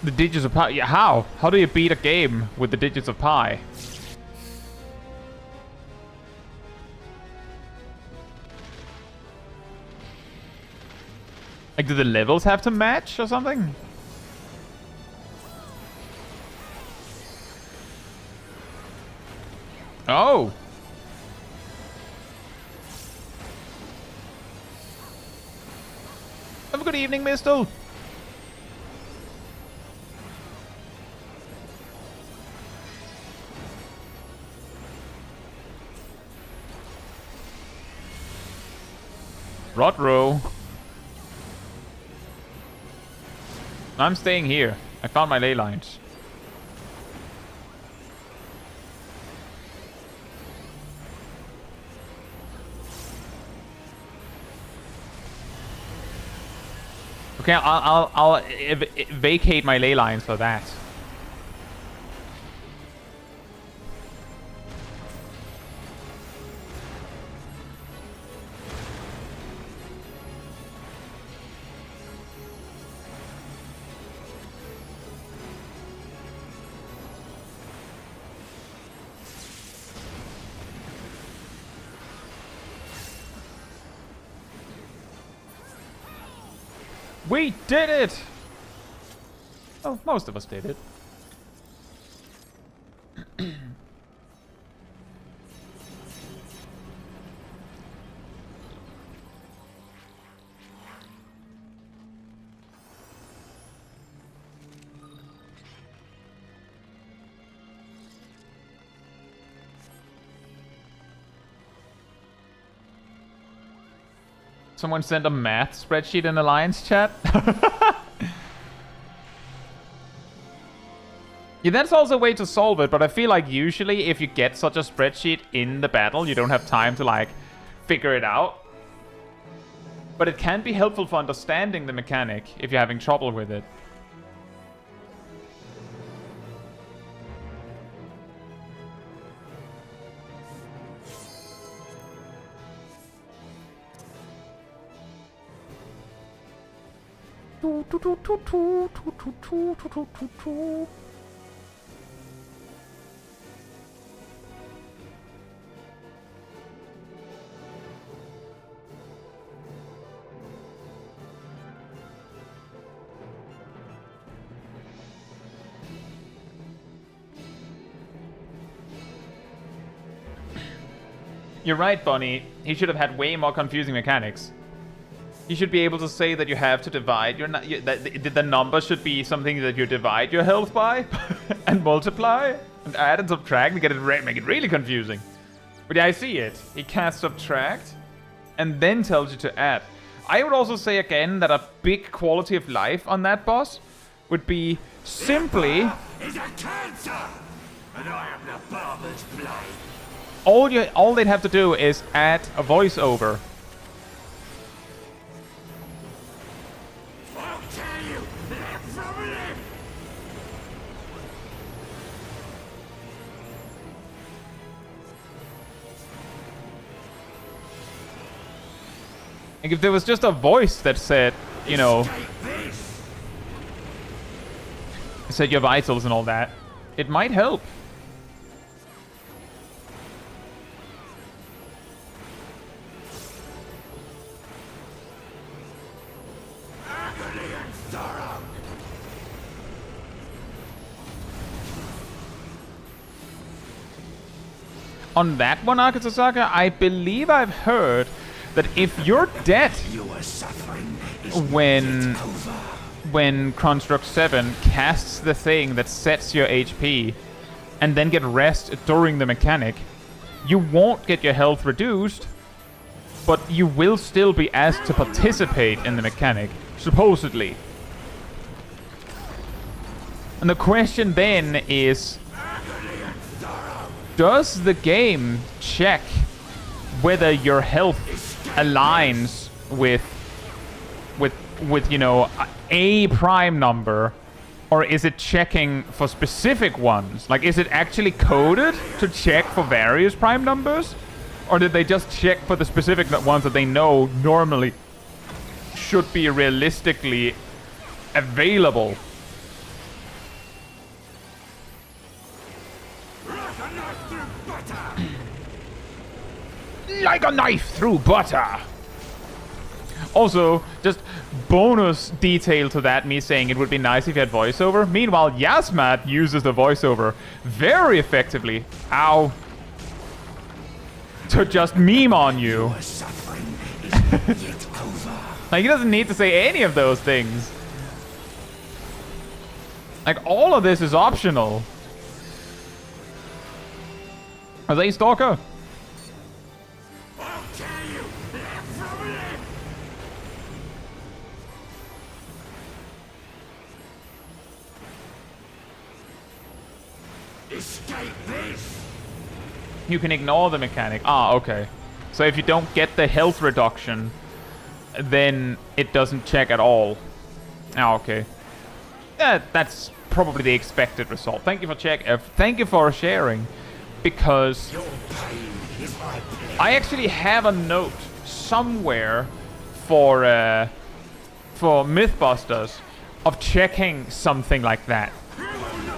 The digits of pi? Yeah, how? How do you beat a game with the digits of pi? Like, do the levels have to match or something? Oh! Have a good evening, Mistle! Rodro. I'm staying here. I found my ley lines. Okay, I'll vacate my ley lines for that. We did it! Oh, most of us did it. Someone sent a math spreadsheet in Alliance chat. Yeah, that's also a way to solve it, but I feel like usually if you get such a spreadsheet in the battle, you don't have time to, like, figure it out. But it can be helpful for understanding the mechanic if you're having trouble with it. You're right, Bonnie. He should have had way more confusing mechanics. You should be able to say that you have to divide your... that the number should be something that you divide your health by and multiply and add and subtract and make it really confusing. But yeah, I see it. He casts subtract and then tells you to add. I would also say again that a big quality of life on that boss would be simply... Is a cancer, and I am the barber's blade. All they'd have to do is add a voiceover. Like, if there was just a voice that said, you know, said your vitals and all that, it might help. On that one, Akatsusaka, I believe I've heard that if you're dead when Construct 7 casts the thing that sets your HP and then get rest during the mechanic, you won't get your health reduced, but you will still be asked to participate in the mechanic, supposedly. And the question then is, does the game check whether your health aligns with you know, a prime number, or is it checking for specific ones? Like, is it actually coded to check for various prime numbers, or did they just check for the specific ones that they know normally should be realistically available? Like a knife through butter. Also, just bonus detail to that, me saying it would be nice if you had voiceover. Meanwhile, Yasmat uses the voiceover very effectively. Ow. To just meme on you. Like, he doesn't need to say any of those things. Like, all of this is optional. Are they Stalker? Escape this! You can ignore the mechanic. Ah, okay. So if you don't get the health reduction, then it doesn't check at all. Ah, okay. That's probably the expected result. Thank you for thank you for sharing, because I actually have a note somewhere for Mythbusters of checking something like that.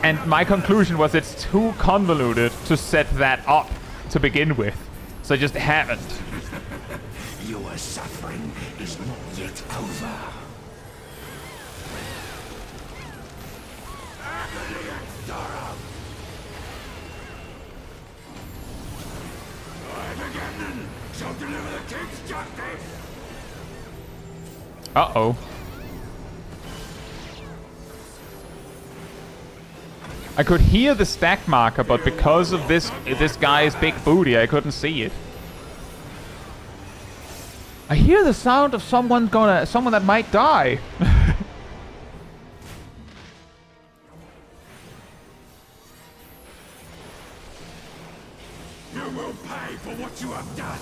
And my conclusion was it's too convoluted to set that up to begin with. So I just haven't. Your suffering is not yet over. Agony and sorrow. I'm again, shall deliver the king's justice. Uh-oh. I could hear the stack marker, but because of this guy's big booty, I couldn't see it. I hear the sound of someone that might die. You will pay for what you have done.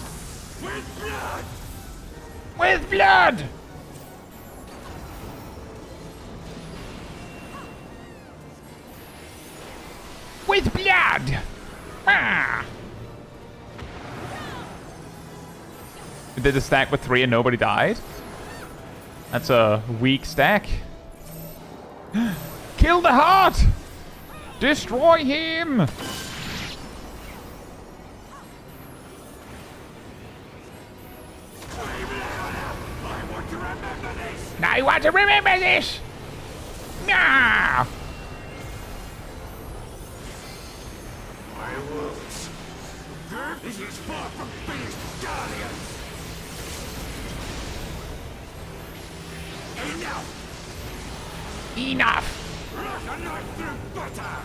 With blood! With blood! With blood! Ah! Did the stack with 3 and nobody died? That's a weak stack. Kill the heart! Destroy him! I want to remember this! I want to remember this! Ah! My wounds. This is far from finished, Guardians! Enough! Enough! Rock a knife through butter!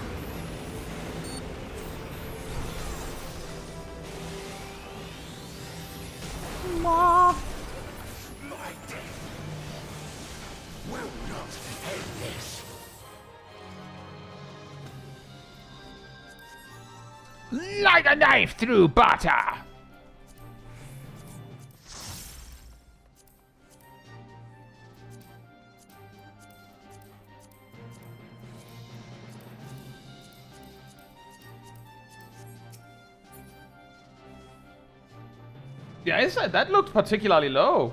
Ma. My death will not end this. Like a knife through butter! Yeah, I said that looked particularly low.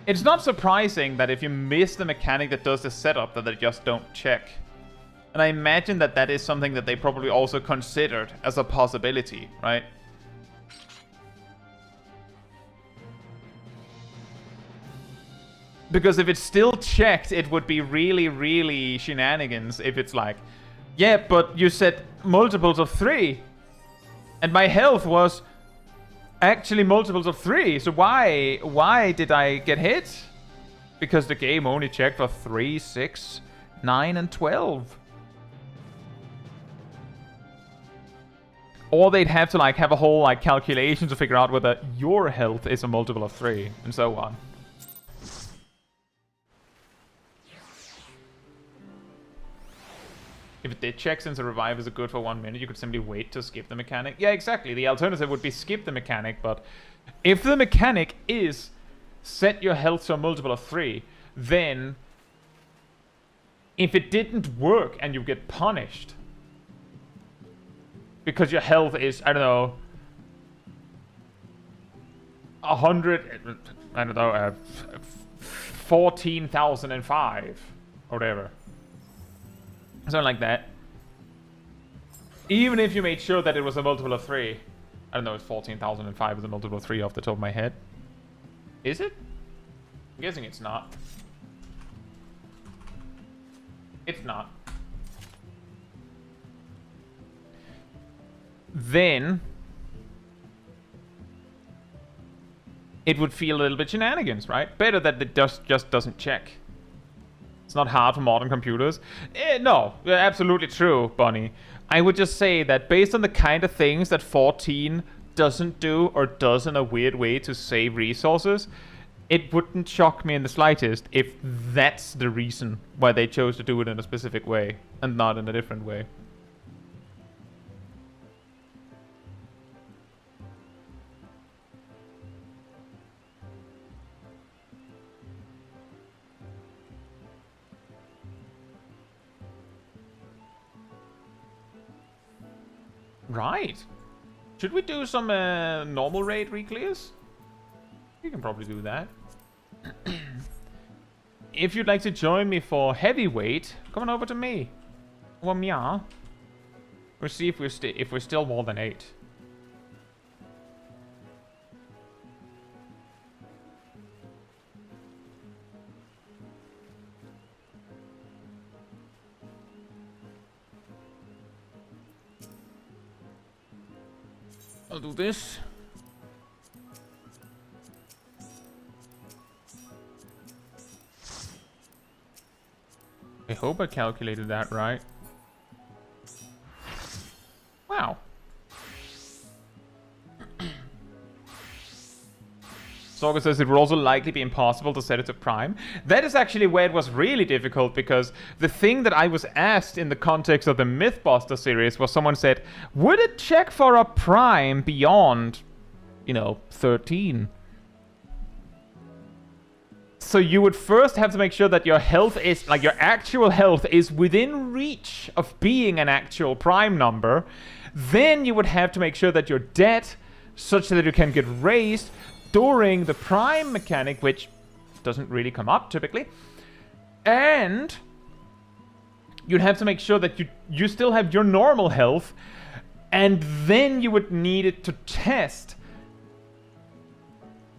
It's not surprising that if you miss the mechanic that does the setup, that they just don't check. And I imagine that that is something that they probably also considered as a possibility, right? Because if it's still checked, it would be really, really shenanigans if it's like, yeah, but you said multiples of 3. And my health was actually multiples of 3. So why did I get hit? Because the game only checked for 3, 6, 9, and 12. Or they'd have to like have a whole like calculation to figure out whether your health is a multiple of 3, and so on. If it did check, since the revivers are good for 1 minute, you could simply wait to skip the mechanic. Yeah, exactly. The alternative would be skip the mechanic, but if the mechanic is set your health to a multiple of 3, then if it didn't work and you get punished because your health is, I don't know, 100, I don't know, 14,005 or whatever. Something like that. Even if you made sure that it was a multiple of 3. I don't know if 14,005 is a multiple of 3 off the top of my head. Is it? I'm guessing it's not. It's not. Then it would feel a little bit shenanigans, right? Better that it just doesn't check. It's not hard for modern computers. No, absolutely true, Bunny. I would just say that based on the kind of things that 14 doesn't do or does in a weird way to save resources, it wouldn't shock me in the slightest if that's the reason why they chose to do it in a specific way and not in a different way. Right. Should we do some normal raid reclears? We can probably do that. If you'd like to join me for heavyweight, come on over to me. Or Mia. We'll see if we're still more than 8. I'll do this. I hope I calculated that right. Wow. Stalker says it would also likely be impossible to set it to prime. That is actually where it was really difficult, because the thing that I was asked in the context of the Mythbuster series was someone said, would it check for a prime beyond, you know, 13? So you would first have to make sure that your health is, like your actual health is within reach of being an actual prime number. Then you would have to make sure that you're dead such that you can get raised during the prime mechanic, which doesn't really come up typically. And you'd have to make sure that you still have your normal health, and then you would need it to test.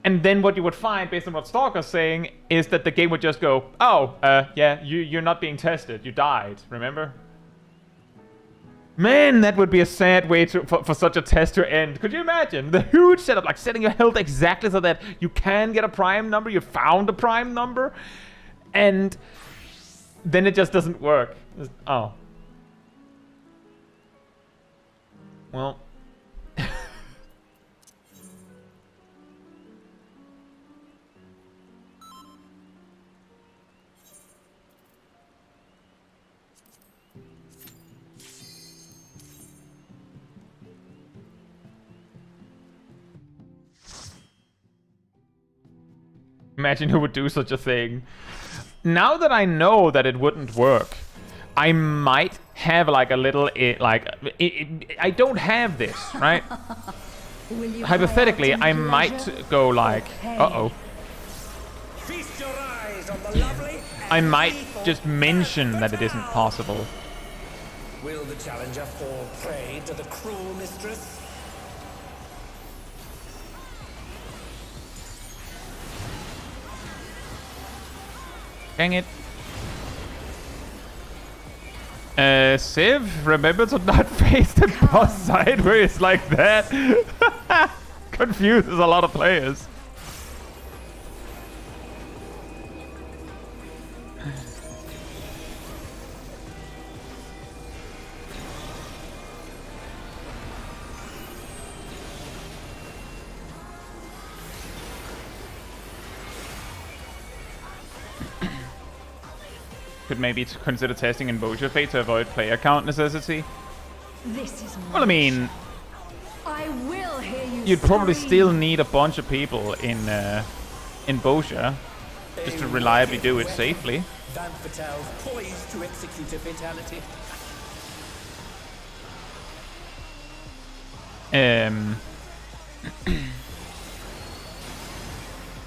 And then what you would find, based on what Stalker's saying, is that the game would just go, oh, yeah, you're not being tested. You died, remember? Man, that would be a sad way for such a test to end. Could you imagine? The huge setup, like setting your health exactly so that you can get a prime number, you found a prime number, and then it just doesn't work. Oh. Well. Imagine who would do such a thing. Now that I know that it wouldn't work, I might have like a little, I don't have this, right? Hypothetically, I might go like, uh-oh. I might just mention that it isn't possible. Will the challenger fall prey to the cruel mistress? Dang it. Civ, remember to not face the boss sideways like that. Confuses a lot of players. Could maybe consider testing in Boja Fate to avoid player count necessity. This is Well, I mean, I will hear you. you'd probably scream. still need a bunch of people in Boja just to reliably do it safely. Van Fatale's poised to execute a fatality.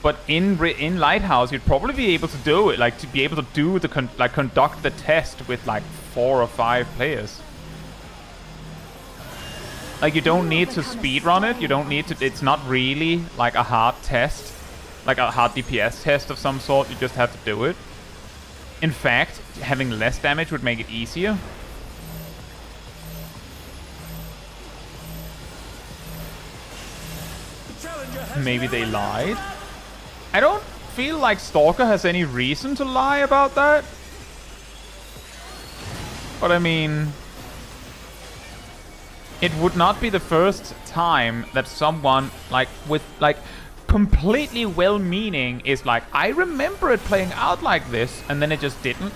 But in Lighthouse, you'd probably be able to do it, like to be able to do the conduct the test with like 4 or 5 players. Like you don't need to speedrun it. You don't need to. It's not really like a hard test, like a hard DPS test of some sort. You just have to do it. In fact, having less damage would make it easier. Maybe they lied. I don't feel like Stalker has any reason to lie about that. But I mean, it would not be the first time that someone like with like completely well-meaning is like, I remember it playing out like this, and then it just didn't.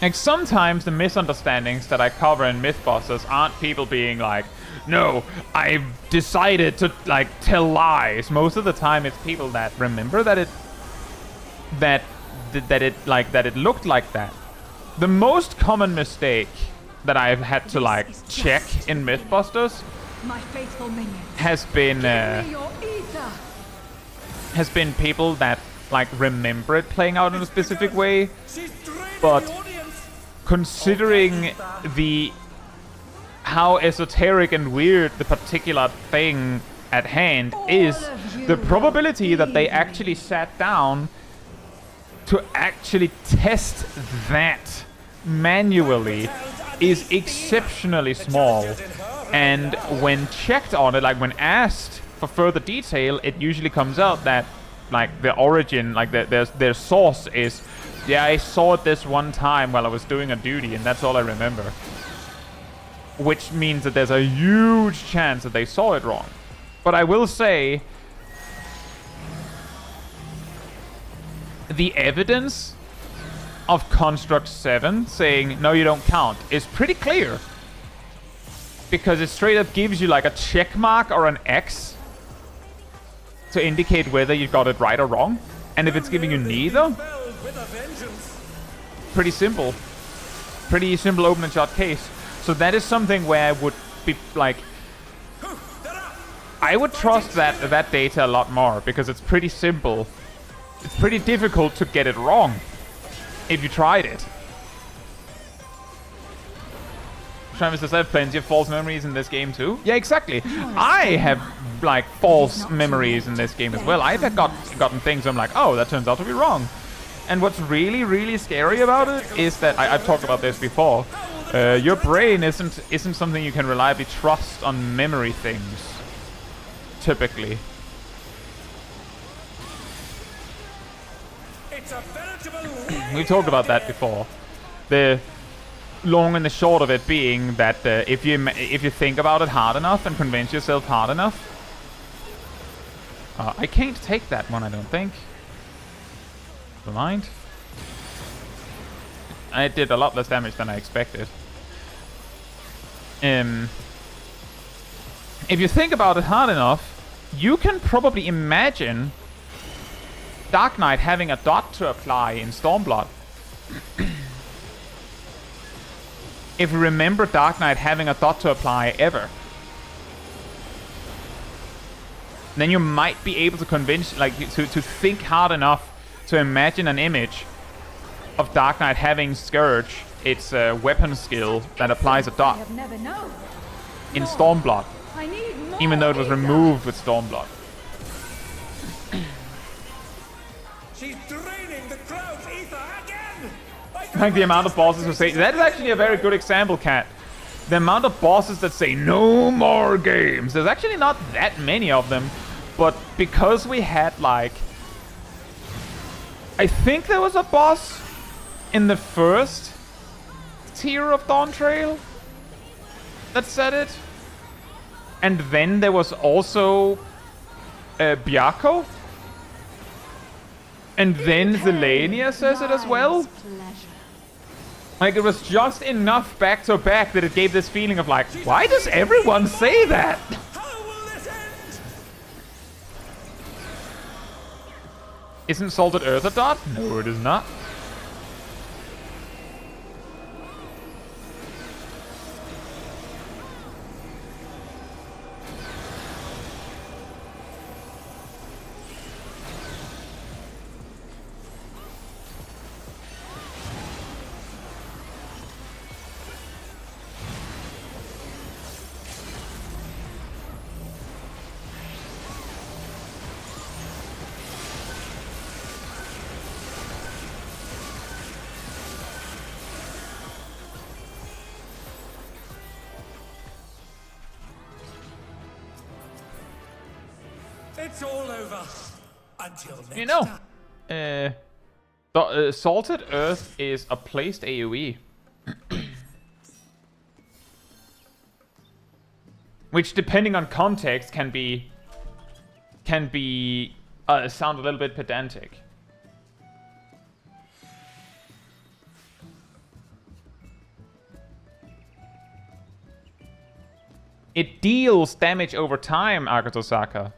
Like, sometimes the misunderstandings that I cover in Mythbusters aren't people being like, no, I've decided to, like, tell lies. Most of the time it's people that remember that it looked like that. The most common mistake that I've had to, like, check in Mythbusters My faithful minion. has been Give me your ether. has been people that, like, remember it playing out in a specific way, but considering how esoteric and weird the particular thing at hand is, the probability that they actually sat down to actually test that manually is exceptionally small. And when checked on it, like when asked for further detail, it usually comes out that like the origin, like their source is, yeah, I saw it this one time while I was doing a duty, and that's all I remember. Which means that there's a huge chance that they saw it wrong. But I will say, the evidence of Construct 7 saying, no, you don't count, is pretty clear. Because it straight up gives you like a check mark or an X to indicate whether you got it right or wrong. And if it's giving you neither, pretty simple. Pretty simple open and shut case. So that is something where I would be like, I would trust that data a lot more, because it's pretty simple. It's pretty difficult to get it wrong if you tried it. Travis says, I have plenty of false memories in this game too. Yeah, exactly. I have like false memories in this game as well. I've gotten things I'm like, oh, that turns out to be wrong. And what's really, really scary about it is that I've talked about this before. Your brain isn't something you can reliably trust on memory things. Typically. We've talked about that before. The long and the short of it being that if you think about it hard enough and convince yourself hard enough, I can't take that one, I don't think. Never mind. I did a lot less damage than I expected. If you think about it hard enough, you can probably imagine Dark Knight having a dot to apply in Stormblood. If you remember Dark Knight having a dot to apply ever. then you might be able to convince, like, to think hard enough to imagine an image of Dark Knight having Scourge, its weapon skill that applies a I dot have never known. in More. Stormblood, I need more even though it was ether. removed with Stormblood. She's draining the crowd's ether again! Like the amount of bosses who say, that is actually a very good example, Cat. The amount of bosses that say no more games. There's actually not that many of them, but because we had like, I think there was a boss in the first tier of Dawntrail that said it, and then there was also Byakko, and then Zelania says it as well. Like, it was just enough back to back that it gave this feeling of like, why does everyone say that? How will this end? Isn't Salted Earth a dot? No, it is not. It's all over. Until next You know, time. Salted Earth is a placed AoE. Which, depending on context, can be sound a little bit pedantic. It deals damage over time, Agatosaka.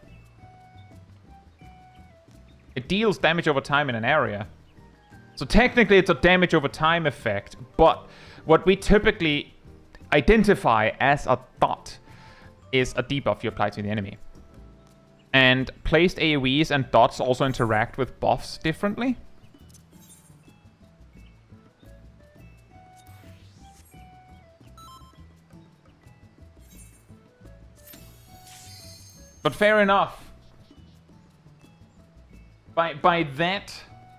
It deals damage over time in an area. So technically it's a damage over time effect, but what we typically identify as a dot is a debuff you apply to the enemy. And placed AoEs and dots also interact with buffs differently. But fair enough. By that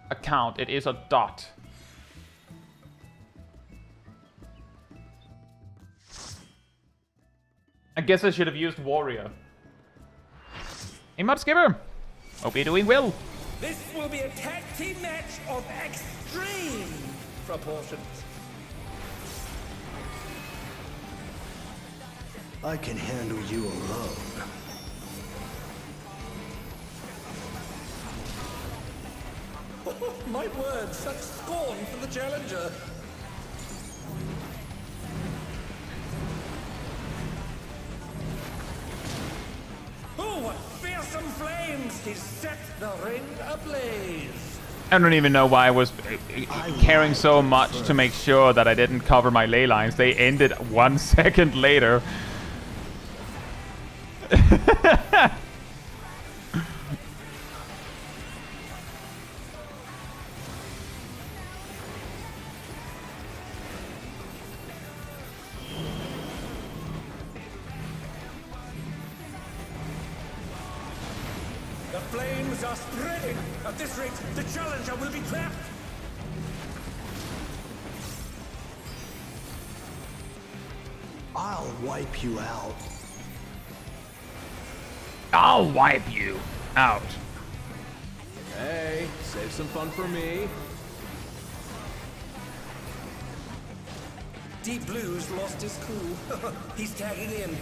account, it is a dot. I guess I should have used Warrior. Hey, Mudskipper! Hope you're doing well. This will be a tag team match of extreme proportions. I can handle you alone. My word, such scorn for the challenger. Oh, what fearsome flames! He set the ring ablaze. I don't even know why I was caring so much to make sure that I didn't cover my ley lines. They ended 1 second later. The flames are spreading. At this rate, the challenger will be trapped. I'll wipe you out. I'll wipe you out. Hey, save some fun for me. Deep Blue's lost his cool. He's tagging in.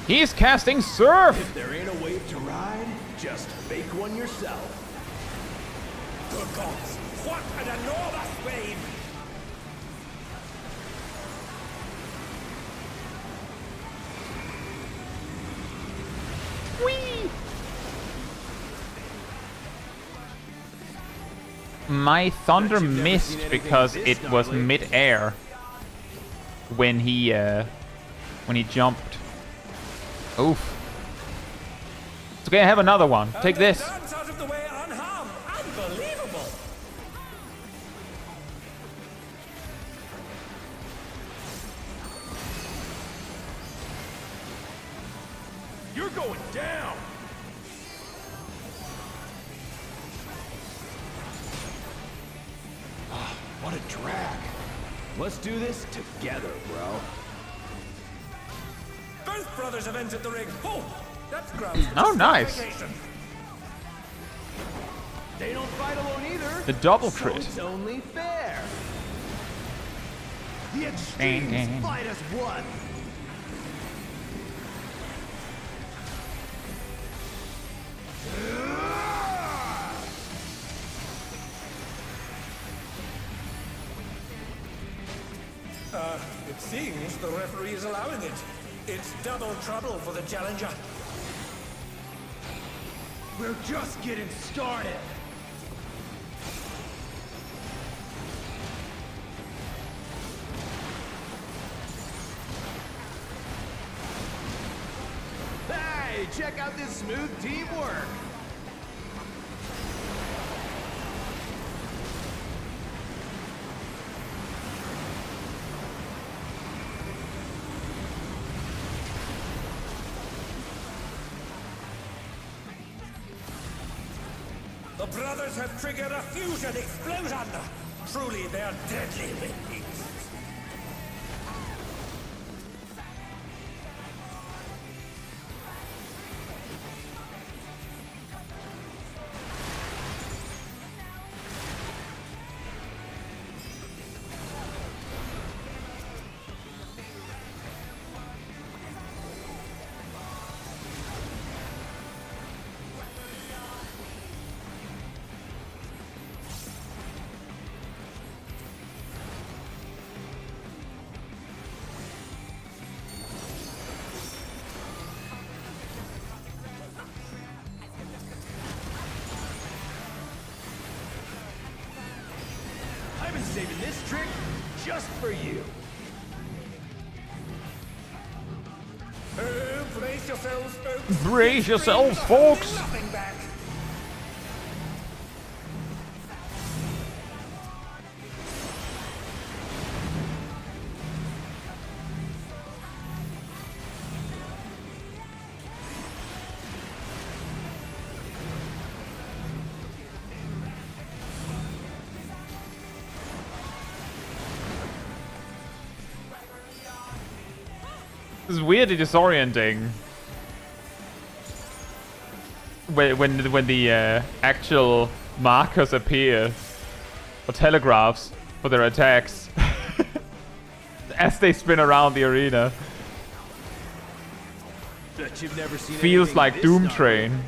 He's casting Surf! If there ain't a wave to ride, just make one yourself. Good gods, what an enormous wave! Whee! My thunder missed because it was mid-air when he jumped. Oof. It's okay, I have another one. Take this. Dance out of the way unharmed. Unbelievable. You're going down. Ah, what a drag. Let's do this together, bro. Both brothers have entered the ring. Oh, that's grounds for Oh, nice. disqualification. They don't fight alone either. The double So crit. it's only fair. The extremes fight as one. It seems the referee is allowing it. It's double trouble for the challenger. We're just getting started. Hey, check out this smooth teamwork. The brothers have triggered a fusion explosion. Truly, they're deadly beings. I've been saving this trick just for you. Brace yourselves, folks. Brace yourselves, folks. Nothing back. This is weirdly disorienting. When the actual markers appear, or telegraphs for their attacks, as they spin around the arena. Bet you've never seen Feels anything like this Doom gnarly. Train.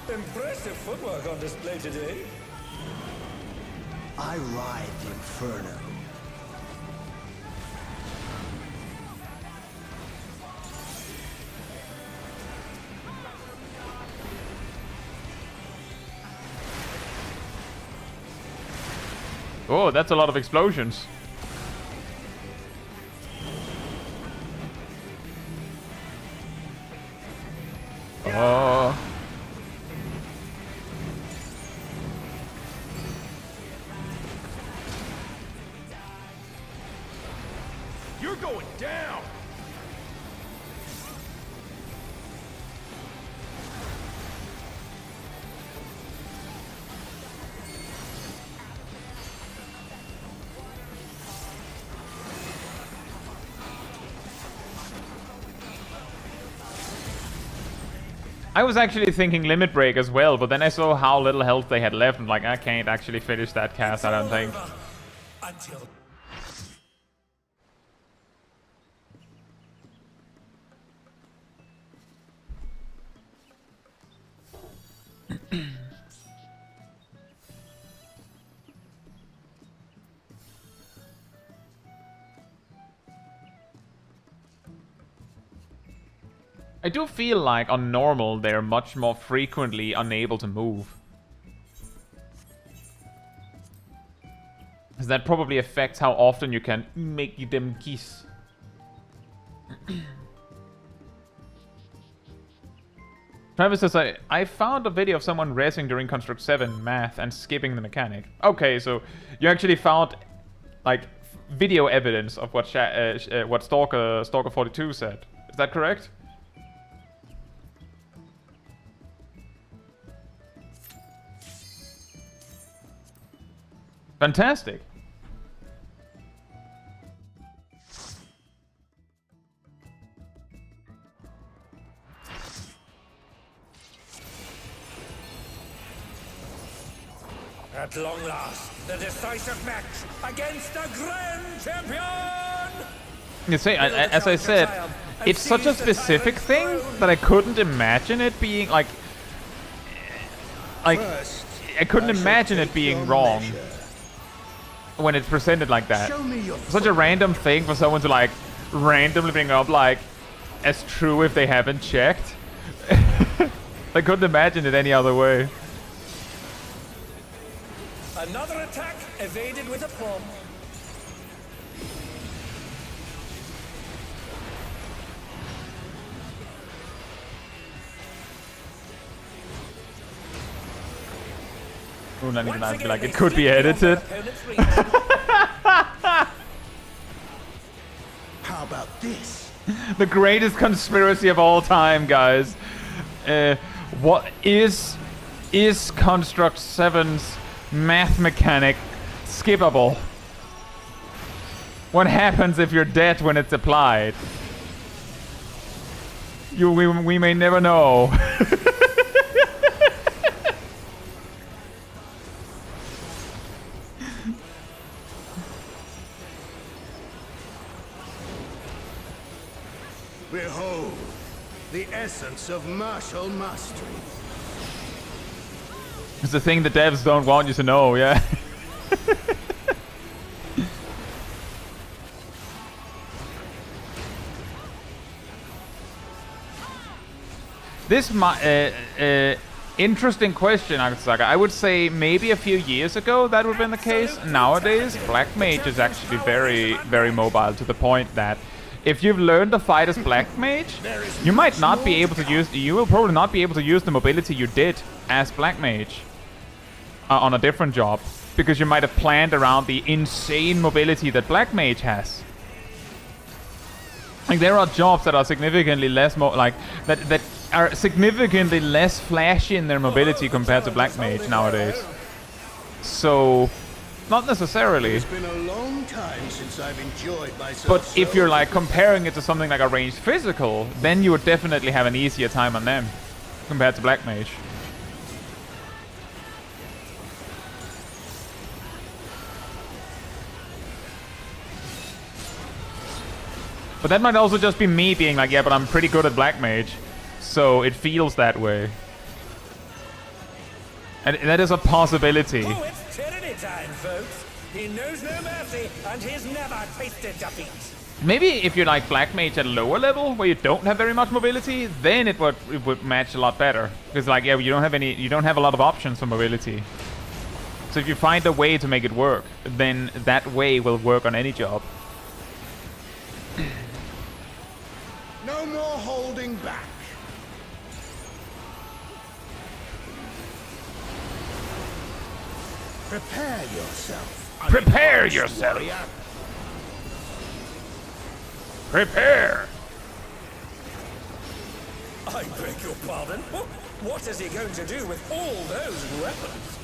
Impressive footwork on display today. I ride the inferno. Oh, that's a lot of explosions. Oh. You're going down. I was actually thinking Limit Break as well, but then I saw how little health they had left, and like, I can't actually finish that cast, I don't think. Until I do feel like on normal they're much more frequently unable to move. Because that probably affects how often you can make them kiss. Travis says, I found a video of someone racing during Construct 7 math and skipping the mechanic. Okay, so you actually found, like, video evidence of what Stalker 42 said. Is that correct? Fantastic. At long last, the decisive match against the Grand Champion! You see, as I said, it's such a specific thing that I couldn't imagine it being like I couldn't imagine it being wrong when it's presented like that. Such a random thing for someone to like randomly bring up like as true if they haven't checked. I couldn't imagine it any other way. Another attack evaded with aplomb. Ooh, not even I feel like it could be edited. How about this? The greatest conspiracy of all time, guys. What is Construct 7's math mechanic skippable? What happens if you're dead when it's applied? We may never know. Behold, the essence of martial mastery. It's the thing the devs don't want you to know, yeah. This interesting question, Akatsuka. I would say maybe a few years ago that would have been the case. Nowadays, Black Mage is actually very, very mobile to the point that if you've learned to fight as Black Mage, you might not be able to use. You will probably not be able to use the mobility you did as Black Mage on a different job, because you might have planned around the insane mobility that Black Mage has. Like there are jobs that are significantly less that are significantly less flashy in their mobility compared to Black Mage nowadays. So, not necessarily. It's been a long time since I've enjoyed myself. But if you're like comparing it to something like a ranged physical, then you would definitely have an easier time on them compared to Black Mage. But that might also just be me being like, yeah, but I'm pretty good at Black Mage, so it feels that way. And that is a possibility. Oh, it's tyranny time, folks. He knows no mercy, and he's never tasted defeat. Maybe if you're like Black Mage at a lower level, where you don't have very much mobility, then it would match a lot better. Because like, yeah, you don't have a lot of options for mobility. So if you find a way to make it work, then that way will work on any job. No more holding back. Prepare yourself. Prepare yourself. Warrior. Prepare. I beg your pardon? What is he going to do with all those weapons?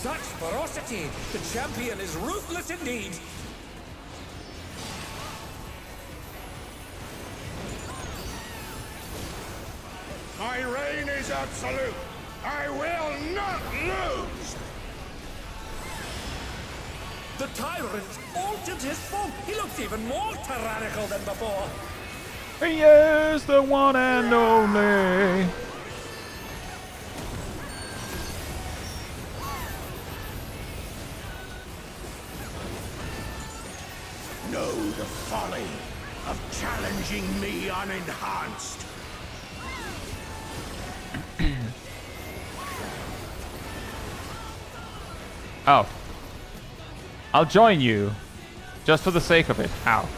Such ferocity! The champion is ruthless indeed! My reign is absolute. I will not lose. The tyrant altered his form. He looks even more tyrannical than before. He is the one and only. Know the folly of challenging me unenhanced. Oh. I'll join you. Just for the sake of it. Ow.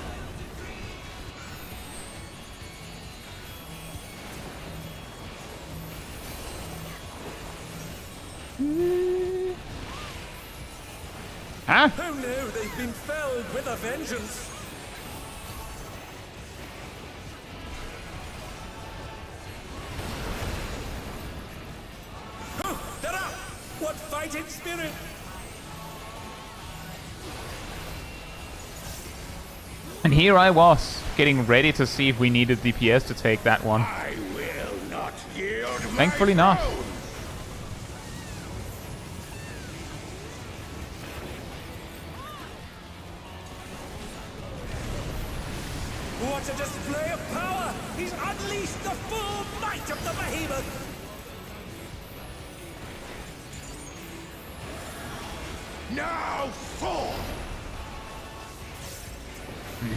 Huh? Oh no, they've been felled with a vengeance. Oh, they're up! What fighting spirit! And here I was, getting ready to see if we needed DPS to take that one. I will not yield. Thankfully not. What a display of power! He's unleashed the full might of the behemoth! Now fall!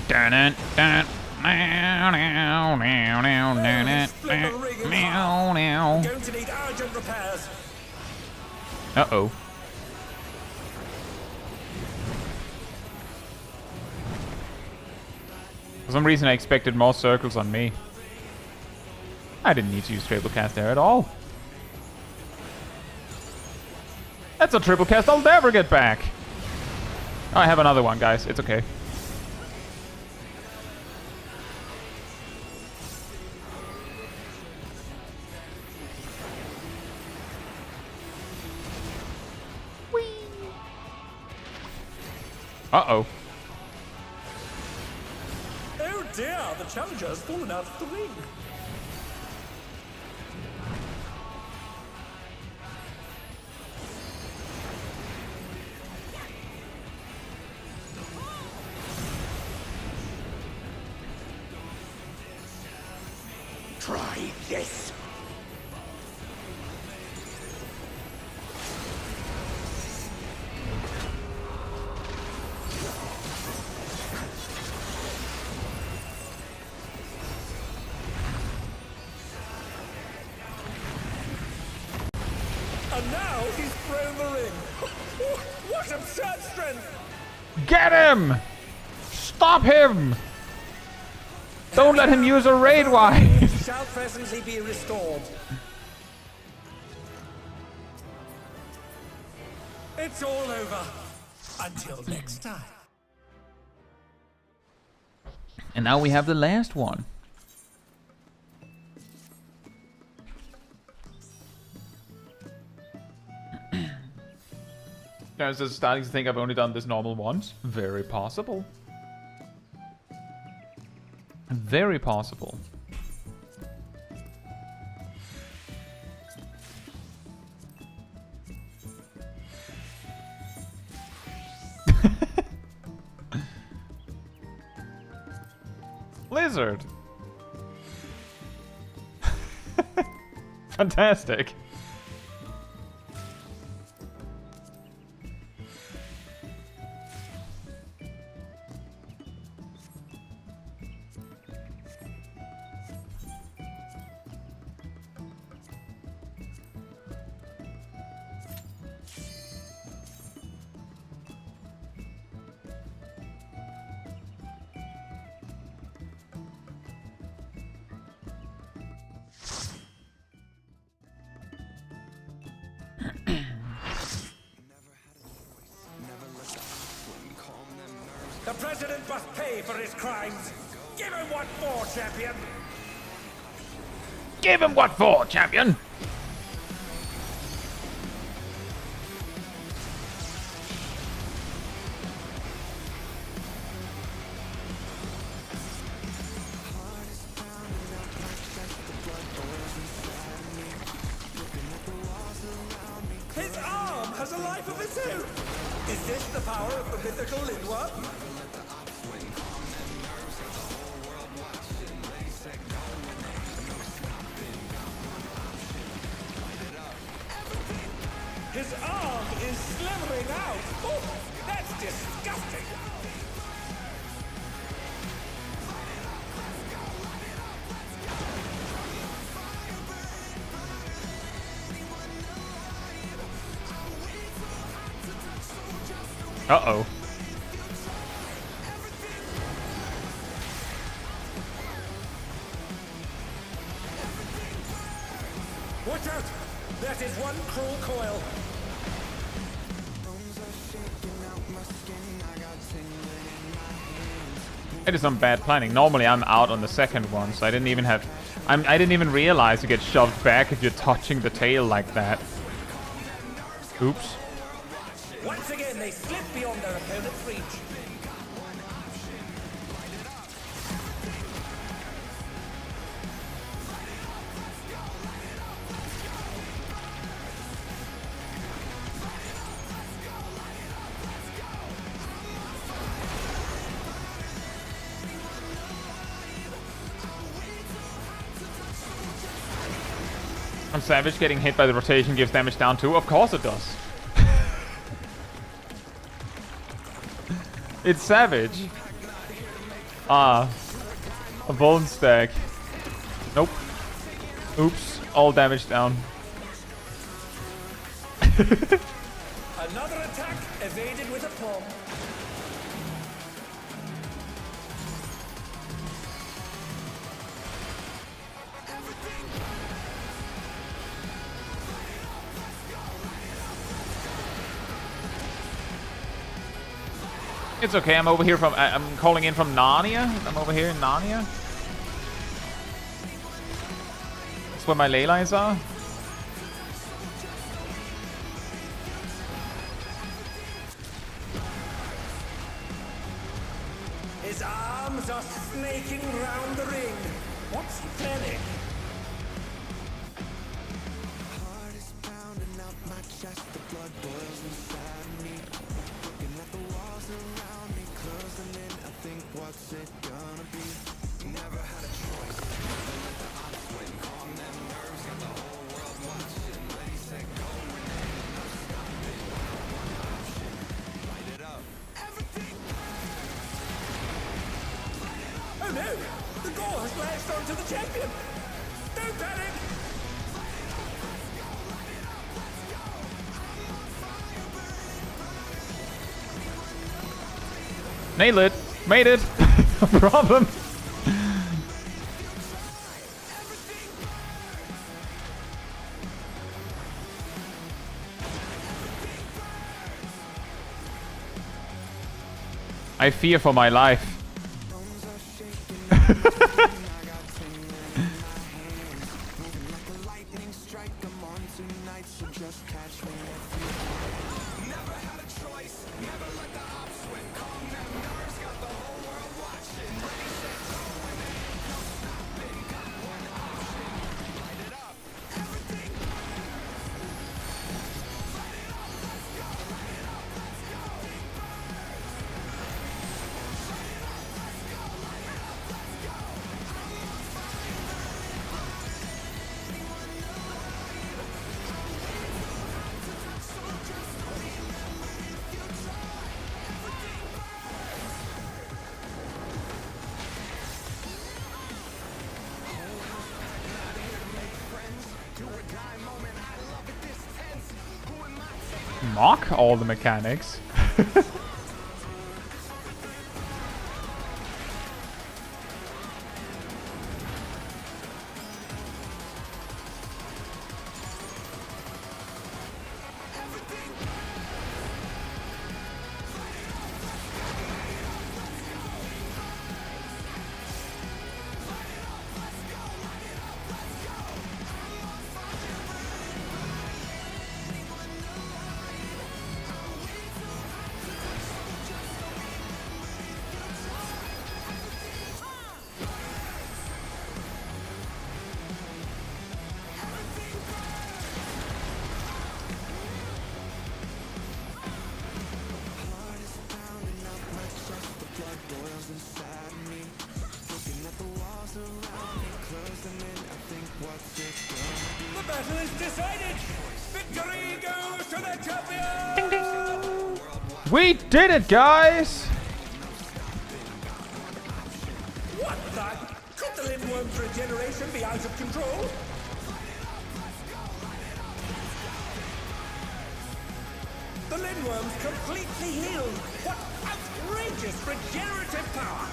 Dun it, dun. Going to need urgent repairs. Uh-oh. For some reason I expected more circles on me. I didn't need to use triple cast there at all. That's a triple cast I'll never get back. Oh, I have another one, guys. It's okay. Uh-oh. Oh dear, the challenger has fallen out of the ring. Try this. And now he's thrown the ring. What absurd strength! Get him! Stop him! Don't let him use a raid wide! Shall presently be restored. It's all over. Until next time. And now we have the last one. I was just starting to think I've only done this normal once. Very possible. Very possible. Lizard. Fantastic. The president must pay for his crimes. Give him what for, champion. Give him what for, champion! His arm has a life of its own. Is this the power of the mythical Lindworm? His arm is slithering out. Oh, that's disgusting. Uh-oh. Watch out! That is one cruel coil. It is some bad planning. Normally I'm out on the second one, so I didn't even have... I didn't even realize you get shoved back if you're touching the tail like that. Oops. Once again, they slip beyond their opponent's reach. I'm Savage getting hit by the rotation gives damage down too. Of course it does. It's Savage. Ah. A bone stack. Nope. Oops. All damage down. Another attack evaded with a palm. It's okay, I'm over here from... I'm calling in from Narnia. I'm over here in Narnia. That's where my ley lines are. His arms are snaking round the ring. What's he planning? Heart is pounding out my chest, the blood boils inside me. Looking at the walls around me, closing in. I think, what's it gonna be? Never had a choice. Let the odds win, calm them nerves, got the whole world watching. Ready, set, go, no stopping. One option, light it up. Everything. Oh no! The gore has latched onto the champion! Don't panic! Nail it! Made it! No problem! I fear for my life. Mock all the mechanics. The battle is decided! Victory goes to the champion! Ding, ding. We did it, guys! What the? Could the Limworm's regeneration be out of control? The The Lindworm's completely healed. What outrageous regenerative power!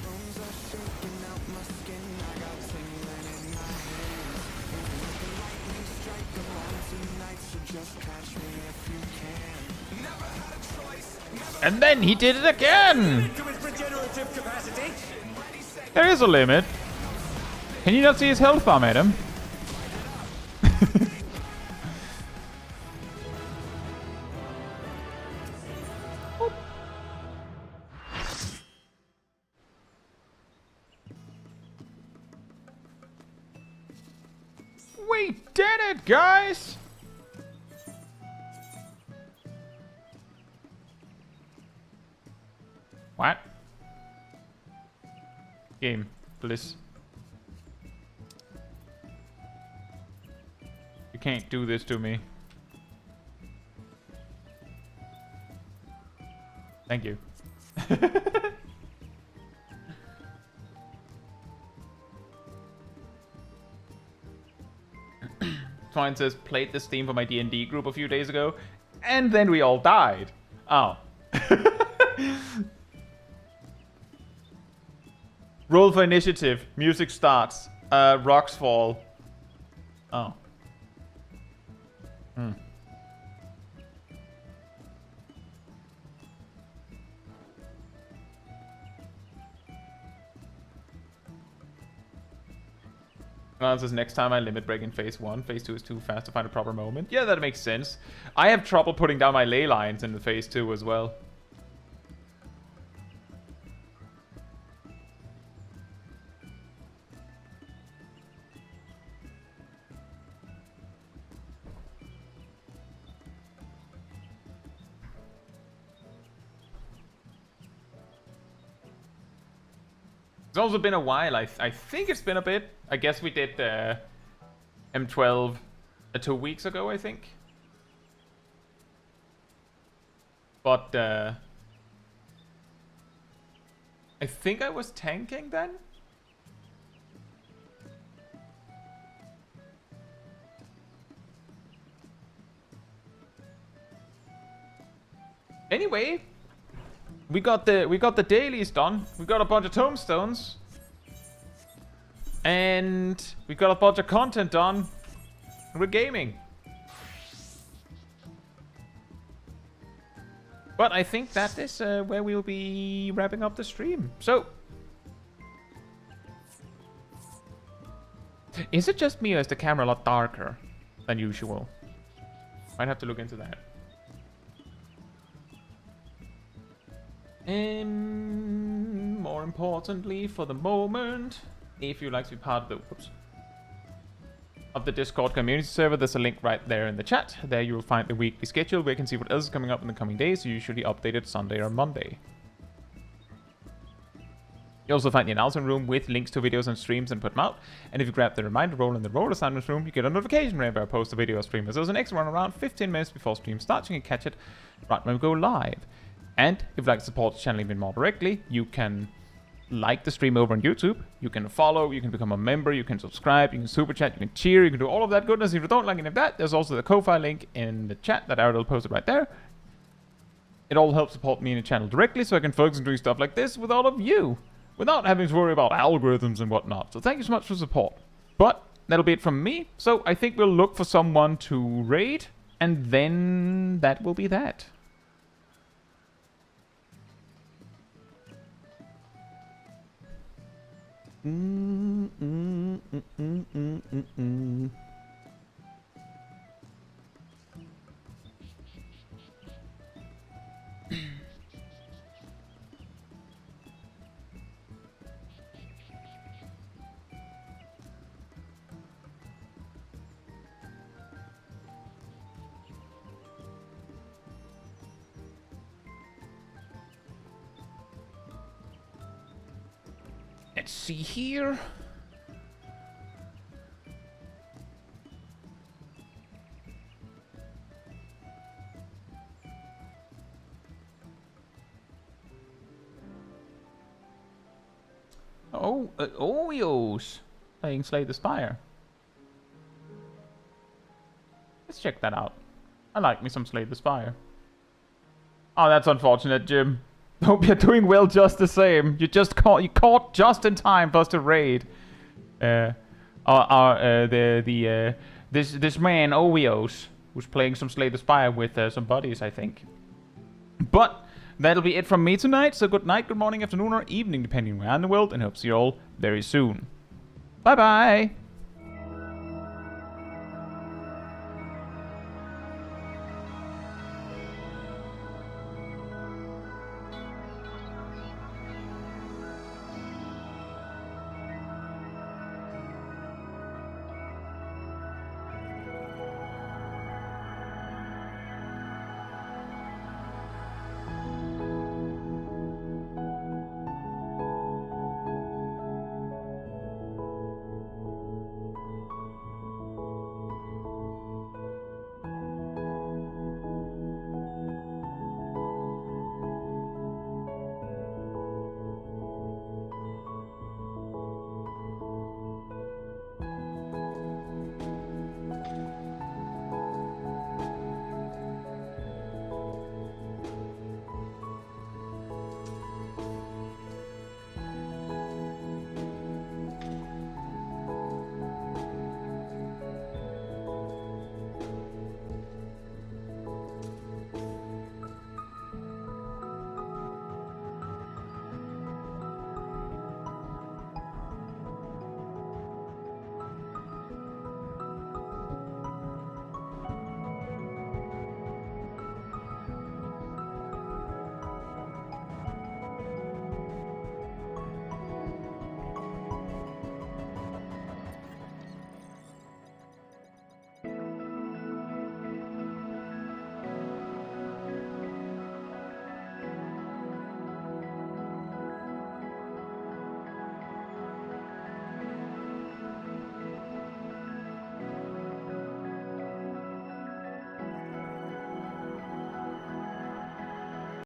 Bones are shaking out my skin. I got tingling in my hands. Moving like a lightning strike. I'm on tonight, so just catch me if you can. Never had a choice. Never And then he did it again! To its regenerative capacity. There is a limit. Can you not see his health bar, madam? We did it, guys! What? Game, please. You can't do this to me. Thank you. Twine says, played this theme for my D&D group a few days ago, and then we all died. Oh. Roll for initiative. Music starts. Rocks fall. Oh. Hmm. Says next time I limit break in phase 1. Phase 2 is too fast to find a proper moment. Yeah, that makes sense. I have trouble putting down my ley lines in the phase 2 as well. It's also been a while. I think it's been a bit. I guess we did M12 2 weeks ago, I think. But I think I was tanking then. Anyway, we got the dailies done. We got a bunch of tombstones. And we got a bunch of content done. We're gaming. But I think that is where we'll be wrapping up the stream. So, is it just me or is the camera a lot darker than usual? Might have to look into that. And more importantly, for the moment, if you'd like to be part of the Discord community server, there's a link right there in the chat. There you will find the weekly schedule where you can see what else is coming up in the coming days, usually updated Sunday or Monday. You also find the announcement room with links to videos and streams and put them out. And if you grab the reminder roll in the role assignments room, you get a notification whenever I post a video or stream. There's an extra one around 15 minutes before stream starts. You can catch it right when we go live. And if you'd like to support the channel even more directly, you can like the stream over on YouTube, you can follow, you can become a member, you can subscribe, you can super chat, you can cheer, you can do all of that goodness. If you don't like any of that, there's also the Ko-Fi link in the chat that I already posted right there. It all helps support me in the channel directly so I can focus on doing stuff like this with all of you, without having to worry about algorithms and whatnot. So thank you so much for support. But that'll be it from me. So I think we'll look for someone to raid, and then that will be that. Let's see here. Oh, Oreos playing Slay the Spire. Let's check that out. I like me some Slay the Spire. Oh, that's unfortunate, Jim. Hope you're doing well just the same. You caught just in time for us to raid. This man Oreos who's playing some Slay the Spire with some buddies, I think. But that'll be it from me tonight. So good night, good morning, afternoon, or evening, depending where in the world, and hope to see you all very soon. Bye bye.